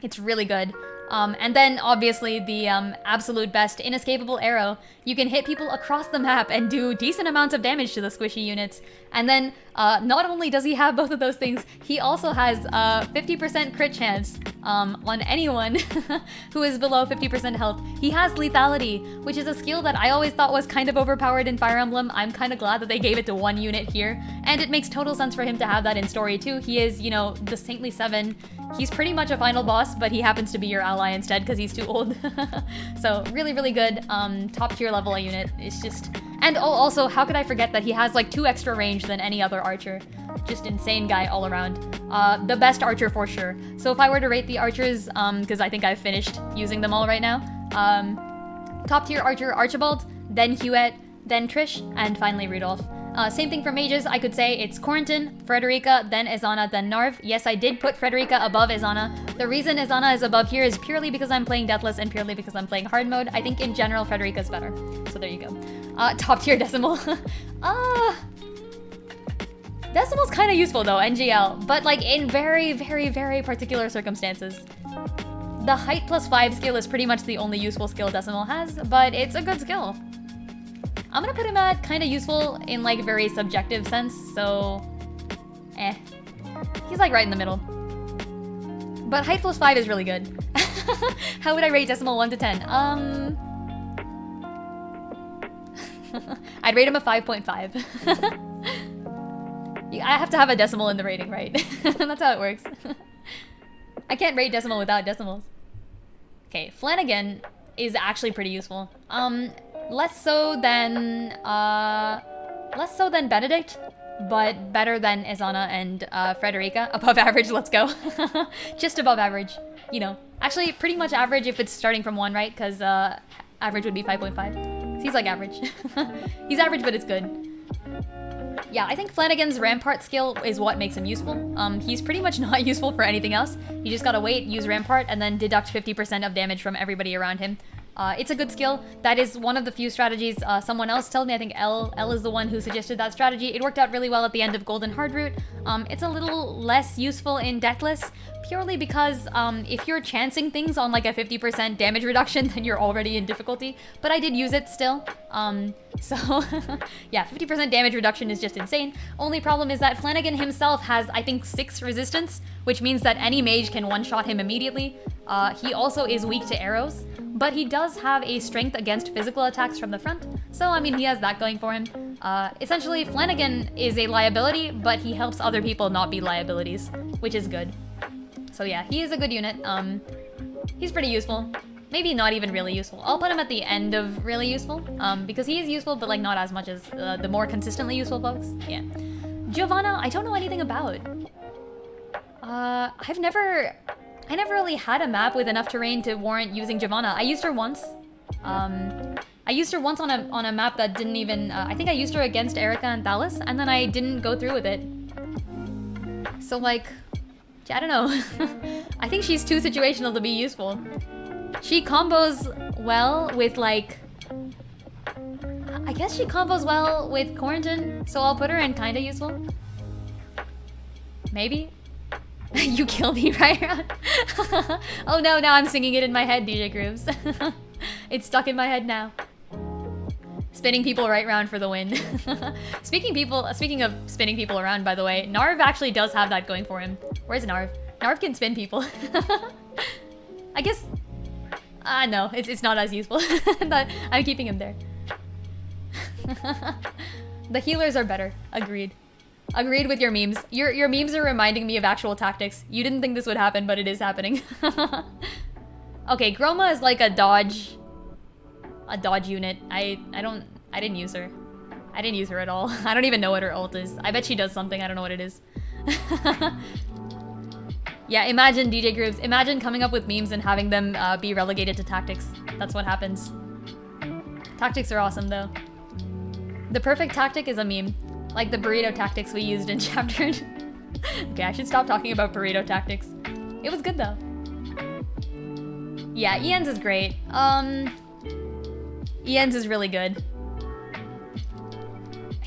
It's really good. And then, obviously, the absolute best, Inescapable Arrow. You can hit people across the map and do decent amounts of damage to the squishy units. And then, not only does he have both of those things, he also has 50% crit chance on anyone who is below 50% health. He has Lethality, which is a skill that I always thought was kind of overpowered in Fire Emblem. I'm kind of glad that they gave it to one unit here. And it makes total sense for him to have that in story, too. He is, you know, the Saintly Seven. He's pretty much a final boss, but he happens to be your ally instead because he's too old. So really, really good top tier level unit. It's just... And also, how could I forget that he has like 2 extra range than any other archer? Just insane guy all around. The best archer for sure. So if I were to rate the archers, because I think I've finished using them all right now, top tier archer Archibald, then Huet, then Trish, and finally Rudolph. Same thing for mages, I could say it's Corentin, Frederica, then Izana, then Narv. Yes, I did put Frederica above Izana. The reason Izana is above here is purely because I'm playing Deathless and purely because I'm playing hard mode. I think in general Frederica's better. So there you go. Top tier Decimal. Decimal's kind of useful though, NGL, but like in very, very, very particular circumstances. The height +5 skill is pretty much the only useful skill Decimal has, but it's a good skill. I'm gonna put him at kind of useful in like very subjective sense, so he's like right in the middle. But height +5 is really good. How would I rate Decimal 1 to 10? I'd rate him a 5.5. I have to have a decimal in the rating, right? That's how it works. I can't rate Decimal without decimals. Okay, Flanagan is actually pretty useful. Less so than Benedict, but better than Izana and Frederica. Above average, let's go. Just above average, you know. Actually, pretty much average if it's starting from 1, right? Because average would be 5.5. So he's like average. He's average, but it's good. Yeah, I think Flanagan's Rampart skill is what makes him useful. He's pretty much not useful for anything else. You just gotta wait, use Rampart, and then deduct 50% of damage from everybody around him. It's a good skill. That is one of the few strategies someone else told me. I think L is the one who suggested that strategy. It worked out really well at the end of Golden Hard Route. It's a little less useful in Deathless, purely because if you're chancing things on like a 50% damage reduction, then you're already in difficulty. But I did use it still. So yeah, 50% damage reduction is just insane. Only problem is that Flanagan himself has, I think, 6 resistance, which means that any mage can one-shot him immediately. He also is weak to arrows, but he does have a strength against physical attacks from the front. So, I mean, he has that going for him. Essentially, Flanagan is a liability, but he helps other people not be liabilities, which is good. So yeah, he is a good unit. He's pretty useful. Maybe not even really useful. I'll put him at the end of really useful, because he is useful, but like not as much as the more consistently useful folks. Yeah. Giovanna, I don't know anything about. I never really had a map with enough terrain to warrant using Giovanna. I used her once. I used her once on a map that didn't even... I think I used her against Erica and Thalis, and then I didn't go through with it. So, like... I don't know. I think she's too situational to be useful. She combos well with, like... I guess she combos well with Corentin, so I'll put her in kinda useful. Maybe? You kill me right around. Oh no, now I'm singing it in my head, DJ Grooves. It's stuck in my head now. Spinning people right round for the win. Speaking of spinning people around, by the way, Narv actually does have that going for him. Where's Narv? Narv can spin people. I guess... no, it's not as useful. I'm keeping him there. The healers are better. Agreed. Agreed with your memes. Your memes are reminding me of actual tactics. You didn't think this would happen, but it is happening. Okay, Groma is like a dodge unit. I didn't use her. I didn't use her at all. I don't even know what her ult is. I bet she does something. I don't know what it is. Yeah, imagine DJ Grooves. Imagine coming up with memes and having them be relegated to tactics. That's what happens. Tactics are awesome, though. The perfect tactic is a meme. Like the burrito tactics we used in chapter... Okay, I should stop talking about burrito tactics. It was good, though. Yeah, Ian's is great. Ian's is really good.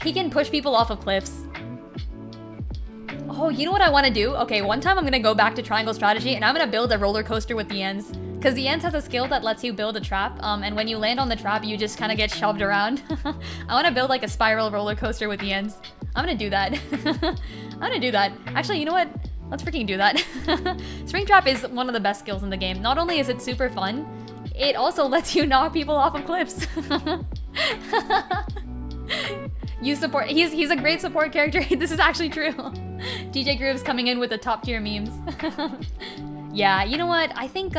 He can push people off of cliffs. Oh, you know what I want to do? Okay, one time I'm going to go back to Triangle Strategy and I'm going to build a roller coaster with the Ends. Because the Ends has a skill that lets you build a trap, and when you land on the trap, you just kind of get shoved around. I want to build like a spiral roller coaster with the Ends. I'm going to do that. I'm going to do that. Actually, you know what? Let's freaking do that. Springtrap is one of the best skills in the game. Not only is it super fun, it also lets you knock people off of cliffs. You support. He's a great support character. This is actually true. DJ Groove's coming in with the top tier memes. Yeah, you know what? I think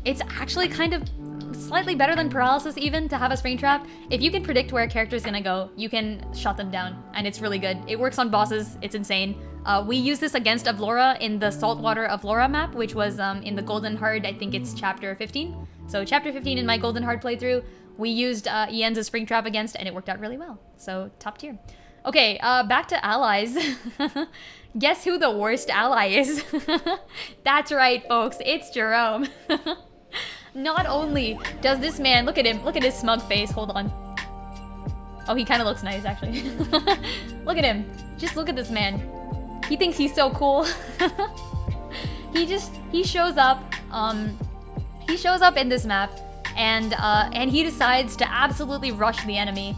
it's actually kind of slightly better than Paralysis even to have a Springtrap. If you can predict where a character's gonna go, you can shut them down, and it's really good. It works on bosses. It's insane. We used this against Avlora in the Saltwater Avlora map, which was in the Golden Heart. I think it's chapter 15. So chapter 15 in my Golden Heart playthrough, we used Ian's Springtrap against, and it worked out really well. So top tier. Okay, back to allies. Guess who the worst ally is? That's right, folks. It's Jerome. Not only does this man, look at him, look at his smug face. Hold on. Oh, he kind of looks nice, actually. Look at him. Just look at this man. He thinks he's so cool. He shows up in this map, and he decides to absolutely rush the enemy.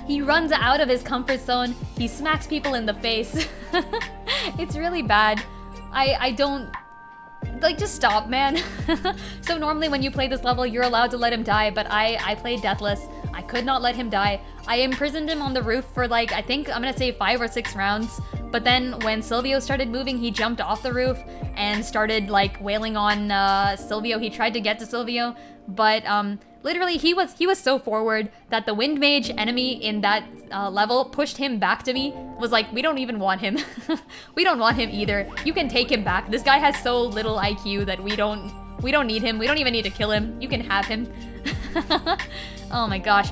He runs out of his comfort zone. He smacks people in the face. It's really bad. I don't... Like, just stop, man. So normally when you play this level, you're allowed to let him die, but I played Deathless. I could not let him die. I imprisoned him on the roof for like, I think I'm gonna say 5 or 6 rounds. But then when Silvio started moving, he jumped off the roof and started like wailing on Silvio. He tried to get to Silvio, but literally he was so forward that the Wind Mage enemy in that level pushed him back to me. Was like, we don't even want him. We don't want him either. You can take him back. This guy has so little IQ that we don't need him. We don't even need to kill him. You can have him. Oh my gosh.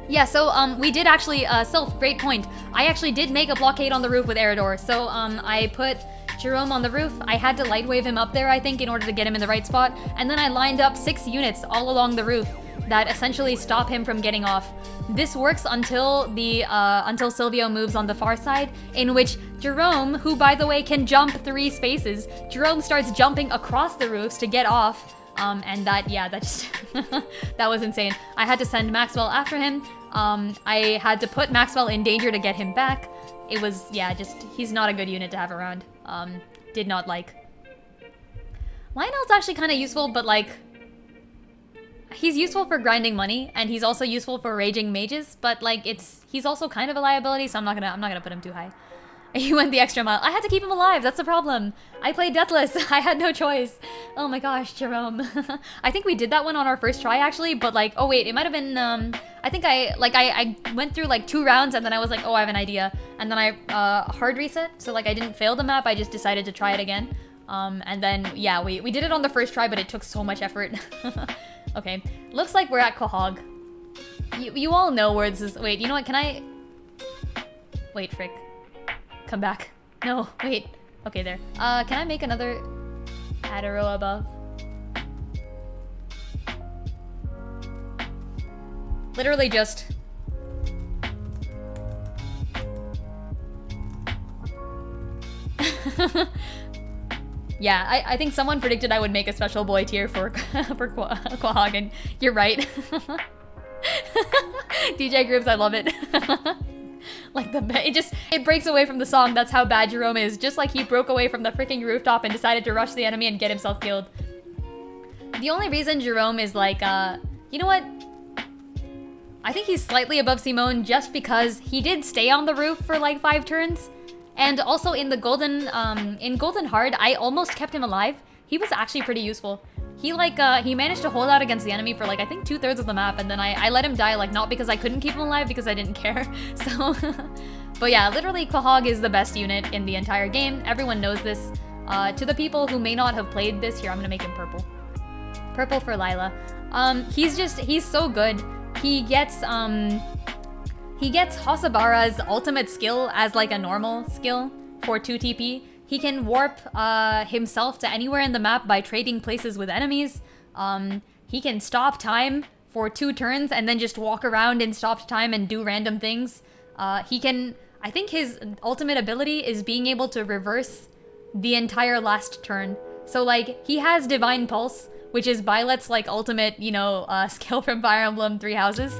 Yeah, so we did actually, Sylph, great point. I actually did make a blockade on the roof with Eridor. So I put Jerome on the roof. I had to light wave him up there, I think, in order to get him in the right spot. And then I lined up 6 units all along the roof that essentially stop him from getting off. This works until Silvio moves on the far side, in which Jerome, who by the way can jump 3 spaces, Jerome starts jumping across the roofs to get off. And that just that was insane. I had to send Maxwell after him. I had to put Maxwell in danger to get him back. It was, yeah, just, he's not a good unit to have around. Did not like. Lionel's actually kind of useful, but like, he's useful for grinding money, and he's also useful for raging mages, but like, he's also kind of a liability, so I'm not gonna put him too high. He went the extra mile. I had to keep him alive, that's the problem. I played Deathless, I had no choice. Oh my gosh, Jerome. I think we did that one on our first try actually, but like, oh wait, it might have been, I think I went through like 2 rounds and then I was like, oh, I have an idea. And then I hard reset, so like I didn't fail the map, I just decided to try it again. And then, yeah, we did it on the first try, but it took so much effort. Okay, looks like we're at Quahog. You all know where this is. Wait, you know what, can I... Wait, frick. Come back. No, wait. Okay, there. Can I make another add a row above? Literally just... Yeah, I think someone predicted I would make a special boy tier for Quahog, and you're right. DJ Grooves, I love it. Like it breaks away from the song. That's how bad Jerome is. Just like he broke away from the freaking rooftop and decided to rush the enemy and get himself killed. The only reason Jerome is like, you know what? I think he's slightly above Simone just because he did stay on the roof for like 5 turns. And also in the Golden Heart, I almost kept him alive. He was actually pretty useful. He managed to hold out against the enemy for like, I think 2/3 of the map, and then I let him die, like not because I couldn't keep him alive, because I didn't care. So, but yeah, literally Quahog is the best unit in the entire game. Everyone knows this. To the people who may not have played this, here, I'm gonna make him purple. Purple for Lila. He's so good. He gets Hosabara's ultimate skill as like a normal skill for 2 TP. He can warp himself to anywhere in the map by trading places with enemies. He can stop time for 2 turns and then just walk around in stopped time and do random things. He can... I think his ultimate ability is being able to reverse the entire last turn. So, like, he has Divine Pulse, which is Byleth's, like, ultimate, you know, skill from Fire Emblem Three Houses.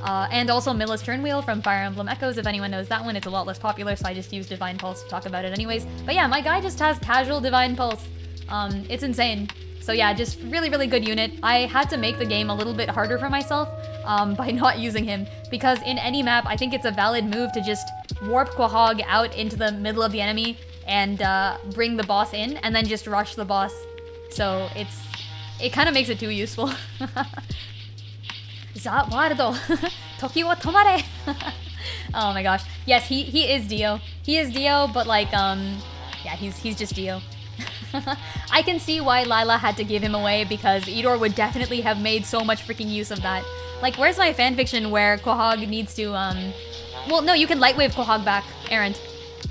And also Milla's Turn Wheel from Fire Emblem Echoes, if anyone knows that one. It's a lot less popular, so I just used Divine Pulse to talk about it anyways. But yeah, my guy just has casual Divine Pulse. It's insane. So yeah, just really, really good unit. I had to make the game a little bit harder for myself by not using him, because in any map, I think it's a valid move to just warp Quahog out into the middle of the enemy and bring the boss in, and then just rush the boss. So it kind of makes it too useful. Zawardo, Toki wa tomare. Oh my gosh. Yes, he is Dio. He is Dio, but like, yeah, he's just Dio. I can see why Lila had to give him away, because Idor would definitely have made so much freaking use of that. Like, where's my fanfiction where Quahog needs to, well, no, you can Lightwave Quahog back, Errant.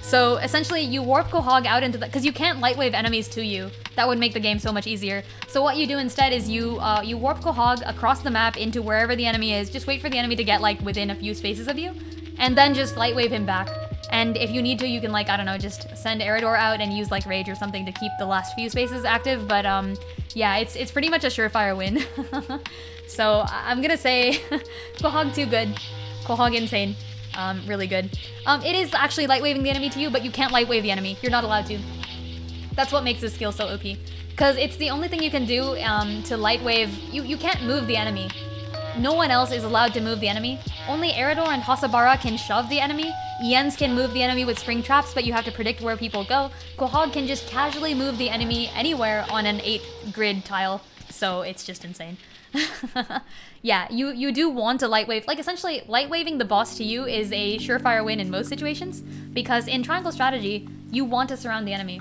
So, essentially, you warp Quahog out into the... Because you can't Lightwave enemies to you. That would make the game so much easier. So what you do instead is you warp Quahog across the map into wherever the enemy is. Just wait for the enemy to get, like, within a few spaces of you. And then just Lightwave him back. And if you need to, you can, like, I don't know, just send Eridor out and use, like, Rage or something to keep the last few spaces active. But, yeah, it's pretty much a surefire win. So, I'm gonna say Quahog too good. Quahog insane. Really good. It is actually Lightwaving the enemy to you, but you can't Lightwave the enemy. You're not allowed to. That's what makes this skill so OP. Because it's the only thing you can do to Lightwave. You can't move the enemy. No one else is allowed to move the enemy. Only Eridor and Hasabara can shove the enemy. Iens can move the enemy with spring traps, but you have to predict where people go. Quahog can just casually move the enemy anywhere on an 8-grid tile. So it's just insane. Yeah, you do want to Lightwave. Like, essentially, Lightwaving the boss to you is a surefire win in most situations, because in Triangle Strategy, you want to surround the enemy.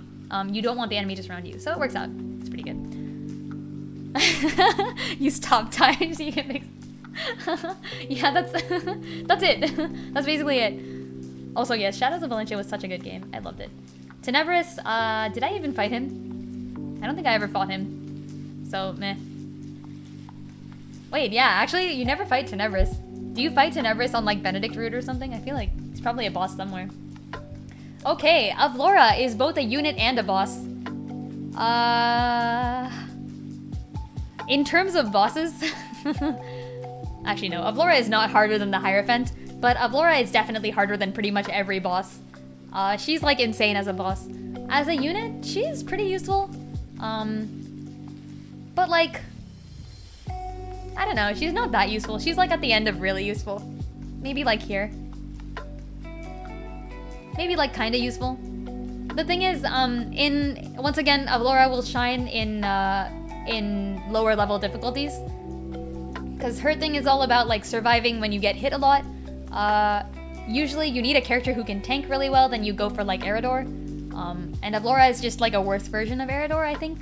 You don't want the enemy to surround you, so it works out. It's pretty good. You stop time so you can make... Yeah, that's that's it. That's basically it. Also, yes, Shadows of Valencia was such a good game. I loved it. Tenebris, did I even fight him? I don't think I ever fought him. So, meh. Wait, yeah, actually, you never fight Tenebris. Do you fight Tenebris on, like, Benedict route or something? I feel like he's probably a boss somewhere. Okay, Avlora is both a unit and a boss. In terms of bosses... Actually, no. Avlora is not harder than the Hierophant, but Avlora is definitely harder than pretty much every boss. She's, like, insane as a boss. As a unit, she's pretty useful. But, like... I don't know, she's not that useful. She's, like, at the end of really useful. Maybe, like, here. Maybe, like, kinda useful. The thing is, once again, Avlora will shine in lower level difficulties. Because her thing is all about, like, surviving when you get hit a lot. Usually you need a character who can tank really well, then you go for, like, Eridor. And Avlora is just, like, a worse version of Eridor, I think.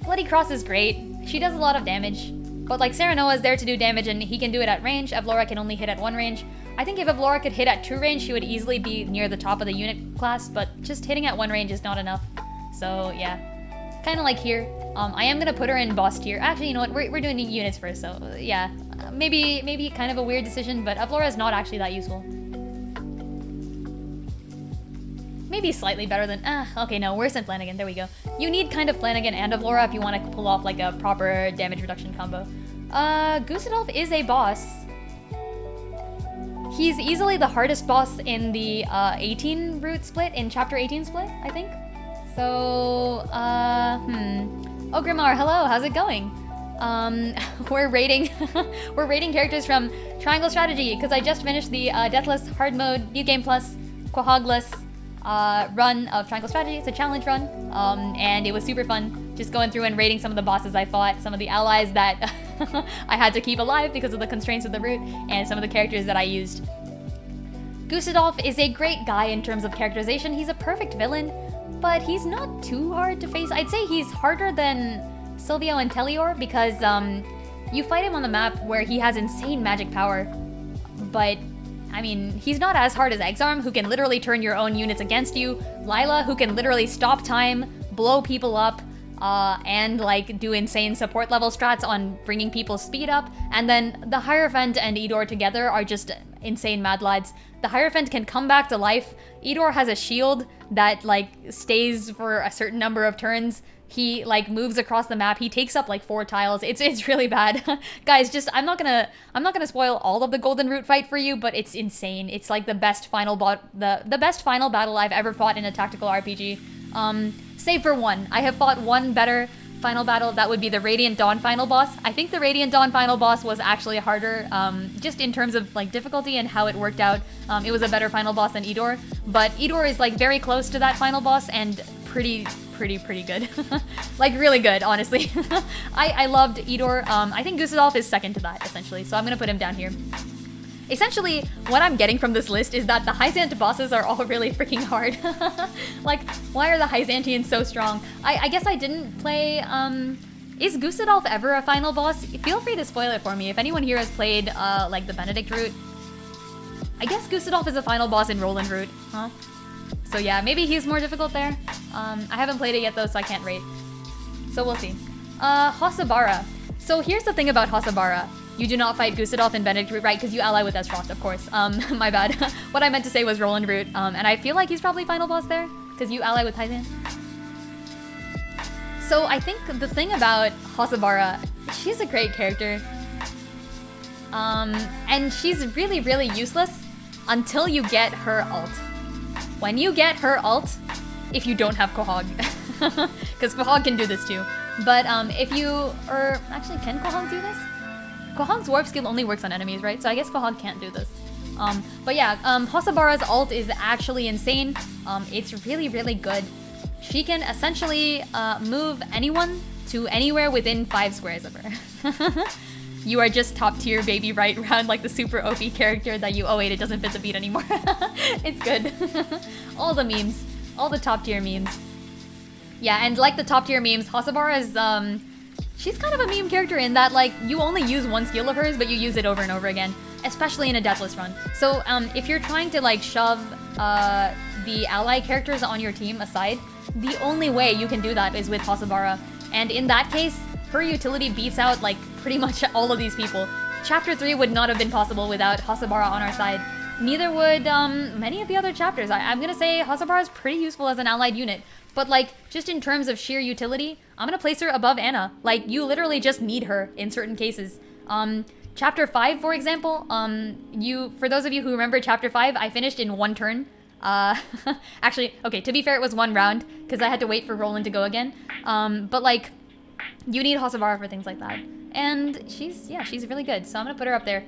Bloody Cross is great. She does a lot of damage. But, like, Serenoa is there to do damage, and he can do it at range. Avlora can only hit at 1 range. I think if Avlora could hit at 2 range, she would easily be near the top of the unit class, but just hitting at 1 range is not enough. So, yeah. Kind of like here. I am gonna put her in boss tier. Actually, you know what? We're doing units first, so yeah. Maybe kind of a weird decision, but Avlora is not actually that useful. Maybe slightly better than... okay, no, worse than Flanagan. There we go. You need kind of Flanagan and Avlora if you want to pull off, like, a proper damage reduction combo. Gusadolf is a boss. He's easily the hardest boss in the 18 route split, in chapter 18 split, I think. So, Oh, Grimar, hello, how's it going? We're rating we're rating characters from Triangle Strategy, because I just finished the Deathless Hard Mode New Game Plus Quahogless run of Triangle Strategy. It's a challenge run, and it was super fun just going through and rating some of the bosses I fought, some of the allies that I had to keep alive because of the constraints of the route, and some of the characters that I used. Gusadolf is a great guy in terms of characterization. He's a perfect villain, but he's not too hard to face. I'd say he's harder than Silvio and Telior because you fight him on the map where he has insane magic power, but I mean, he's not as hard as Exarm, who can literally turn your own units against you. Lila, who can literally stop time, blow people up, and like do insane support level strats on bringing people's speed up. And then the Hierophant and Edor together are just insane mad lads. The Hierophant can come back to life. Edor has a shield that like stays for a certain number of turns. He like moves across the map. He takes up like 4 tiles. It's really bad. Guys, just I'm not gonna spoil all of the Golden Root fight for you, but it's insane. It's like the best final the best final battle I've ever fought in a tactical RPG. Save for one. I have fought one better final battle. That would be the Radiant Dawn final boss. I think the Radiant Dawn final boss was actually harder, just in terms of like difficulty and how it worked out. It was a better final boss than Edor, but Edor is like very close to that final boss and pretty good. Like really good, honestly. I loved Edor. I think Gusadolf is second to that, essentially, so I'm gonna put him down here. Essentially, what I'm getting from this list is that the Hyzant bosses are all really freaking hard. Like, why are the Hyzantians so strong? I guess I didn't play, is Gusadolf ever a final boss? Feel free to spoil it for me. If anyone here has played, like, the Benedict route. I guess Gusadolf is a final boss in Roland route, huh? So yeah, maybe he's more difficult there. I haven't played it yet though, so I can't rate. So we'll see. Hossabara. So here's the thing about Hossabara. You do not fight Gusadolf and Benedict route, right? Because you ally with Esfrost, of course. My bad. What I meant to say was Roland route. And I feel like he's probably final boss there, because you ally with Hyzant. So I think the thing about Hossabara, she's a great character. And she's really, really useless until you get her ult. When you get her ult, if you don't have Quahog, because Quahog can do this too. But if you, or actually, can Quahog do this? Quahog's warp skill only works on enemies, right? So I guess Quahog can't do this. But yeah, Hossabara's ult is actually insane. It's really, really good. She can essentially move anyone to anywhere within 5 squares of her. You are just top tier, baby, right around like the super OP character that you, oh wait, it doesn't fit the beat anymore. It's good. All the memes, all the top tier memes. Yeah, and like the top tier memes, Hossabara is, she's kind of a meme character in that like you only use one skill of hers, but you use it over and over again, especially in a Deathless run. So if you're trying to like shove the ally characters on your team aside, the only way you can do that is with Hossabara. And in that case, her utility beats out like pretty much all of these people. Chapter 3 would not have been possible without Hossabara on our side. Neither would many of the other chapters. I'm gonna say Hossabara is pretty useful as an allied unit. But like, just in terms of sheer utility, I'm gonna place her above Anna. Like, you literally just need her in certain cases. Chapter 5, for example, for those of you who remember Chapter 5, I finished in 1 turn. Actually, okay, to be fair, it was 1 round, because I had to wait for Roland to go again. But like, you need Hossabara for things like that. And she's really good, so I'm gonna put her up there.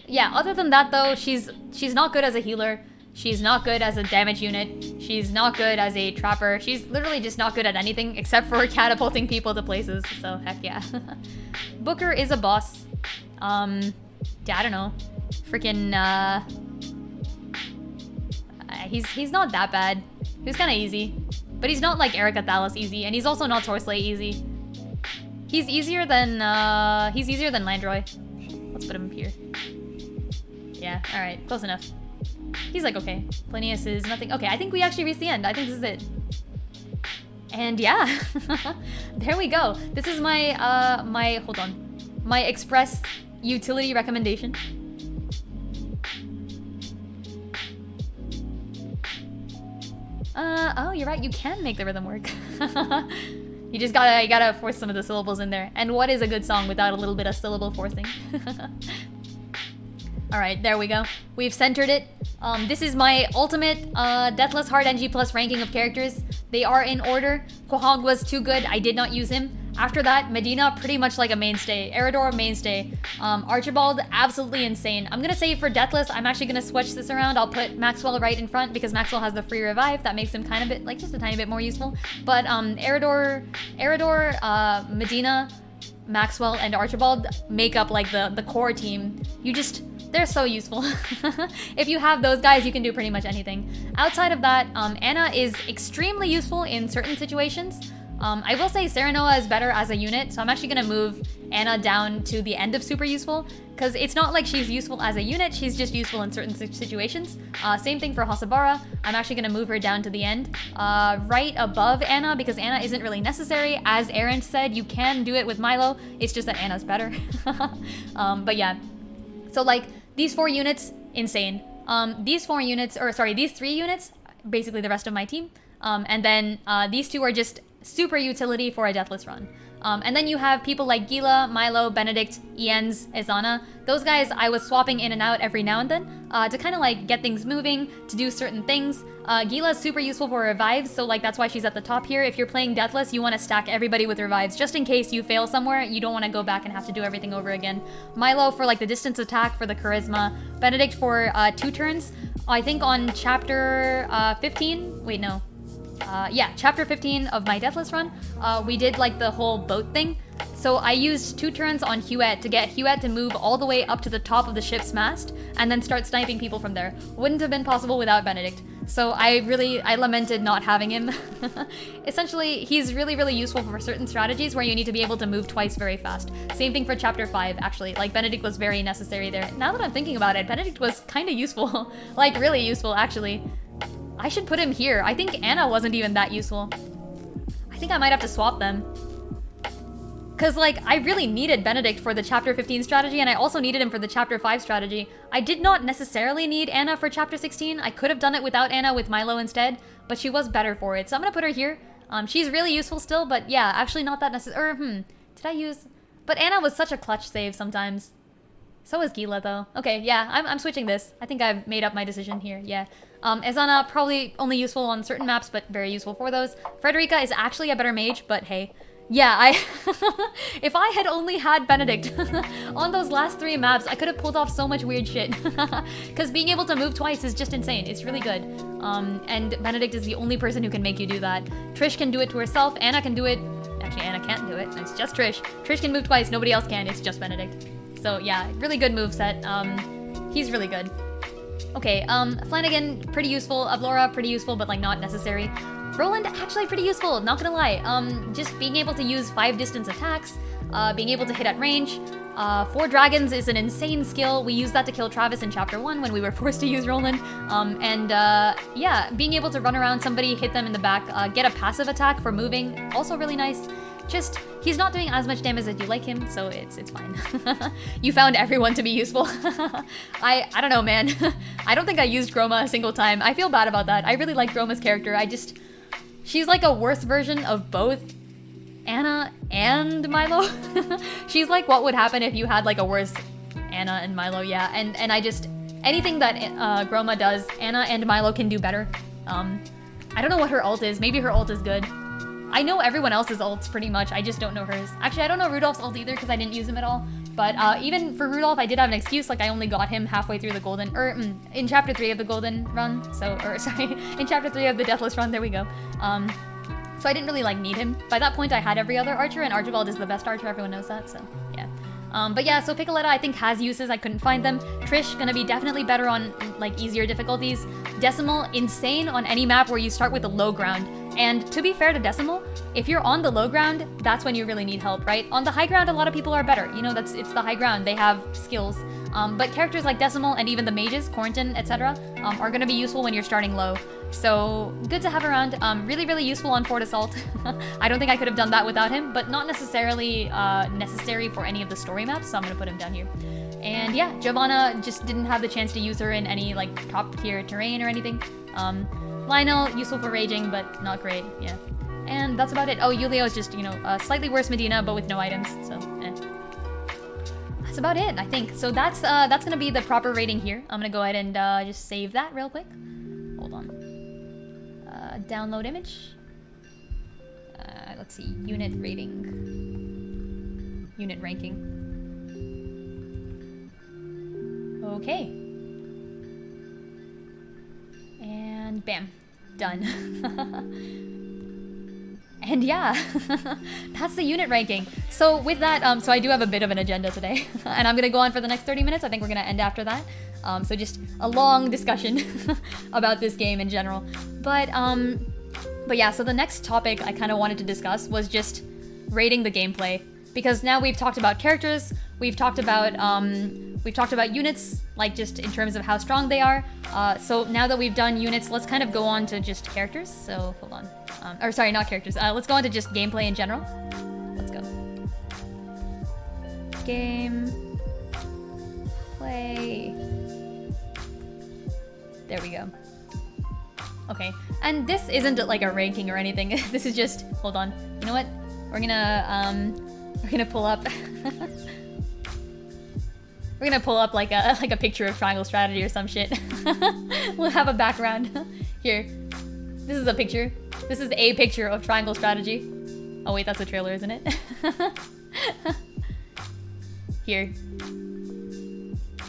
Yeah, other than that though, she's not good as a healer. She's not good as a damage unit. She's not good as a trapper. She's literally just not good at anything except for catapulting people to places. So heck yeah. Booker is a boss. I don't know. Freaking he's not that bad. He was kind of easy, but he's not like Erika Thalas easy, and he's also not Torsley easy. He's easier than Landroy. Let's put him here. Yeah, all right, close enough. He's like, okay. Plinius is nothing. Okay, I think we actually reached the end. I think this is it. And yeah, there we go. This is my, my express utility recommendation. Oh, you're right. You can make the rhythm work. You gotta force some of the syllables in there. And what is a good song without a little bit of syllable forcing? Alright, there we go. We've centered it. This is my ultimate Deathless Hard NG Plus ranking of characters. They are in order. Quahog was too good. I did not use him. After that, Medina, pretty much like a mainstay. Eridor, mainstay. Archibald, absolutely insane. I'm gonna say for Deathless, I'm actually gonna switch this around. I'll put Maxwell right in front because Maxwell has the free revive. That makes him kind of bit, like just a tiny bit more useful. But Eridor, Medina, Maxwell, and Archibald make up like the core team. They're so useful. If you have those guys, you can do pretty much anything. Outside of that, Anna is extremely useful in certain situations. I will say Serenoa is better as a unit, so I'm actually gonna move Anna down to the end of super useful, because it's not like she's useful as a unit, she's just useful in certain situations. Same thing for Hosobara. I'm actually gonna move her down to the end, right above Anna, because Anna isn't really necessary. As Aaron said, you can do it with Milo, it's just that Anna's better. But yeah, so like these 4 units, insane. These 3 units, basically the rest of my team. And then these 2 are just super utility for a Deathless run. And then you have people like Gila, Milo, Benedict, Ienz, Ezana. Those guys I was swapping in and out every now and then to kind of like get things moving, to do certain things. Gila's super useful for revives, so like that's why she's at the top here. If you're playing Deathless, you want to stack everybody with revives, just in case you fail somewhere, you don't want to go back and have to do everything over again. Milo for like the distance attack, for the charisma. Benedict for 2 turns. I think on chapter 15, wait no. Yeah, chapter 15 of my Deathless run, we did like the whole boat thing. So I used 2 turns on Huet to get Huet to move all the way up to the top of the ship's mast and then start sniping people from there. Wouldn't have been possible without Benedict. So I lamented not having him. Essentially, he's really useful for certain strategies where you need to be able to move twice very fast. Same thing for chapter 5, actually. Like, Benedict was very necessary there. Now that I'm thinking about it, Benedict was kind of useful. Like, really useful, actually. I should put him here. I think Anna wasn't even that useful. I think I might have to swap them. Because, like, I really needed Benedict for the Chapter 15 strategy, and I also needed him for the Chapter 5 strategy. I did not necessarily need Anna for Chapter 16. I could have done it without Anna with Milo instead, but she was better for it. So I'm going to put her here. She's really useful still, but yeah, actually not that necessary. Did I use... But Anna was such a clutch save sometimes. So is Gila, though. Okay, yeah, I'm switching this. I think I've made up my decision here, yeah. Ezana, probably only useful on certain maps, but very useful for those. Frederica is actually a better mage, but hey. Yeah, if I had only had Benedict on those last 3 maps, I could have pulled off so much weird shit. Because being able to move twice is just insane. It's really good. And Benedict is the only person who can make you do that. Trish can do it to herself. Anna can do it. Actually, Anna can't do it. It's just Trish. Trish can move twice. Nobody else can. It's just Benedict. So yeah, really good moveset. He's really good. Okay, Flanagan, pretty useful. Avlora, pretty useful, but like not necessary. Roland, actually pretty useful, not gonna lie. Just being able to use 5 distance attacks, being able to hit at range. 4 dragons is an insane skill. We used that to kill Travis in chapter 1 when we were forced to use Roland. Yeah, being able to run around somebody, hit them in the back, get a passive attack for moving, also really nice. Just, he's not doing as much damage as you like him, so it's fine. You found everyone to be useful. I don't know, man. I don't think I used Groma a single time. I feel bad about that. I really like Groma's character. She's like a worse version of both Anna and Milo. She's like what would happen if you had like a worse Anna and Milo, yeah. And anything that Groma does, Anna and Milo can do better. I don't know what her ult is. Maybe her ult is good. I know everyone else's ults pretty much. I just don't know hers. Actually, I don't know Rudolph's ult either because I didn't use him at all. But even for Rudolph, I did have an excuse. Like I only got him halfway through the golden, in chapter 3 of the golden run. In chapter 3 of the Deathless run. There we go. So I didn't really like need him. By that point, I had every other archer, and Archibald is the best archer. Everyone knows that. So yeah. But yeah, so Piccoletta I think has uses. I couldn't find them. Trish gonna be definitely better on like easier difficulties. Decimal, insane on any map where you start with the low ground. And to be fair to Decimal, if you're on the low ground, that's when you really need help, right? On the high ground, a lot of people are better. You know, it's the high ground. They have skills. But characters like Decimal and even the mages, Quarantin, etc., are going to be useful when you're starting low. So good to have around. Really useful on Fort Assault. I don't think I could have done that without him, but not necessarily necessary for any of the story maps, so I'm going to put him down here. And yeah, Giovanna just didn't have the chance to use her in any like top tier terrain or anything. Lionel, useful for raging, but not great, yeah. And that's about it. Oh, Julio is just, you know, slightly worse Medina, but with no items, so That's about it, I think. So that's gonna be the proper rating here. I'm gonna go ahead and just save that real quick. Hold on. Download image. Let's see, unit rating. Unit ranking. Okay. And bam. Done. And yeah, that's the unit ranking. So with that, so I do have a bit of an agenda today, and I'm gonna go on for the next 30 minutes. I think we're gonna end after that. So just a long discussion about this game in general. But But yeah, so the next topic I kind of wanted to discuss was just rating the gameplay, because now we've talked about characters, we've talked about units, like just in terms of how strong they are. So now that we've done units, let's kind of go on to just characters. So hold on, or sorry, not characters. Let's go on to just gameplay in general. Let's go. Gameplay. There we go. Okay, and this isn't like a ranking or anything. This is just, hold on. You know what? We're gonna pull up. We're gonna pull up like a picture of Triangle Strategy or some shit. We'll have a background. Here. This is a picture. This is a picture of Triangle Strategy. Oh wait, that's a trailer, isn't it? Here.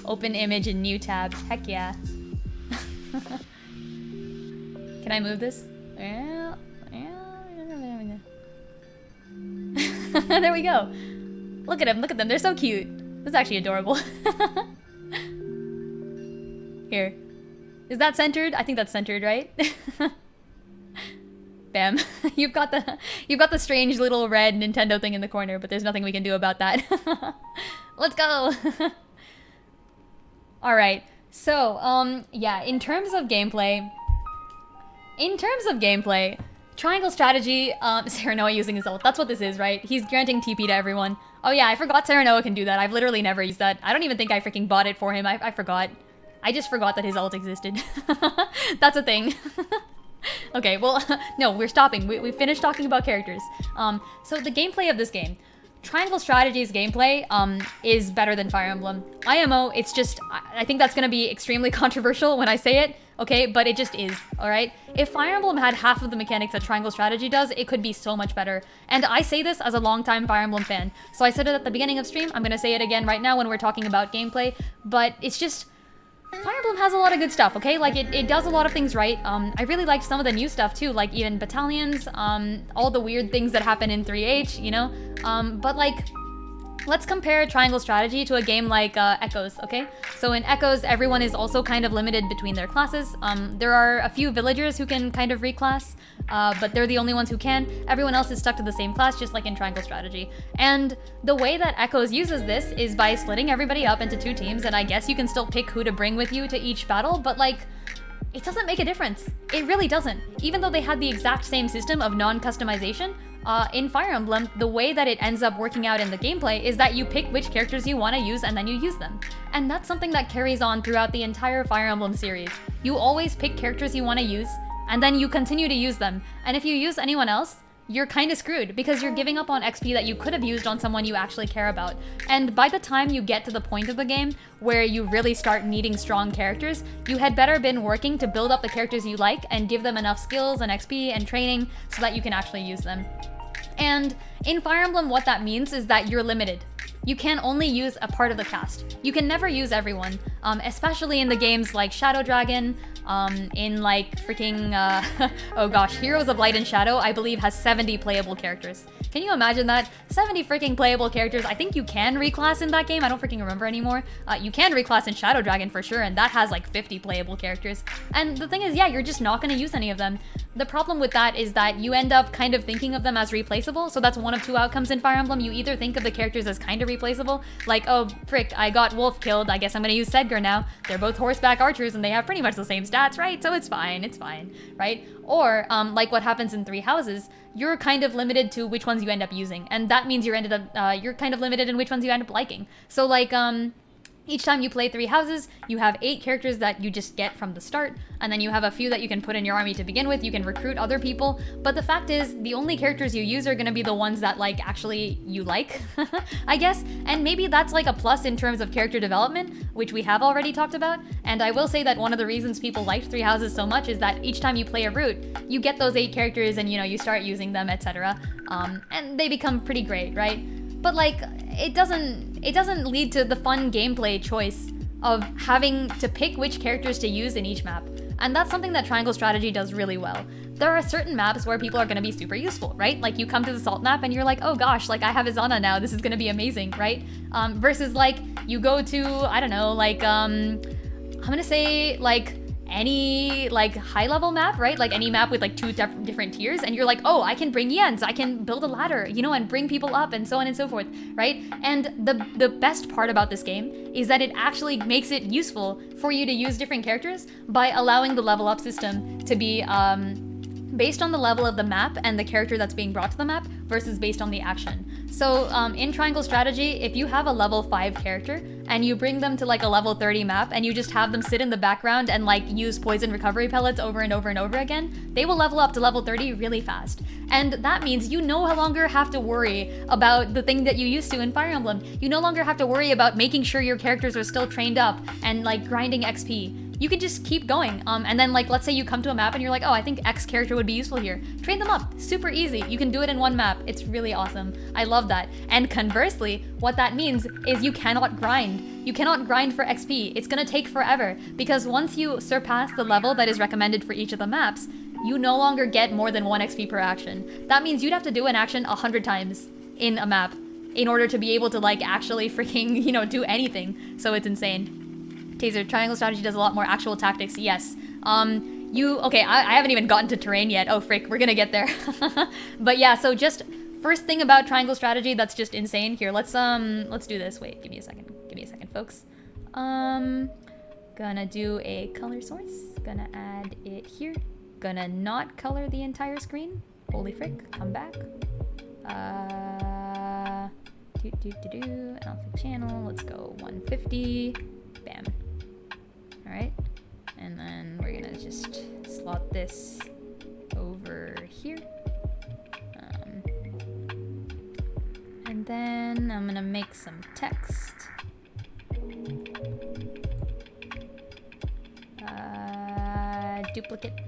Open image in new tab. Heck yeah. Can I move this? There we go. Look at them, look at them. They're so cute. This is actually adorable. Here. Is that centered? I think that's centered, right? Bam. You've got the strange little red Nintendo thing in the corner, but there's nothing we can do about that. Let's go. All right. So, yeah, in terms of gameplay, Triangle Strategy, Serenoa using his ult. That's what this is, right? He's granting TP to everyone. Oh yeah, I forgot Serenoa can do that. I've literally never used that. I don't even think I freaking bought it for him. I forgot. I just forgot that his ult existed. That's a thing. Okay, well, no, we're stopping. We finished talking about characters. So the gameplay of this game. Triangle Strategy's gameplay is better than Fire Emblem. IMO, it's just, I think that's going to be extremely controversial when I say it, okay? But it just is, alright? If Fire Emblem had half of the mechanics that Triangle Strategy does, it could be so much better. And I say this as a longtime Fire Emblem fan. So I said it at the beginning of stream, I'm going to say it again right now when we're talking about gameplay, but it's just, Fire Emblem has a lot of good stuff, okay? Like, it does a lot of things right. I really liked some of the new stuff, too, like even battalions, all the weird things that happen in 3H, you know? But, like, let's compare Triangle Strategy to a game like Echoes, okay? So in Echoes, everyone is also kind of limited between their classes. There are a few villagers who can kind of reclass, but they're the only ones who can. Everyone else is stuck to the same class, just like in Triangle Strategy. And the way that Echoes uses this is by splitting everybody up into 2 teams, and I guess you can still pick who to bring with you to each battle, but like, it doesn't make a difference. It really doesn't. Even though they had the exact same system of non-customization, in Fire Emblem, the way that it ends up working out in the gameplay is that you pick which characters you want to use and then you use them. And that's something that carries on throughout the entire Fire Emblem series. You always pick characters you want to use, and then you continue to use them. And if you use anyone else, you're kind of screwed because you're giving up on XP that you could have used on someone you actually care about. And by the time you get to the point of the game where you really start needing strong characters, you had better been working to build up the characters you like and give them enough skills and XP and training so that you can actually use them. And in Fire Emblem, what that means is that you're limited. You can only use a part of the cast. You can never use everyone, especially in the games like Shadow Dragon, in like freaking, oh gosh, Heroes of Light and Shadow, I believe has 70 playable characters. Can you imagine that? 70 freaking playable characters. I think you can reclass in that game. I don't freaking remember anymore. You can reclass in Shadow Dragon for sure, and that has like 50 playable characters. And the thing is, yeah, you're just not going to use any of them. The problem with that is that you end up kind of thinking of them as replaceable, so that's one of 2 outcomes in Fire Emblem. You either think of the characters as kind of replaceable, like, oh, frick, I got Wolf killed, I guess I'm going to use Sedgar now. They're both horseback archers and they have pretty much the same stats, right? So it's fine, right? Or, like what happens in 3 Houses, you're kind of limited to which ones you end up using, and that means you're kind of limited in which ones you end up liking. So like, each time you play 3 Houses, you have 8 characters that you just get from the start, and then you have a few that you can put in your army to begin with. You can recruit other people, but the fact is, the only characters you use are gonna be the ones that, like, actually you like, I guess, and maybe that's like a plus in terms of character development, which we have already talked about, and I will say that one of the reasons people liked 3 Houses so much is that each time you play a route, you get those 8 characters and, you know, you start using them, etc., and they become pretty great, right? But like, it doesn't lead to the fun gameplay choice of having to pick which characters to use in each map. And that's something that Triangle Strategy does really well. There are certain maps where people are going to be super useful, right? Like, you come to the Salt map and you're like, oh gosh, like, I have Izana now, this is going to be amazing, right? Versus like, you go to, I don't know, like, I'm going to say like any like high level map, right? Like any map with like two different tiers, and you're like, oh, I can bring yens, I can build a ladder, you know, and bring people up and so on and so forth, right? And the best part about this game is that it actually makes it useful for you to use different characters by allowing the level up system to be based on the level of the map and the character that's being brought to the map versus based on the action. So in Triangle Strategy, if you have a level 5 character and you bring them to like a level 30 map and you just have them sit in the background and like use poison recovery pellets over and over and over again, they will level up to level 30 really fast. And that means you no longer have to worry about the thing that you used to in Fire Emblem. You no longer have to worry about making sure your characters are still trained up and like grinding XP. You can just keep going. And then like, let's say you come to a map and you're like, oh, I think X character would be useful here. Train them up, super easy. You can do it in one map. It's really awesome. I love that. And conversely, what that means is you cannot grind. You cannot grind for XP. It's gonna take forever because once you surpass the level that is recommended for each of the maps, you no longer get more than 1 XP per action. That means you'd have to do an action 100 times in a map in order to be able to like actually freaking, you know, do anything. So it's insane. Taser, Triangle Strategy does a lot more actual tactics, yes. Okay, I haven't even gotten to terrain yet. Oh, frick, we're gonna get there. But yeah, so just first thing about Triangle Strategy that's just insane. Here, let's do this. Wait, give me a second, folks. Gonna do a color source. Gonna add it here. Gonna not color the entire screen. Holy frick, come back. Alpha channel, let's go 150. Bam. Alright, and then we're gonna just slot this over here. And then I'm gonna make some text. Duplicate.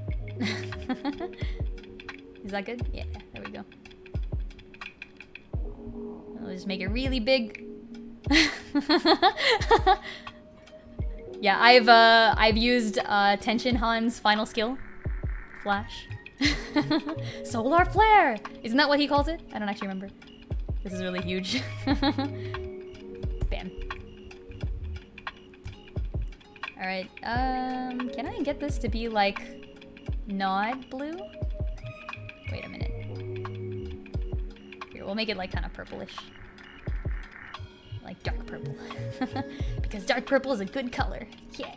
Is that good? Yeah, there we go. I'll just make it really big. Yeah, I've used Tenshin Han's final skill, Flash. Solar Flare! Isn't that what he calls it? I don't actually remember. This is really huge. Bam. Alright, can I get this to be like not blue? Wait a minute. Here, we'll make it like kind of purplish. Like dark purple. Because dark purple is a good color. Yeah.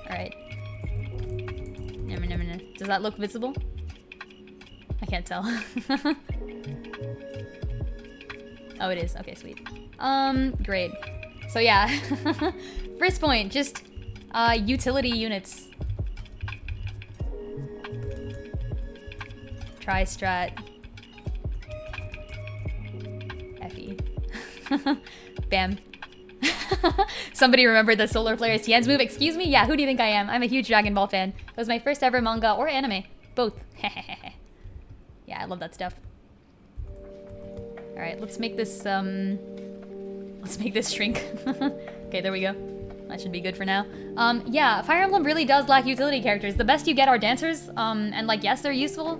Alright. Does that look visible? I can't tell. Oh, it is. Okay, sweet. Great. So yeah. First point, just utility units. TriStrat. Effie. Bam. Somebody remembered the Solar Flare is Tien's move. Excuse me? Yeah, who do you think I am? I'm a huge Dragon Ball fan. It was my first ever manga or anime. Both. Yeah, I love that stuff. Alright, let's make this shrink. Okay, there we go. That should be good for now. Yeah, Fire Emblem really does lack utility characters. The best you get are dancers, and like, yes, they're useful,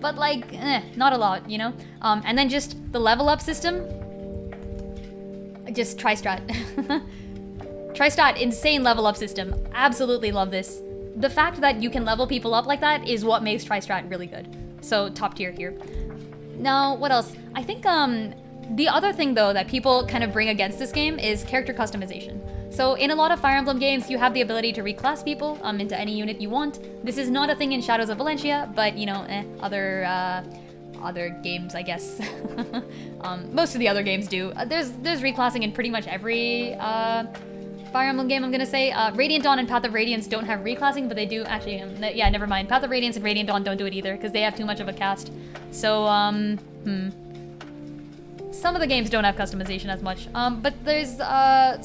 but like, not a lot, you know? And then just the level up system, just TriStrat. TriStrat, insane level up system. Absolutely love this. The fact that you can level people up like that is what makes TriStrat really good. So top tier here. Now, what else? I think the other thing though that people kind of bring against this game is character customization. So in a lot of Fire Emblem games, you have the ability to reclass people into any unit you want. This is not a thing in Shadows of Valencia, but you know, other games, I guess. Most of the other games do. There's reclassing in pretty much every Fire Emblem game, I'm gonna say. Radiant Dawn and Path of Radiance don't have reclassing, but they do actually. Yeah, never mind. Path of Radiance and Radiant Dawn don't do it either because they have too much of a cast. So some of the games don't have customization as much, but there's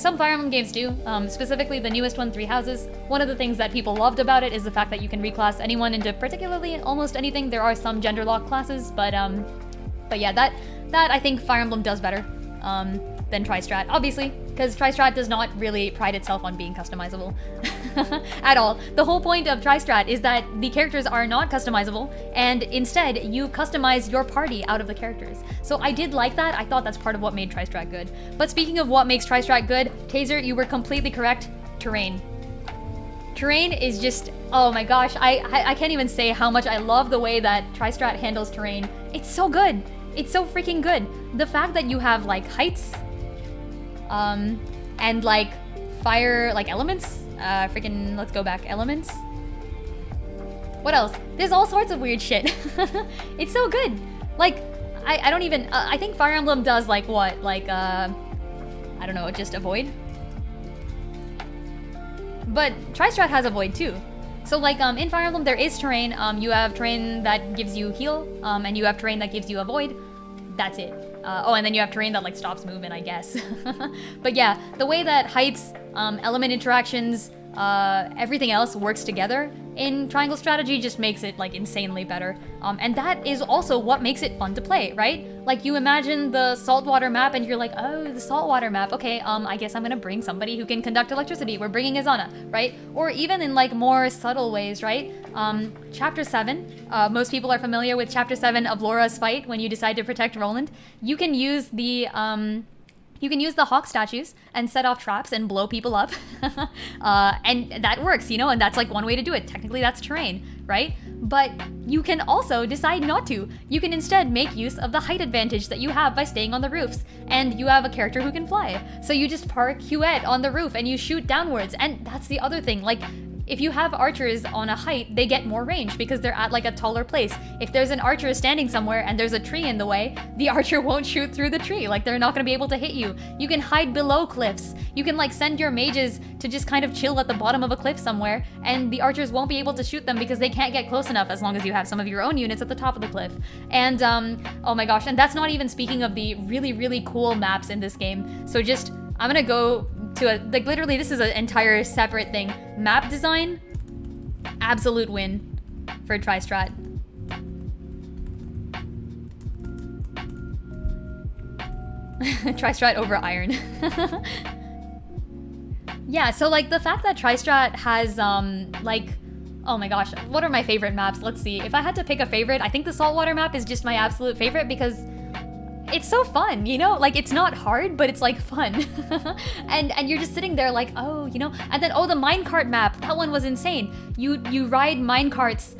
some Fire Emblem games do. Specifically, the newest one, Three Houses. One of the things that people loved about it is the fact that you can reclass anyone into particularly almost anything. There are some gender lock classes, but yeah, that I think Fire Emblem does better than TriStrat, obviously, because TriStrat does not really pride itself on being customizable at all. The whole point of TriStrat is that the characters are not customizable, and instead you customize your party out of the characters. So I did like that. I thought that's part of what made TriStrat good. But speaking of what makes TriStrat good, Taser, you were completely correct. Terrain. Terrain is just, oh my gosh, I can't even say how much I love the way that TriStrat handles terrain. It's so good. It's so freaking good. The fact that you have like heights, and like fire, like elements, freaking, let's go back, elements. What else? There's all sorts of weird shit. It's so good. Like, I don't even, I think Fire Emblem does like what? Like, I don't know, just avoid? But TriStrat has avoid too. So like in Fire Emblem there is terrain. You have terrain that gives you heal, and you have terrain that gives you avoid. That's it. Oh, and then you have terrain that like stops movement, I guess. But yeah, the way that heights, element interactions, everything else works together in Triangle Strategy just makes it like insanely better. And that is also what makes it fun to play, right? Like you imagine the saltwater map and you're like, oh, the saltwater map. Okay, I guess I'm gonna bring somebody who can conduct electricity. We're bringing Izana, right? Or even in like more subtle ways, right? Chapter 7, most people are familiar with Chapter 7 of Laura's fight when you decide to protect Roland. You can use the hawk statues and set off traps and blow people up. And that works, you know, and that's like one way to do it. Technically that's terrain, right? But you can also decide not to. You can instead make use of the height advantage that you have by staying on the roofs. And you have a character who can fly. So you just park Huette on the roof and you shoot downwards. And that's the other thing, like, if you have archers on a height, they get more range because they're at like a taller place. If there's an archer standing somewhere and there's a tree in the way, the archer won't shoot through the tree. Like they're not gonna be able to hit you. You can hide below cliffs. You can like send your mages to just kind of chill at the bottom of a cliff somewhere and the archers won't be able to shoot them because they can't get close enough as long as you have some of your own units at the top of the cliff. And oh my gosh, and that's not even speaking of the really, really cool maps in this game. So just, I'm gonna go to a, like literally this is an entire separate thing. Map design, absolute win for TriStrat. TriStrat over Iron. Yeah, so like the fact that TriStrat has like, oh my gosh, what are my favorite maps? Let's see. If I had to pick a favorite, I think the saltwater map is just my absolute favorite because it's so fun, you know? Like, it's not hard, but it's like fun. and you're just sitting there like, oh, you know? And then, oh, the minecart map, that one was insane. You ride minecarts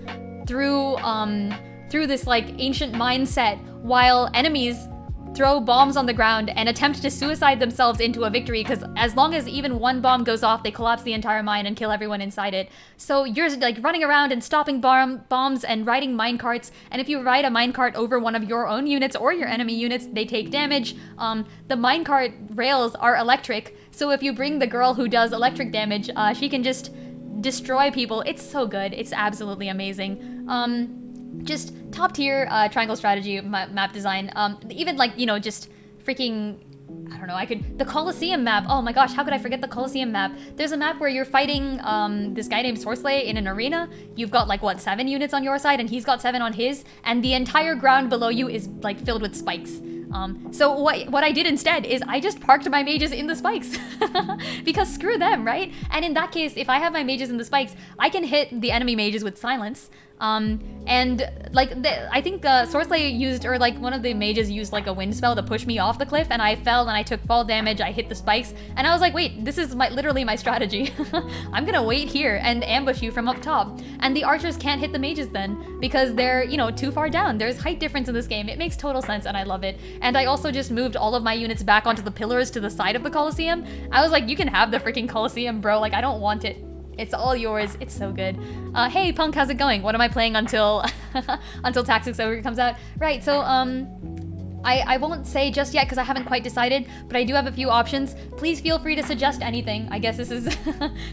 through this like ancient mine set while enemies throw bombs on the ground and attempt to suicide themselves into a victory because as long as even one bomb goes off, they collapse the entire mine and kill everyone inside it. So you're like running around and stopping bombs and riding minecarts, and if you ride a minecart over one of your own units or your enemy units, they take damage. The minecart rails are electric, so if you bring the girl who does electric damage, she can just destroy people. It's so good. It's absolutely amazing. Just top tier triangle strategy map design. Even like, you know, just freaking, I don't know, the Colosseum map. Oh my gosh, how could I forget the Colosseum map? There's a map where you're fighting this guy named Sorcerer in an arena. You've got like, what, 7 units on your side and he's got 7 on his, and the entire ground below you is like filled with spikes. So what I did instead is I just parked my mages in the spikes because screw them, right? And in that case, if I have my mages in the spikes, I can hit the enemy mages with silence. And like I think Sorcerer used, or like one of the mages used like a wind spell to push me off the cliff, and I fell and I took fall damage. I hit the spikes and I was like, wait, this is literally my strategy. I'm gonna wait here and ambush you from up top. And the archers can't hit the mages then because they're, you know, too far down. There's height difference in this game. It makes total sense and I love it. And I also just moved all of my units back onto the pillars to the side of the Colosseum. I was like, you can have the freaking Colosseum, bro. Like, I don't want it. It's all yours. It's so good. Hey, Punk, how's it going? What am I playing until until Tactics Over comes out? Right, so I won't say just yet because I haven't quite decided, but I do have a few options. Please feel free to suggest anything. I guess this is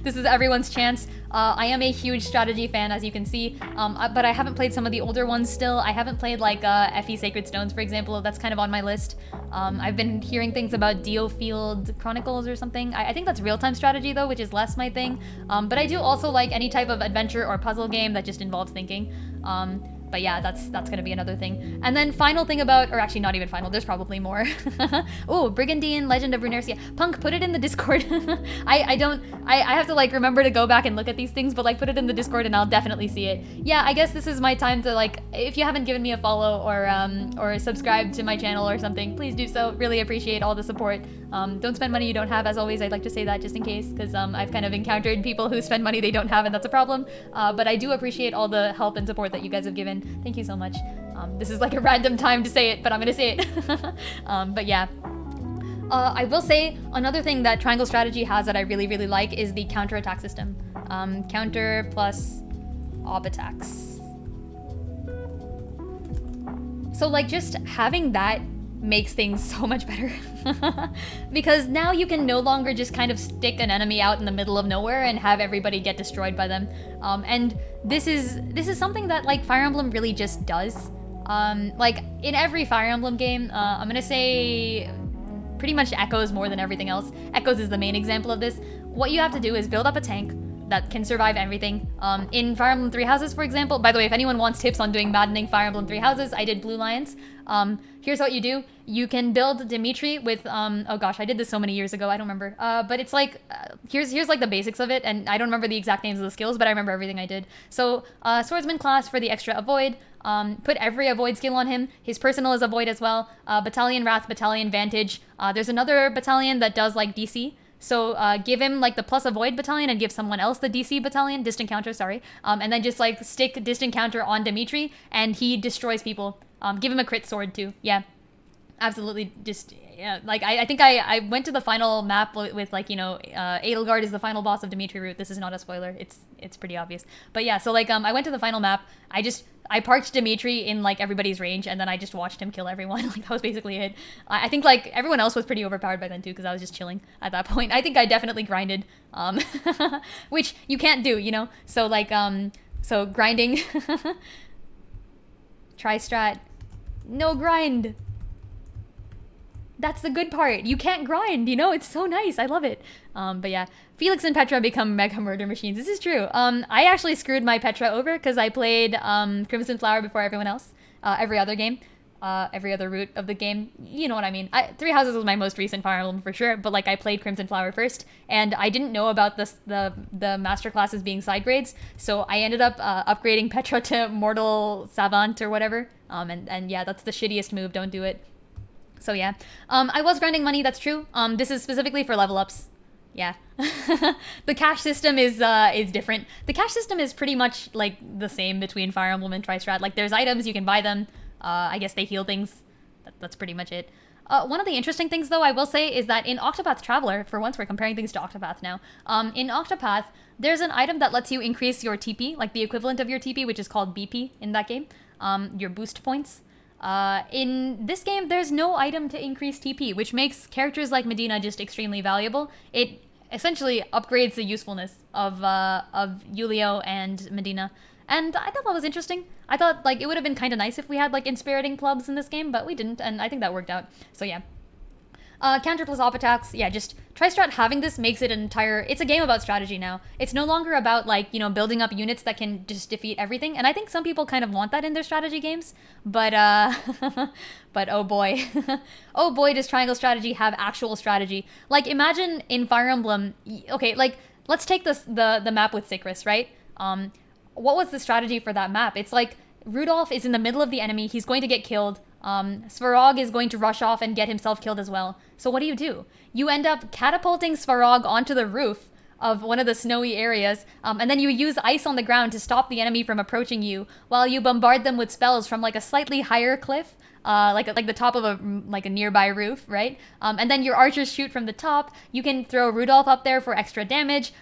this is everyone's chance. I am a huge strategy fan, as you can see, but I haven't played some of the older ones still. I haven't played like FE Sacred Stones, for example. That's kind of on my list. I've been hearing things about Diofield Chronicles or something. I think that's real-time strategy though, which is less my thing. But I do also like any type of adventure or puzzle game that just involves thinking. But yeah, that's gonna be another thing. And then final thing about, or actually not even final, there's probably more. Oh, Brigandine, Legend of Runercia. Punk, put it in the Discord. I have to like remember to go back and look at these things, but like put it in the Discord and I'll definitely see it. Yeah, I guess this is my time to like, if you haven't given me a follow or subscribe to my channel or something, please do so. Really appreciate all the support. Don't spend money you don't have, as always. I'd like to say that just in case, because I've kind of encountered people who spend money they don't have, and that's a problem. But I do appreciate all the help and support that you guys have given. Thank you so much. This is like a random time to say it, but I'm gonna say it. But yeah. I will say another thing that Triangle Strategy has that I really, really like is the counter attack system. Counter plus ob attacks. So like just having that makes things so much better. Because now you can no longer just kind of stick an enemy out in the middle of nowhere and have everybody get destroyed by them. And this is something that like Fire Emblem really just does. Like in every Fire Emblem game, I'm gonna say pretty much Echoes more than everything else. Echoes is the main example of this. What you have to do is build up a tank that can survive everything. In Fire Emblem Three Houses, for example, by the way, if anyone wants tips on doing maddening Fire Emblem Three Houses, I did Blue Lions. Here's what you do. You can build Dimitri with, oh gosh, I did this so many years ago, I don't remember. But it's like, here's like the basics of it, and I don't remember the exact names of the skills, but I remember everything I did. So, Swordsman class for the extra Avoid. Put every Avoid skill on him. His personal is Avoid as well. Battalion Wrath, Battalion Vantage. There's another battalion that does like DC. So give him like the plus Avoid battalion and give someone else the DC battalion, distant counter, sorry. And then just like stick distant counter on Dimitri and he destroys people. Give him a crit sword too. Yeah, absolutely. Just yeah, like I think I went to the final map with like, you know, Edelgard is the final boss of Dimitri Root. This is not a spoiler. It's pretty obvious. But yeah, so like I went to the final map. I parked Dimitri in like everybody's range and then I just watched him kill everyone. Like that was basically it. I think like everyone else was pretty overpowered by then too because I was just chilling at that point. I think I definitely grinded, which you can't do, you know? So like, so grinding, TriStrat, no grind. That's the good part. You can't grind, you know? It's so nice. I love it. But yeah, Felix and Petra become mega murder machines. This is true. I actually screwed my Petra over because I played Crimson Flower before everyone else. Every other game. Every other route of the game. You know what I mean. Three Houses was my most recent Fire Emblem for sure, but like I played Crimson Flower first, and I didn't know about the master classes being side grades, so I ended up upgrading Petra to Mortal Savant or whatever. And yeah, that's the shittiest move. Don't do it. So yeah, I was grinding money, that's true. This is specifically for level ups. Yeah. The cash system is different. The cash system is pretty much like the same between Fire Emblem and TriStrat. Like there's items, you can buy them. I guess they heal things. That's pretty much it. One of the interesting things though, I will say, is that in Octopath Traveler, for once we're comparing things to Octopath now, in Octopath, there's an item that lets you increase your TP, like the equivalent of your TP, which is called BP in that game, your boost points. In this game, there's no item to increase TP, which makes characters like Medina just extremely valuable. It essentially upgrades the usefulness of Yulio and Medina. And I thought that was interesting. I thought like it would have been kind of nice if we had like inspiriting clubs in this game, but we didn't, and I think that worked out. So yeah. Counter plus op attacks, yeah, just TriStrat having this makes it it's a game about strategy now. It's no longer about like, you know, building up units that can just defeat everything, and I think some people kind of want that in their strategy games, but but oh boy. Oh boy, does Triangle Strategy have actual strategy. Like imagine in Fire Emblem, okay, like let's take the map with Sycris, right? What was the strategy for that map? It's like Rudolph is in the middle of the enemy, he's going to get killed. Svarog is going to rush off and get himself killed as well. So what do? You end up catapulting Svarog onto the roof of one of the snowy areas, and then you use ice on the ground to stop the enemy from approaching you, while you bombard them with spells from like a slightly higher cliff, like the top of a nearby roof, right? And then your archers shoot from the top. You can throw Rudolph up there for extra damage.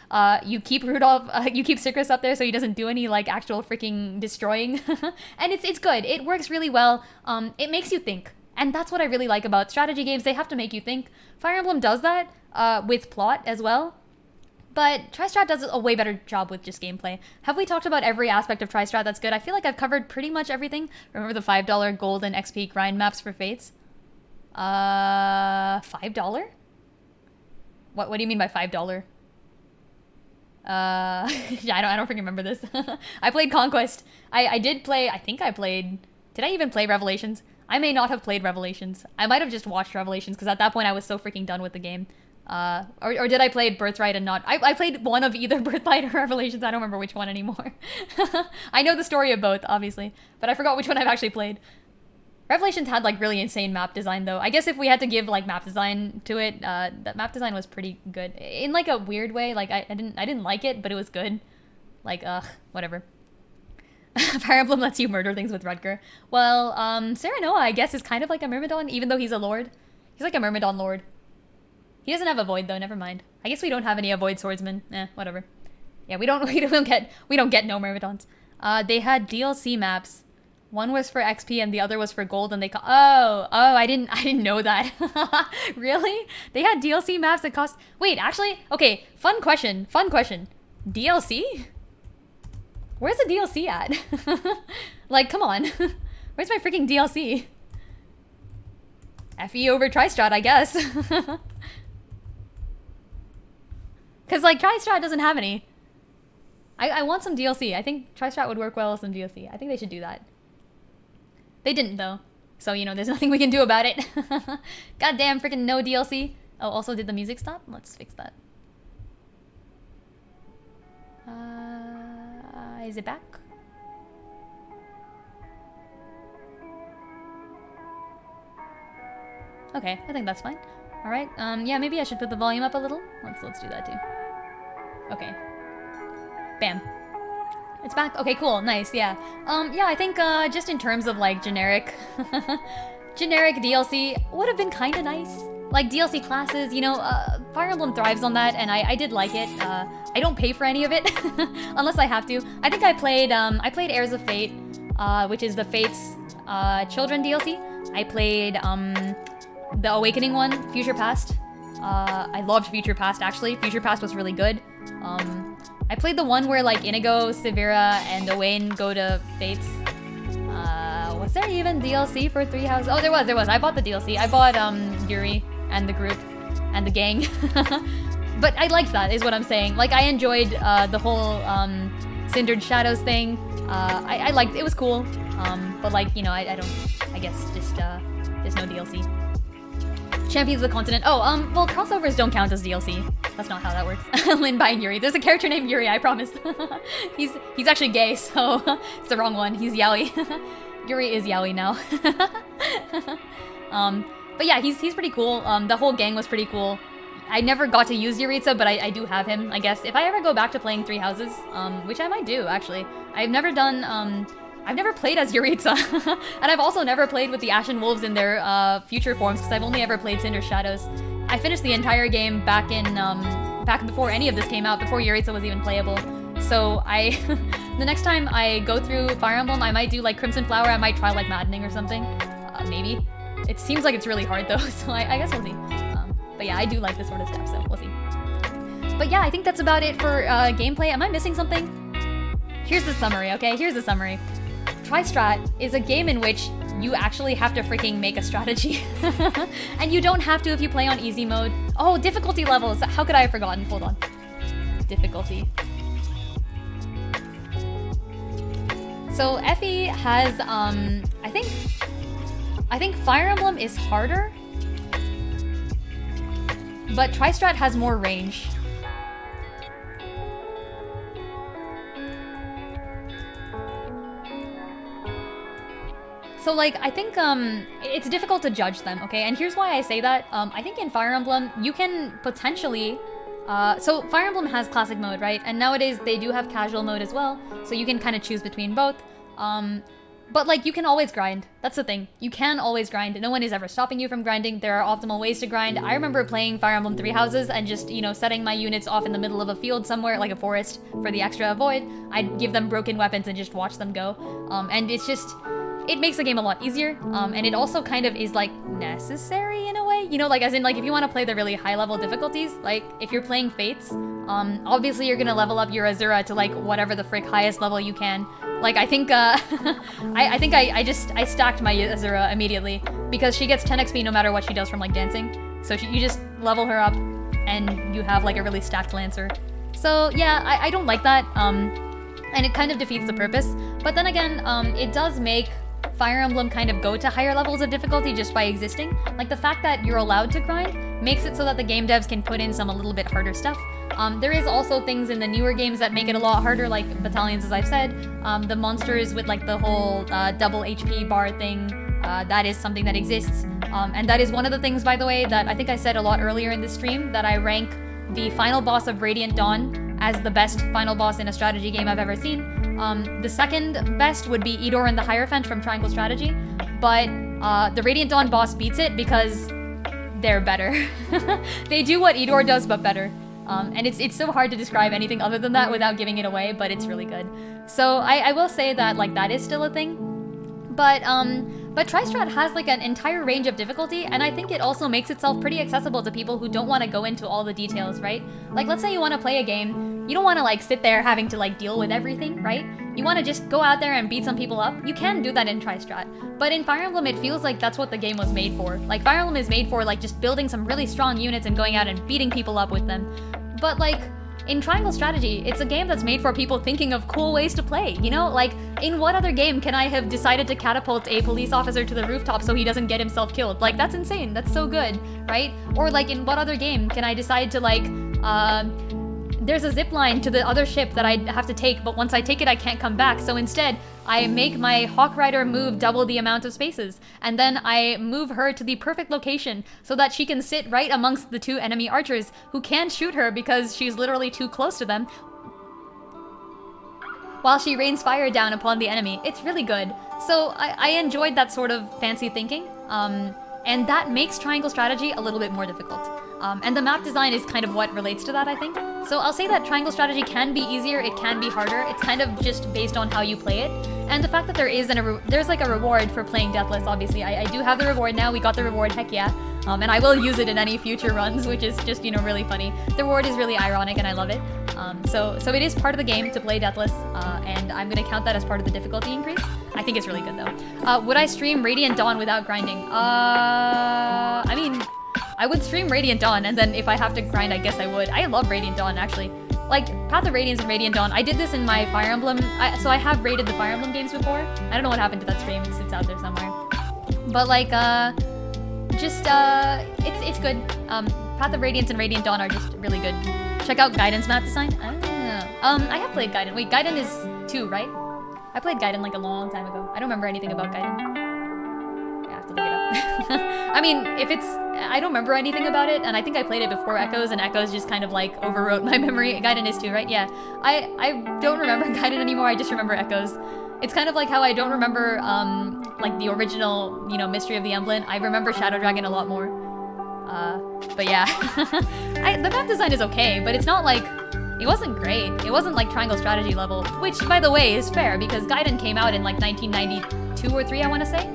You keep Sycris up there so he doesn't do any like actual freaking destroying. And it's good. It works really well. It makes you think. And that's what I really like about strategy games. They have to make you think. Fire Emblem does that with plot as well. But TriStrat does a way better job with just gameplay. Have we talked about every aspect of TriStrat that's good? I feel like I've covered pretty much everything. Remember the $5 gold and XP grind maps for Fates? $5? What do you mean by $5? Yeah, I don't freaking remember this. I played Conquest. I did play, I think I played, did I even play Revelations? I may not have played Revelations. I might have just watched Revelations because at that point I was so freaking done with the game. Or did I play Birthright and not? I played one of either Birthright or Revelations. I don't remember which one anymore. I know the story of both, obviously, but I forgot which one I've actually played. Revelations had like really insane map design though. I guess if we had to give like map design to it, that map design was pretty good in like a weird way. Like I didn't like it, but it was good. Like whatever. Fire Emblem lets you murder things with Rutger. Well, Serenoa I guess is kind of like a Myrmidon, even though he's a lord. He's like a Myrmidon lord. He doesn't have a void though. Never mind. I guess we don't have any avoid swordsmen. Whatever. Yeah, we don't get no Myrmidons. They had DLC maps. One was for XP and the other was for gold, and they I didn't know that. Really? They had DLC maps that cost. Wait, actually, okay. Fun question. DLC? Where's the DLC at? Like, come on. Where's my freaking DLC? FE over TriStrat, I guess. Cause like TriStrat doesn't have any. I want some DLC. I think TriStrat would work well with some DLC. I think they should do that. They didn't though. So, you know, there's nothing we can do about it. Goddamn freaking no DLC. Oh, also did the music stop? Let's fix that. Is it back? Okay, I think that's fine. All right. Yeah, maybe I should put the volume up a little. Let's do that too. Okay. Bam. It's back. Okay, cool. Nice. Yeah. Yeah, I think just in terms of like generic DLC would have been kind of nice. Like DLC classes, you know, Fire Emblem thrives on that, and I did like it. I don't pay for any of it unless I have to. I think I played Heirs of Fate, which is the Fate's Children DLC. I played the Awakening one, Future Past. I loved Future Past actually. Future Past was really good. I played the one where like Inigo, Severa, and Owain go to Fates. Was there even DLC for Three Houses? Oh, there was. I bought the DLC. I bought Yuri and the group and the gang. But I liked that, is what I'm saying. Like I enjoyed the whole Cindered Shadows thing. I liked it. Was cool. But like, you know, I guess just there's no DLC. Champions of the Continent. Oh, well, crossovers don't count as DLC. That's not how that works. Lin buying Yuri. There's a character named Yuri, I promise. He's actually gay, so it's the wrong one. He's yaoi. Yuri is yaoi now. But yeah, he's pretty cool. The whole gang was pretty cool. I never got to use Yuritsa, but I do have him, I guess. If I ever go back to playing Three Houses, which I might do, actually. I've never played as Yuritsa. And I've also never played with the Ashen Wolves in their future forms, because I've only ever played Cinder Shadows. I finished the entire game back before any of this came out, before Yuritsa was even playable. So the next time I go through Fire Emblem, I might do like Crimson Flower, I might try like Maddening or something. Maybe. It seems like it's really hard though, so I guess we'll see. But yeah, I do like this sort of stuff, so we'll see. But yeah, I think that's about it for gameplay. Am I missing something? Here's the summary, okay? Here's the summary. TriStrat is a game in which you actually have to freaking make a strategy. And you don't have to if you play on easy mode. Oh, difficulty levels. How could I have forgotten? Hold on. Difficulty. So FE has, I think Fire Emblem is harder, but TriStrat has more range. So like, I think it's difficult to judge them, okay? And here's why I say that. I think in Fire Emblem, you can potentially... so Fire Emblem has classic mode, right? And nowadays they do have casual mode as well, so you can kind of choose between both. But like, you can always grind. That's the thing. You can always grind. No one is ever stopping you from grinding. There are optimal ways to grind. I remember playing Fire Emblem Three Houses and just, you know, setting my units off in the middle of a field somewhere, like a forest, for the extra avoid. I'd give them broken weapons and just watch them go. And it's just... it makes the game a lot easier, and it also kind of is like necessary in a way, you know, like as in like if you want to play the really high level difficulties, like if you're playing Fates, obviously you're gonna level up your Azura to like whatever the frick highest level you can. Like I think I stacked my Azura immediately because she gets 10 XP no matter what she does from like dancing. So you just level her up and you have like a really stacked Lancer. So yeah, I don't like that, and it kind of defeats the purpose. But then again, it does make Fire Emblem kind of go to higher levels of difficulty just by existing. Like the fact that you're allowed to grind makes it so that the game devs can put in some a little bit harder stuff. There is also things in the newer games that make it a lot harder, like battalions, as I've said. The monsters with like the whole double HP bar thing, that is something that exists. And that is one of the things, by the way, that I think I said a lot earlier in the stream, that I rank the final boss of Radiant Dawn as the best final boss in a strategy game I've ever seen. The second best would be Idor and the Hierophant from Triangle Strategy, but the Radiant Dawn boss beats it because they're better. They do what Idor does, but better. And it's so hard to describe anything other than that without giving it away, but it's really good. So I will say that like that is still a thing. But TriStrat has like an entire range of difficulty, and I think it also makes itself pretty accessible to people who don't want to go into all the details, right? Like let's say you want to play a game, you don't want to like sit there having to like deal with everything, right? You want to just go out there and beat some people up. You can do that in TriStrat. But in Fire Emblem, it feels like that's what the game was made for. Like Fire Emblem is made for like just building some really strong units and going out and beating people up with them. But like, in Triangle Strategy, it's a game that's made for people thinking of cool ways to play, you know? Like, in what other game can I have decided to catapult a police officer to the rooftop so he doesn't get himself killed? Like, that's insane. That's so good, right? Or like, in what other game can I decide to like, there's a zip line to the other ship that I have to take, but once I take it, I can't come back. So instead, I make my Hawk Rider move double the amount of spaces, and then I move her to the perfect location so that she can sit right amongst the two enemy archers who can't shoot her because she's literally too close to them, while she rains fire down upon the enemy. It's really good. So I enjoyed that sort of fancy thinking, and that makes Triangle Strategy a little bit more difficult. And the map design is kind of what relates to that, I think. So I'll say that Triangle Strategy can be easier, it can be harder. It's kind of just based on how you play it. And the fact that there's like a reward for playing Deathless, obviously. I do have the reward now, we got the reward, heck yeah. And I will use it in any future runs, which is just, you know, really funny. The reward is really ironic and I love it. So it is part of the game to play Deathless, and I'm gonna count that as part of the difficulty increase. I think it's really good though. Would I stream Radiant Dawn without grinding? I mean, I would stream Radiant Dawn, and then if I have to grind, I guess I would. I love Radiant Dawn, actually. Like, Path of Radiance and Radiant Dawn, I did this in my Fire Emblem, so I have rated the Fire Emblem games before. I don't know what happened to that stream, it's out there somewhere. But like, it's good. Path of Radiance and Radiant Dawn are just really good. Check out Gaiden's map design. I have played Gaiden. Wait, Gaiden is 2, right? I played Gaiden like a long time ago. I don't remember anything about Gaiden. I have to look it up. I mean, I don't remember anything about it, and I think I played it before Echoes, and Echoes just kind of like overwrote my memory. Gaiden is 2, right? Yeah. I don't remember Gaiden anymore, I just remember Echoes. It's kind of like how I don't remember, like the original, you know, Mystery of the Emblem. I remember Shadow Dragon a lot more. But yeah. The map design is okay, but it's not like, it wasn't great. It wasn't like Triangle Strategy level, which, by the way, is fair, because Gaiden came out in like 1992 or 3, I want to say.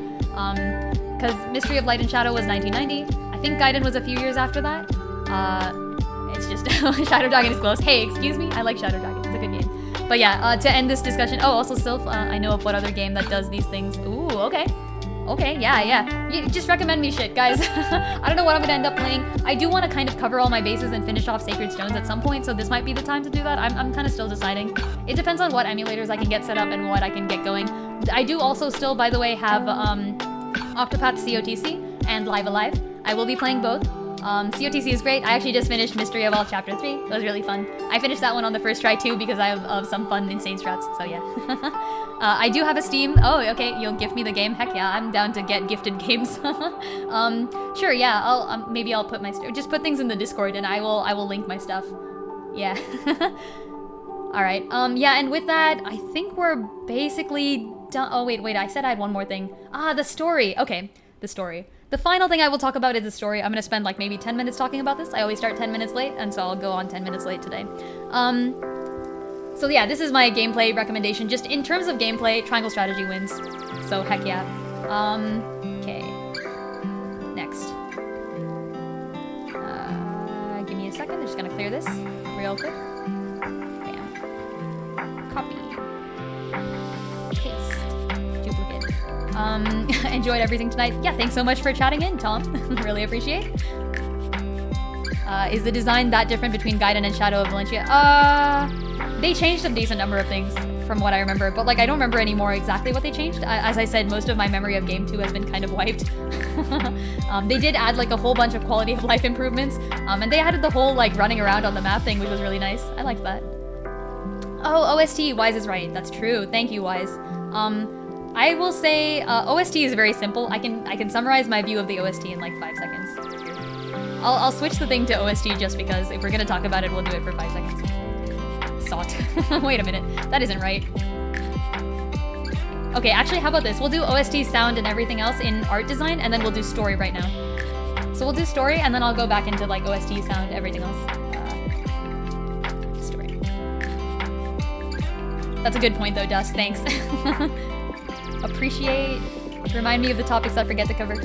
Because Mystery of Light and Shadow was 1990. I think Gaiden was a few years after that. It's just, Shadow Dragon is close. Hey, excuse me? I like Shadow Dragon. It's a good game. But yeah, to end this discussion, oh, also Sylph, I know of what other game that does these things. Ooh, okay. Okay, yeah. You just recommend me shit, guys. I don't know what I'm gonna end up playing. I do want to kind of cover all my bases and finish off Sacred Stones at some point, so this might be the time to do that. I'm kind of still deciding. It depends on what emulators I can get set up and what I can get going. I do also still, by the way, have Octopath COTC and Live Alive. I will be playing both. COTC is great. I actually just finished Mystery of All Chapter 3. It was really fun. I finished that one on the first try too because I have some fun insane strats, so yeah. I do have a Steam. Oh, okay, you'll gift me the game? Heck yeah, I'm down to get gifted games. Sure, yeah, maybe I'll put just put things in the Discord and I will link my stuff. Yeah. Alright, yeah, and with that, I think we're basically done. Oh, wait, I said I had one more thing. The story. Okay, the story. The final thing I will talk about is the story. I'm gonna spend like maybe 10 minutes talking about this. I always start 10 minutes late, and so I'll go on 10 minutes late today. So yeah, this is my gameplay recommendation. Just in terms of gameplay, Triangle Strategy wins. So heck yeah. Okay. Next. Give me a second. I'm just gonna clear this real quick. Bam. Copy. Paste. Duplicate. Enjoyed everything tonight. Yeah, thanks so much for chatting in, Tom. Really appreciate. Is the design that different between Gaiden and Shadow of Valentia? They changed a decent number of things from what I remember, but like I don't remember anymore exactly what they changed. As I said, most of my memory of Game 2 has been kind of wiped. They did add like a whole bunch of quality of life improvements, and they added the whole like running around on the map thing, which was really nice. I liked that. Oh, OST, Wise is right. That's true. Thank you, Wise. I will say OST is very simple. I can summarize my view of the OST in like 5 seconds. I'll switch the thing to OST just because if we're gonna talk about it, we'll do it for 5 seconds. Wait a minute, that isn't right. Okay, actually, how about this? We'll do OST, sound, and everything else in art design, and then we'll do story right now. So we'll do story, and then I'll go back into like OST, sound, everything else. Story. That's a good point though, Dusk, thanks. Appreciate. Remind me of the topics I forget to cover.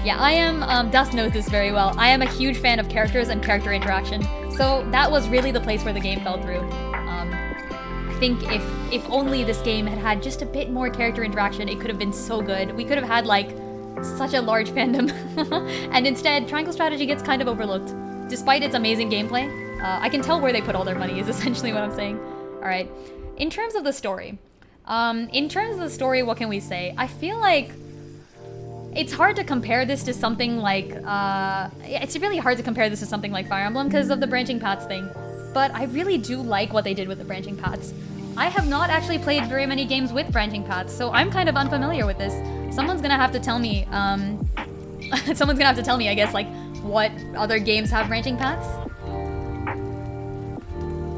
Yeah, I am, Dust knows this very well. I am a huge fan of characters and character interaction. So that was really the place where the game fell through. I think if only this game had had just a bit more character interaction, it could have been so good. We could have had like such a large fandom. And instead, Triangle Strategy gets kind of overlooked. Despite its amazing gameplay, I can tell where they put all their money is essentially what I'm saying. Alright, in terms of the story. What can we say? I feel like it's hard to compare this to something like, it's really hard to compare this to something like Fire Emblem because of the branching paths thing. But I really do like what they did with the branching paths. I have not actually played very many games with branching paths, so I'm kind of unfamiliar with this. Someone's gonna have to tell me, I guess, like, what other games have branching paths.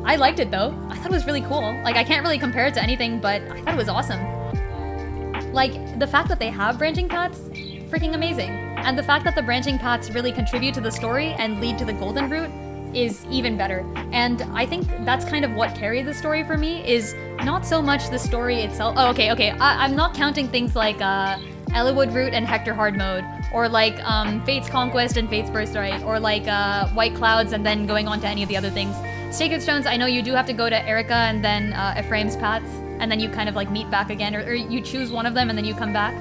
I liked it though. I thought it was really cool. Like, I can't really compare it to anything, but I thought it was awesome. Like, the fact that they have branching paths, freaking amazing. And the fact that the branching paths really contribute to the story and lead to the golden route is even better. And I think that's kind of what carried the story for me, is not so much the story itself. Oh, okay. I'm not counting things like Eliwood Route and Hector Hard Mode, or like Fate's Conquest and Fate's Birthright, or like White Clouds and then going on to any of the other things. Sacred Stones, I know you do have to go to Erica and then Ephraim's Paths, and then you kind of like meet back again, or you choose one of them and then you come back.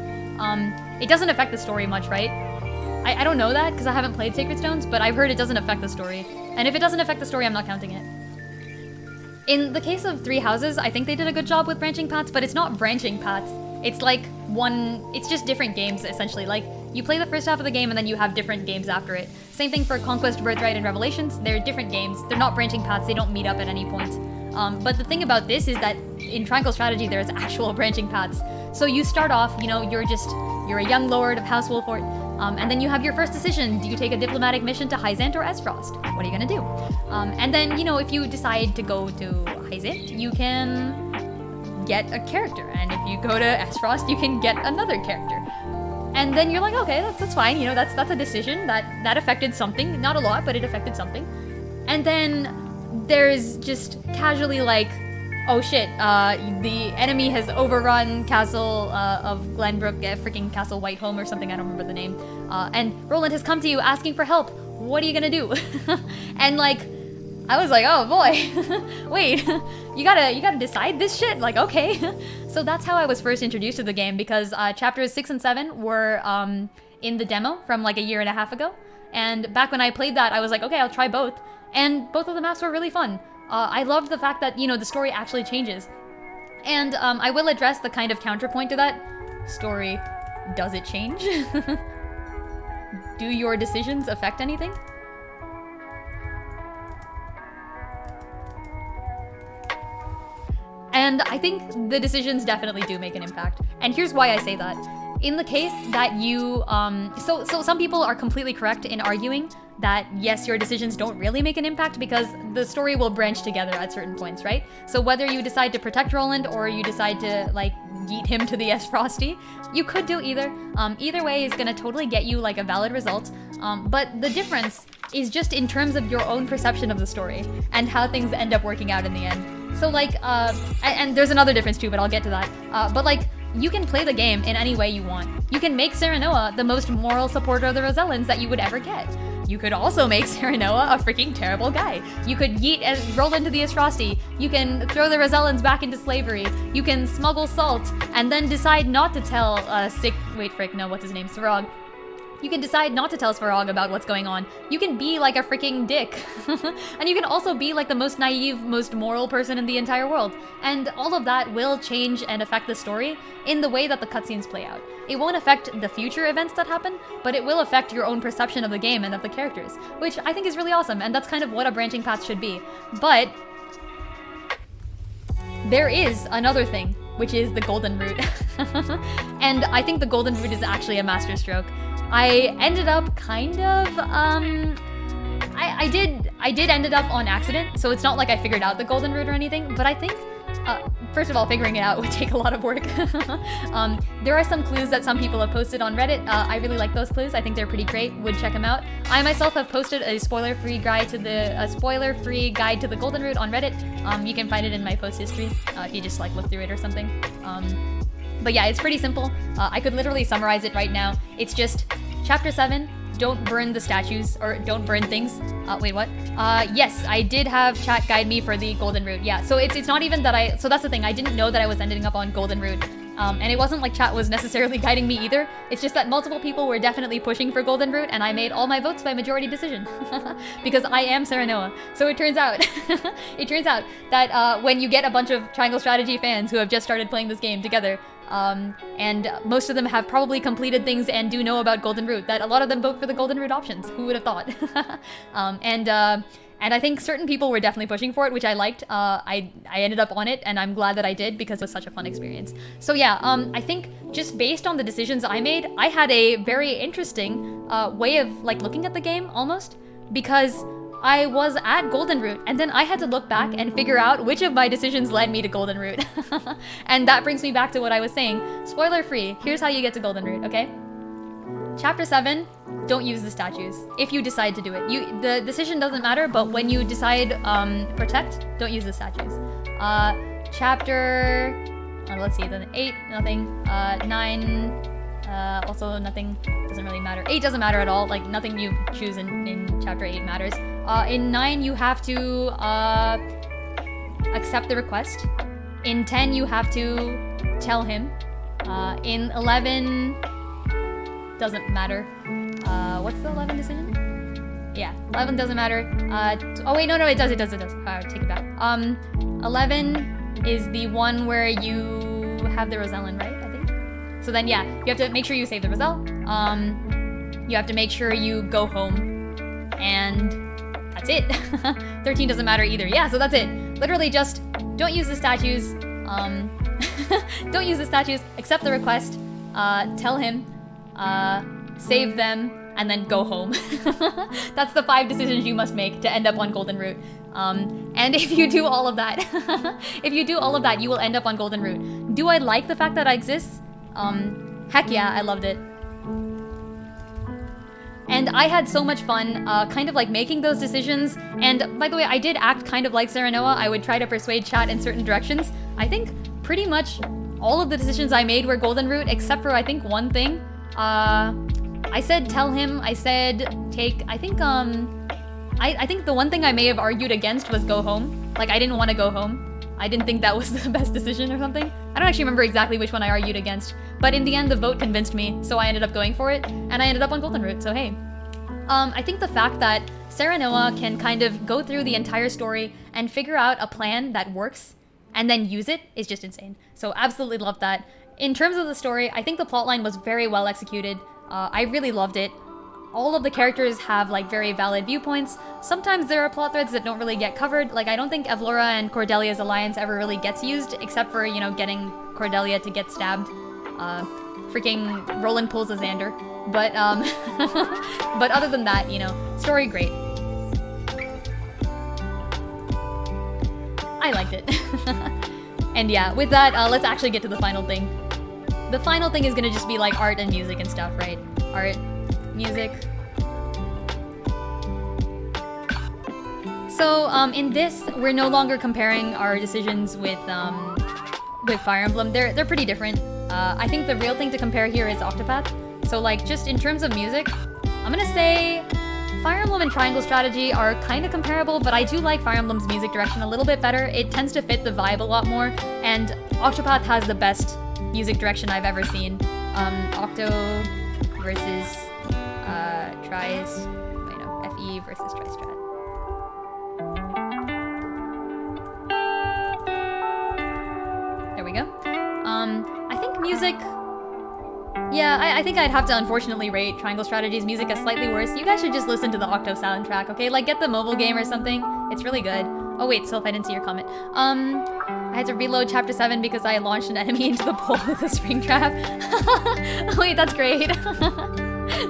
It doesn't affect the story much, right? I don't know that because I haven't played Sacred Stones, but I've heard it doesn't affect the story. And if it doesn't affect the story, I'm not counting it. In the case of Three Houses, I think they did a good job with branching paths, but it's not branching paths. It's like it's just different games, essentially. Like, you play the first half of the game and then you have different games after it. Same thing for Conquest, Birthright, and Revelations. They're different games. They're not branching paths. They don't meet up at any point. But the thing about this is that in Triangle Strategy, there's actual branching paths. So you start off, you know, you're a young lord of House Wolfort, and then you have your first decision. Do you take a diplomatic mission to Hyzant or Esfrost? What are you gonna do? And then, you know, if you decide to go to Hyzant, you can get a character. And if you go to Esfrost, you can get another character. And then you're like, okay, that's fine. You know, that's a decision that affected something. Not a lot, but it affected something. And then there's just casually like, oh shit, the enemy has overrun Castle of Glenbrook, freaking Castle Whiteholm or something, I don't remember the name. And Roland has come to you asking for help. What are you gonna do? And like, I was like, oh boy, wait, you gotta decide this shit? Like, okay. So that's how I was first introduced to the game, because chapters 6 and 7 were in the demo from like a year and a half ago. And back when I played that, I was like, okay, I'll try both. And both of the maps were really fun. I loved the fact that, you know, the story actually changes. And I will address the kind of counterpoint to that. Story, does it change? Do your decisions affect anything? And I think the decisions definitely do make an impact. And here's why I say that. In the case that you, so some people are completely correct in arguing that yes, your decisions don't really make an impact because the story will branch together at certain points, right? So whether you decide to protect Roland or you decide to like yeet him to the Frosty, you could do either. Either way is gonna totally get you like a valid result. But the difference is just in terms of your own perception of the story and how things end up working out in the end. So like, and there's another difference too, but I'll get to that. But like, you can play the game in any way you want. You can make Serenoa the most moral supporter of the Rosellans that you would ever get. You could also make Serenoa a freaking terrible guy. You could yeet Roland to the Astrosty. You can throw the Rosellans back into slavery. You can smuggle salt and then decide not to tell Sorog You can decide not to tell Svarog about what's going on. You can be like a freaking dick. And you can also be like the most naive, most moral person in the entire world. And all of that will change and affect the story in the way that the cutscenes play out. It won't affect the future events that happen, but it will affect your own perception of the game and of the characters, which I think is really awesome, and that's kind of what a branching path should be. But there is another thing, which is the golden route. And I think the golden route is actually a masterstroke. I ended up kind of, I did ended up on accident, so it's not like I figured out the golden route or anything, but I think, first of all, figuring it out would take a lot of work. There are some clues that some people have posted on Reddit. I really like those clues. I think they're pretty great. Would check them out. I myself have posted a spoiler-free guide to the golden route on Reddit. You can find it in my post history if you just like look through it or something. But yeah, it's pretty simple. I could literally summarize it right now. It's just Chapter 7, don't burn the statues, or don't burn things. Wait, what? Yes, I did have chat guide me for the golden route. Yeah, so it's not even that so that's the thing, I didn't know that I was ending up on golden route. And it wasn't like chat was necessarily guiding me either. It's just that multiple people were definitely pushing for golden route, and I made all my votes by majority decision. Because I am Serenoa. So it turns out, that when you get a bunch of Triangle Strategy fans who have just started playing this game together, and most of them have probably completed things and do know about golden route, that a lot of them vote for the golden route options. Who would have thought? And I think certain people were definitely pushing for it, which I liked. I ended up on it, and I'm glad that I did because it was such a fun experience. So yeah, I think just based on the decisions I made, I had a very interesting way of like looking at the game almost, because I was at golden route, and then I had to look back and figure out which of my decisions led me to golden route. And that brings me back to what I was saying. Spoiler free, here's how you get to golden route, okay? Chapter 7, don't use the statues if you decide to do it. The decision doesn't matter, but when you decide protect, don't use the statues. Chapter, let's see, then 8, nothing. 9, also nothing, doesn't really matter. 8 doesn't matter at all, like nothing you choose in chapter 8 matters. In 9, you have to accept the request. In 10, you have to tell him. In 11, doesn't matter. What's the 11 decision? Yeah, 11 doesn't matter. Oh wait, no, it does. Take it back. 11 is the one where you have the Rosellen, right? I think. So then, yeah, you have to make sure you save the Roselle. You have to make sure you go home, and that's it. 13 doesn't matter either. Yeah, so that's it. Literally just don't use the statues. Don't use the statues. Accept the request. Tell him. Save them, and then go home. That's the 5 decisions you must make to end up on golden route. And if you do all of that, you will end up on golden route. Do I like the fact that it exists? Heck yeah, I loved it. And I had so much fun, kind of like making those decisions. And by the way, I did act kind of like Serenoa. I would try to persuade chat in certain directions. I think pretty much all of the decisions I made were golden route, except for I think one thing. I said tell him, I said take, I think the one thing I may have argued against was go home. Like, I didn't want to go home. I didn't think that was the best decision or something. I don't actually remember exactly which one I argued against, but in the end the vote convinced me, so I ended up going for it, and I ended up on golden route, so hey. I think the fact that Serenoa can kind of go through the entire story and figure out a plan that works, and then use it is just insane. So absolutely love that. In terms of the story, I think the plotline was very well executed. I really loved it. All of the characters have like very valid viewpoints. Sometimes there are plot threads that don't really get covered. Like, I don't think Evlora and Cordelia's alliance ever really gets used, except for, you know, getting Cordelia to get stabbed. Freaking Roland pulls a Xander. But, but other than that, you know, story great. I liked it. And yeah, with that, let's actually get to the final thing. The final thing is gonna just be like art and music and stuff, right? Art, music. So in this, we're no longer comparing our decisions with Fire Emblem. They're pretty different. I think the real thing to compare here is Octopath. So like just in terms of music, I'm gonna say Fire Emblem and Triangle Strategy are kind of comparable, but I do like Fire Emblem's music direction a little bit better. It tends to fit the vibe a lot more, and Octopath has the best music direction I've ever seen. Octo versus tries, FE versus TriStrat. There we go. I think music. Yeah, I think I'd have to unfortunately rate Triangle Strategy's music as slightly worse. You guys should just listen to the Octo soundtrack, okay? Like, get the mobile game or something. It's really good. Oh wait, Sylph, I didn't see your comment. I had to reload chapter 7 because I launched an enemy into the pool with a spring trap. Wait, that's great.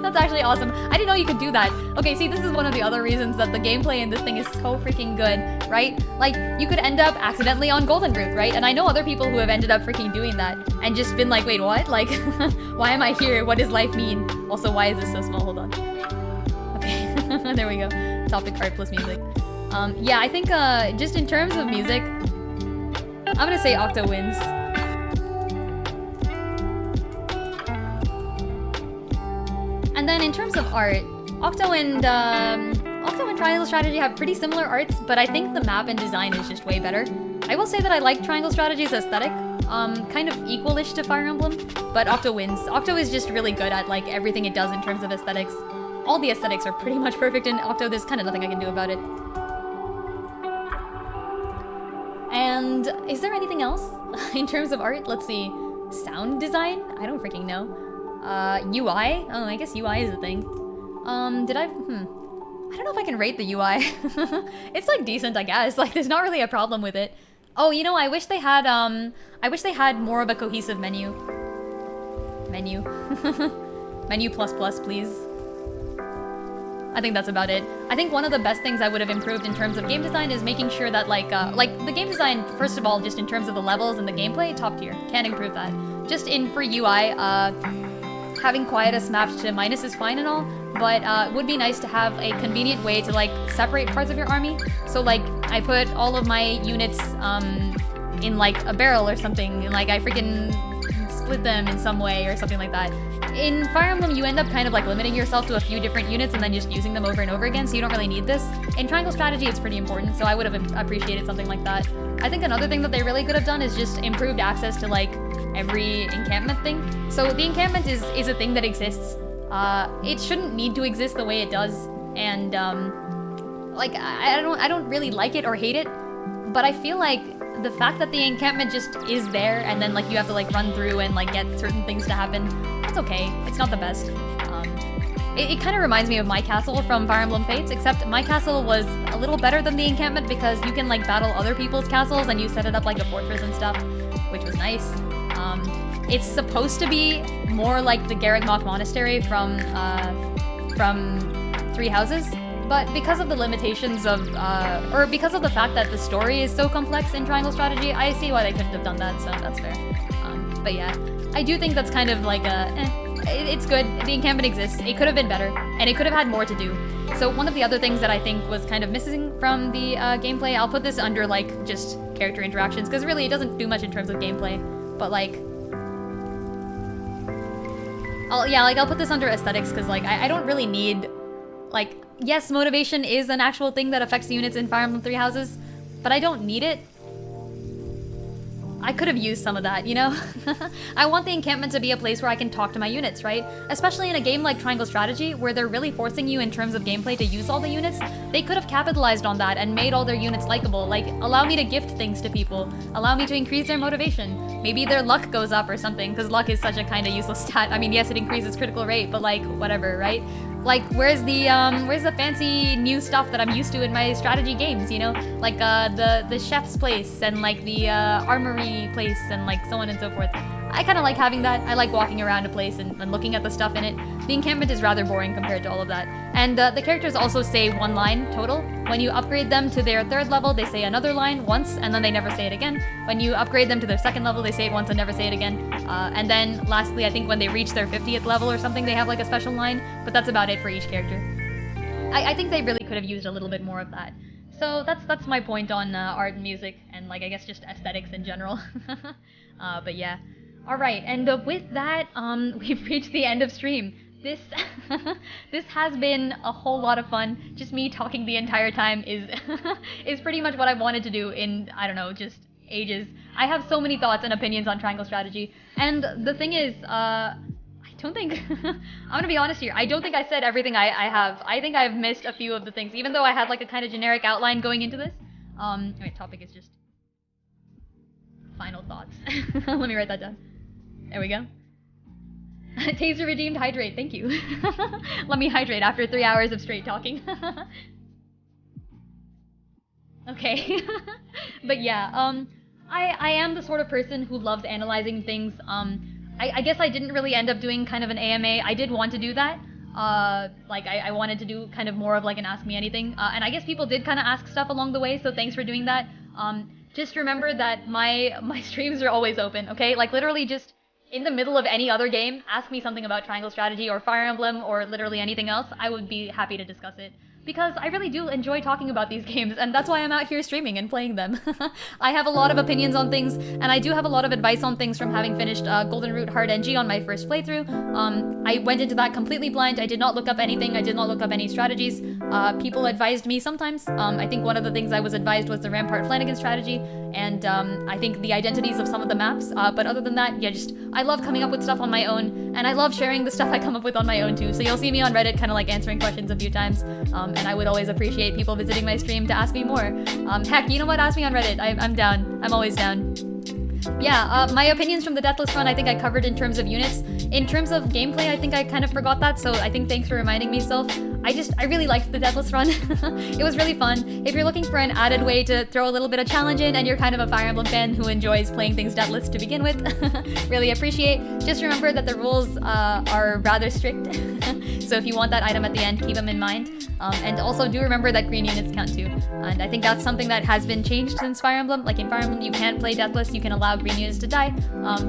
That's actually awesome. I didn't know you could do that. Okay, see, this is one of the other reasons that the gameplay in this thing is so freaking good, right? Like, you could end up accidentally on Golden Root, right? And I know other people who have ended up freaking doing that and just been like, wait, what? Like, why am I here? What does life mean? Also, why is this so small? Hold on. Okay, there we go. Topic art plus music. Yeah, I think just in terms of music, I'm gonna say Octo wins. And then in terms of art, Octo and Triangle Strategy have pretty similar arts, but I think the map and design is just way better. I will say that I like Triangle Strategy's aesthetic, kind of equalish to Fire Emblem, but Octo wins. Octo is just really good at like everything it does in terms of aesthetics. All the aesthetics are pretty much perfect in Octo. There's kind of nothing I can do about it. And is there anything else in terms of art? Let's see. Sound design? I don't freaking know. UI? Oh, I guess UI is a thing. I don't know if I can rate the UI. It's like decent, I guess. Like, there's not really a problem with it. Oh, you know, I wish they had more of a cohesive menu. Menu. Menu plus plus, please. I think that's about it. I think one of the best things I would have improved in terms of game design is making sure that like the game design, first of all, just in terms of the levels and the gameplay, top tier. Can't improve that. Just for UI, having quietus mapped to minus is fine and all, but would be nice to have a convenient way to like separate parts of your army. So like I put all of my units in like a barrel or something, and like I freaking split them in some way or something like that. In Fire Emblem, you end up kind of like limiting yourself to a few different units and then just using them over and over again, so you don't really need this. In Triangle Strategy, it's pretty important, so I would have appreciated something like that. I think another thing that they really could have done is just improved access to like every encampment thing. So the encampment is a thing that exists. It shouldn't need to exist the way it does, and like I don't really like it or hate it, but I feel like the fact that the encampment just is there and then like you have to like run through and like get certain things to happen, that's okay. It's not the best. It kind of reminds me of my castle from Fire Emblem Fates, except my castle was a little better than the encampment because you can like battle other people's castles and you set it up like a fortress and stuff, which was nice. It's supposed to be more like the Garrigmock Monastery from Three Houses, but because of the limitations of, or because of the fact that the story is so complex in Triangle Strategy, I see why they couldn't have done that, so that's fair. But yeah, I do think that's kind of like it's good. The encampment exists. It could have been better, and it could have had more to do. So one of the other things that I think was kind of missing from the gameplay, I'll put this under like just character interactions, because really it doesn't do much in terms of gameplay, but like, I'll put this under aesthetics, because like I don't really need, like, yes, motivation is an actual thing that affects units in Fire Emblem Three Houses, but I don't need it. I could have used some of that, you know? I want the encampment to be a place where I can talk to my units, right? Especially in a game like Triangle Strategy, where they're really forcing you in terms of gameplay to use all the units. They could have capitalized on that and made all their units likable. Like, allow me to gift things to people. Allow me to increase their motivation. Maybe their luck goes up or something, because luck is such a kind of useless stat. I mean, yes, it increases critical rate, but like, whatever, right? Like, where's the fancy new stuff that I'm used to in my strategy games, you know? Like, the chef's place and like the armory place and like so on and so forth. I kind of like having that. I like walking around a place and looking at the stuff in it. The encampment is rather boring compared to all of that. And the characters also say one line total. When you upgrade them to their 3rd level, they say another line once, and then they never say it again. When you upgrade them to their 2nd level, they say it once and never say it again. And then lastly, I think when they reach their 50th level or something, they have like a special line, but that's about it for each character. I think they really could have used a little bit more of that. So that's my point on art and music, and like I guess just aesthetics in general. But yeah. Alright, and with that, we've reached the end of stream. This this has been a whole lot of fun. Just me talking the entire time is is pretty much what I wanted to do in, I don't know, just ages. I have so many thoughts and opinions on Triangle Strategy, and the thing is, I don't think I'm gonna be honest here. I don't think I said everything I have. I think I've missed a few of the things, even though I had like a kind of generic outline going into this. Wait, topic is just final thoughts. Let me write that down. There we go. Taser redeemed, hydrate. Thank you. Let me hydrate after 3 hours of straight talking. Okay. But yeah, I am the sort of person who loves analyzing things. I guess I didn't really end up doing kind of an AMA. I did want to do that. Like I wanted to do kind of more of like an Ask Me Anything. And I guess people did kind of ask stuff along the way, so thanks for doing that. Just remember that my streams are always open, okay? Like literally just in the middle of any other game, ask me something about Triangle Strategy or Fire Emblem or literally anything else. I would be happy to discuss it. Because I really do enjoy talking about these games, and that's why I'm out here streaming and playing them. I have a lot of opinions on things, and I do have a lot of advice on things from having finished Golden Root Hard NG on my first playthrough. I went into that completely blind. I did not look up anything. I did not look up any strategies. People advised me sometimes. I think one of the things I was advised was the Rampart Flanagan strategy, and I think the identities of some of the maps. But other than that, yeah, just I love coming up with stuff on my own, and I love sharing the stuff I come up with on my own too. So you'll see me on Reddit kind of like answering questions a few times. And I would always appreciate people visiting my stream to ask me more. Heck, you know what? Ask me on Reddit. I'm down. I'm always down. Yeah, my opinions from the Deathless run I think I covered in terms of units. In terms of gameplay, I think I kind of forgot that, so I think thanks for reminding me, Sylph. I really liked the Deathless run. It was really fun. If you're looking for an added way to throw a little bit of challenge in and you're kind of a Fire Emblem fan who enjoys playing things Deathless to begin with, really appreciate. Just remember that the rules are rather strict. So if you want that item at the end, keep them in mind. And also do remember that green units count too. And I think that's something that has been changed since Fire Emblem. Like in Fire Emblem, you can play Deathless, you can allow green units to die.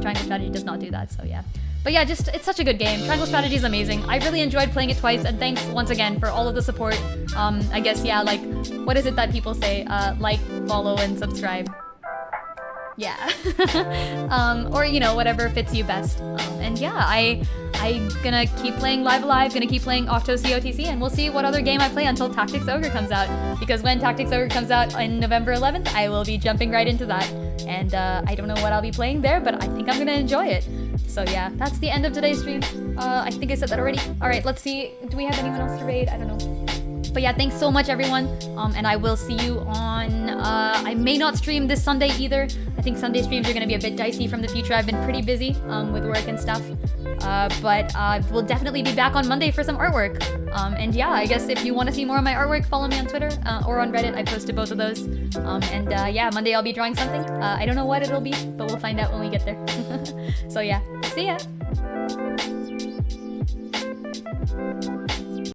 Triangle Strategy does not do that, so yeah. But yeah, just, it's such a good game. Triangle Strategy is amazing. I really enjoyed playing it twice, and thanks once again for all of the support. I guess, yeah, like, what is it that people say? Like, follow, and subscribe. Yeah. Or, you know, whatever fits you best. And yeah, I'm gonna keep playing Live Alive, gonna keep playing Octo COTC, and we'll see what other game I play until Tactics Ogre comes out. Because when Tactics Ogre comes out on November 11th, I will be jumping right into that. And I don't know what I'll be playing there, but I think I'm gonna enjoy it. So yeah, that's the end of today's stream. I think I said that already. Alright, let's see. Do we have anyone else to raid? I don't know. But yeah, thanks so much everyone, and I will see you on, I may not stream this Sunday either. I think Sunday streams are going to be a bit dicey from the future. I've been pretty busy with work and stuff, but we'll definitely be back on Monday for some artwork. And yeah, I guess if you want to see more of my artwork, follow me on Twitter or on Reddit. I posted both of those. And yeah, Monday I'll be drawing something. I don't know what it'll be, but we'll find out when we get there. So yeah, see ya!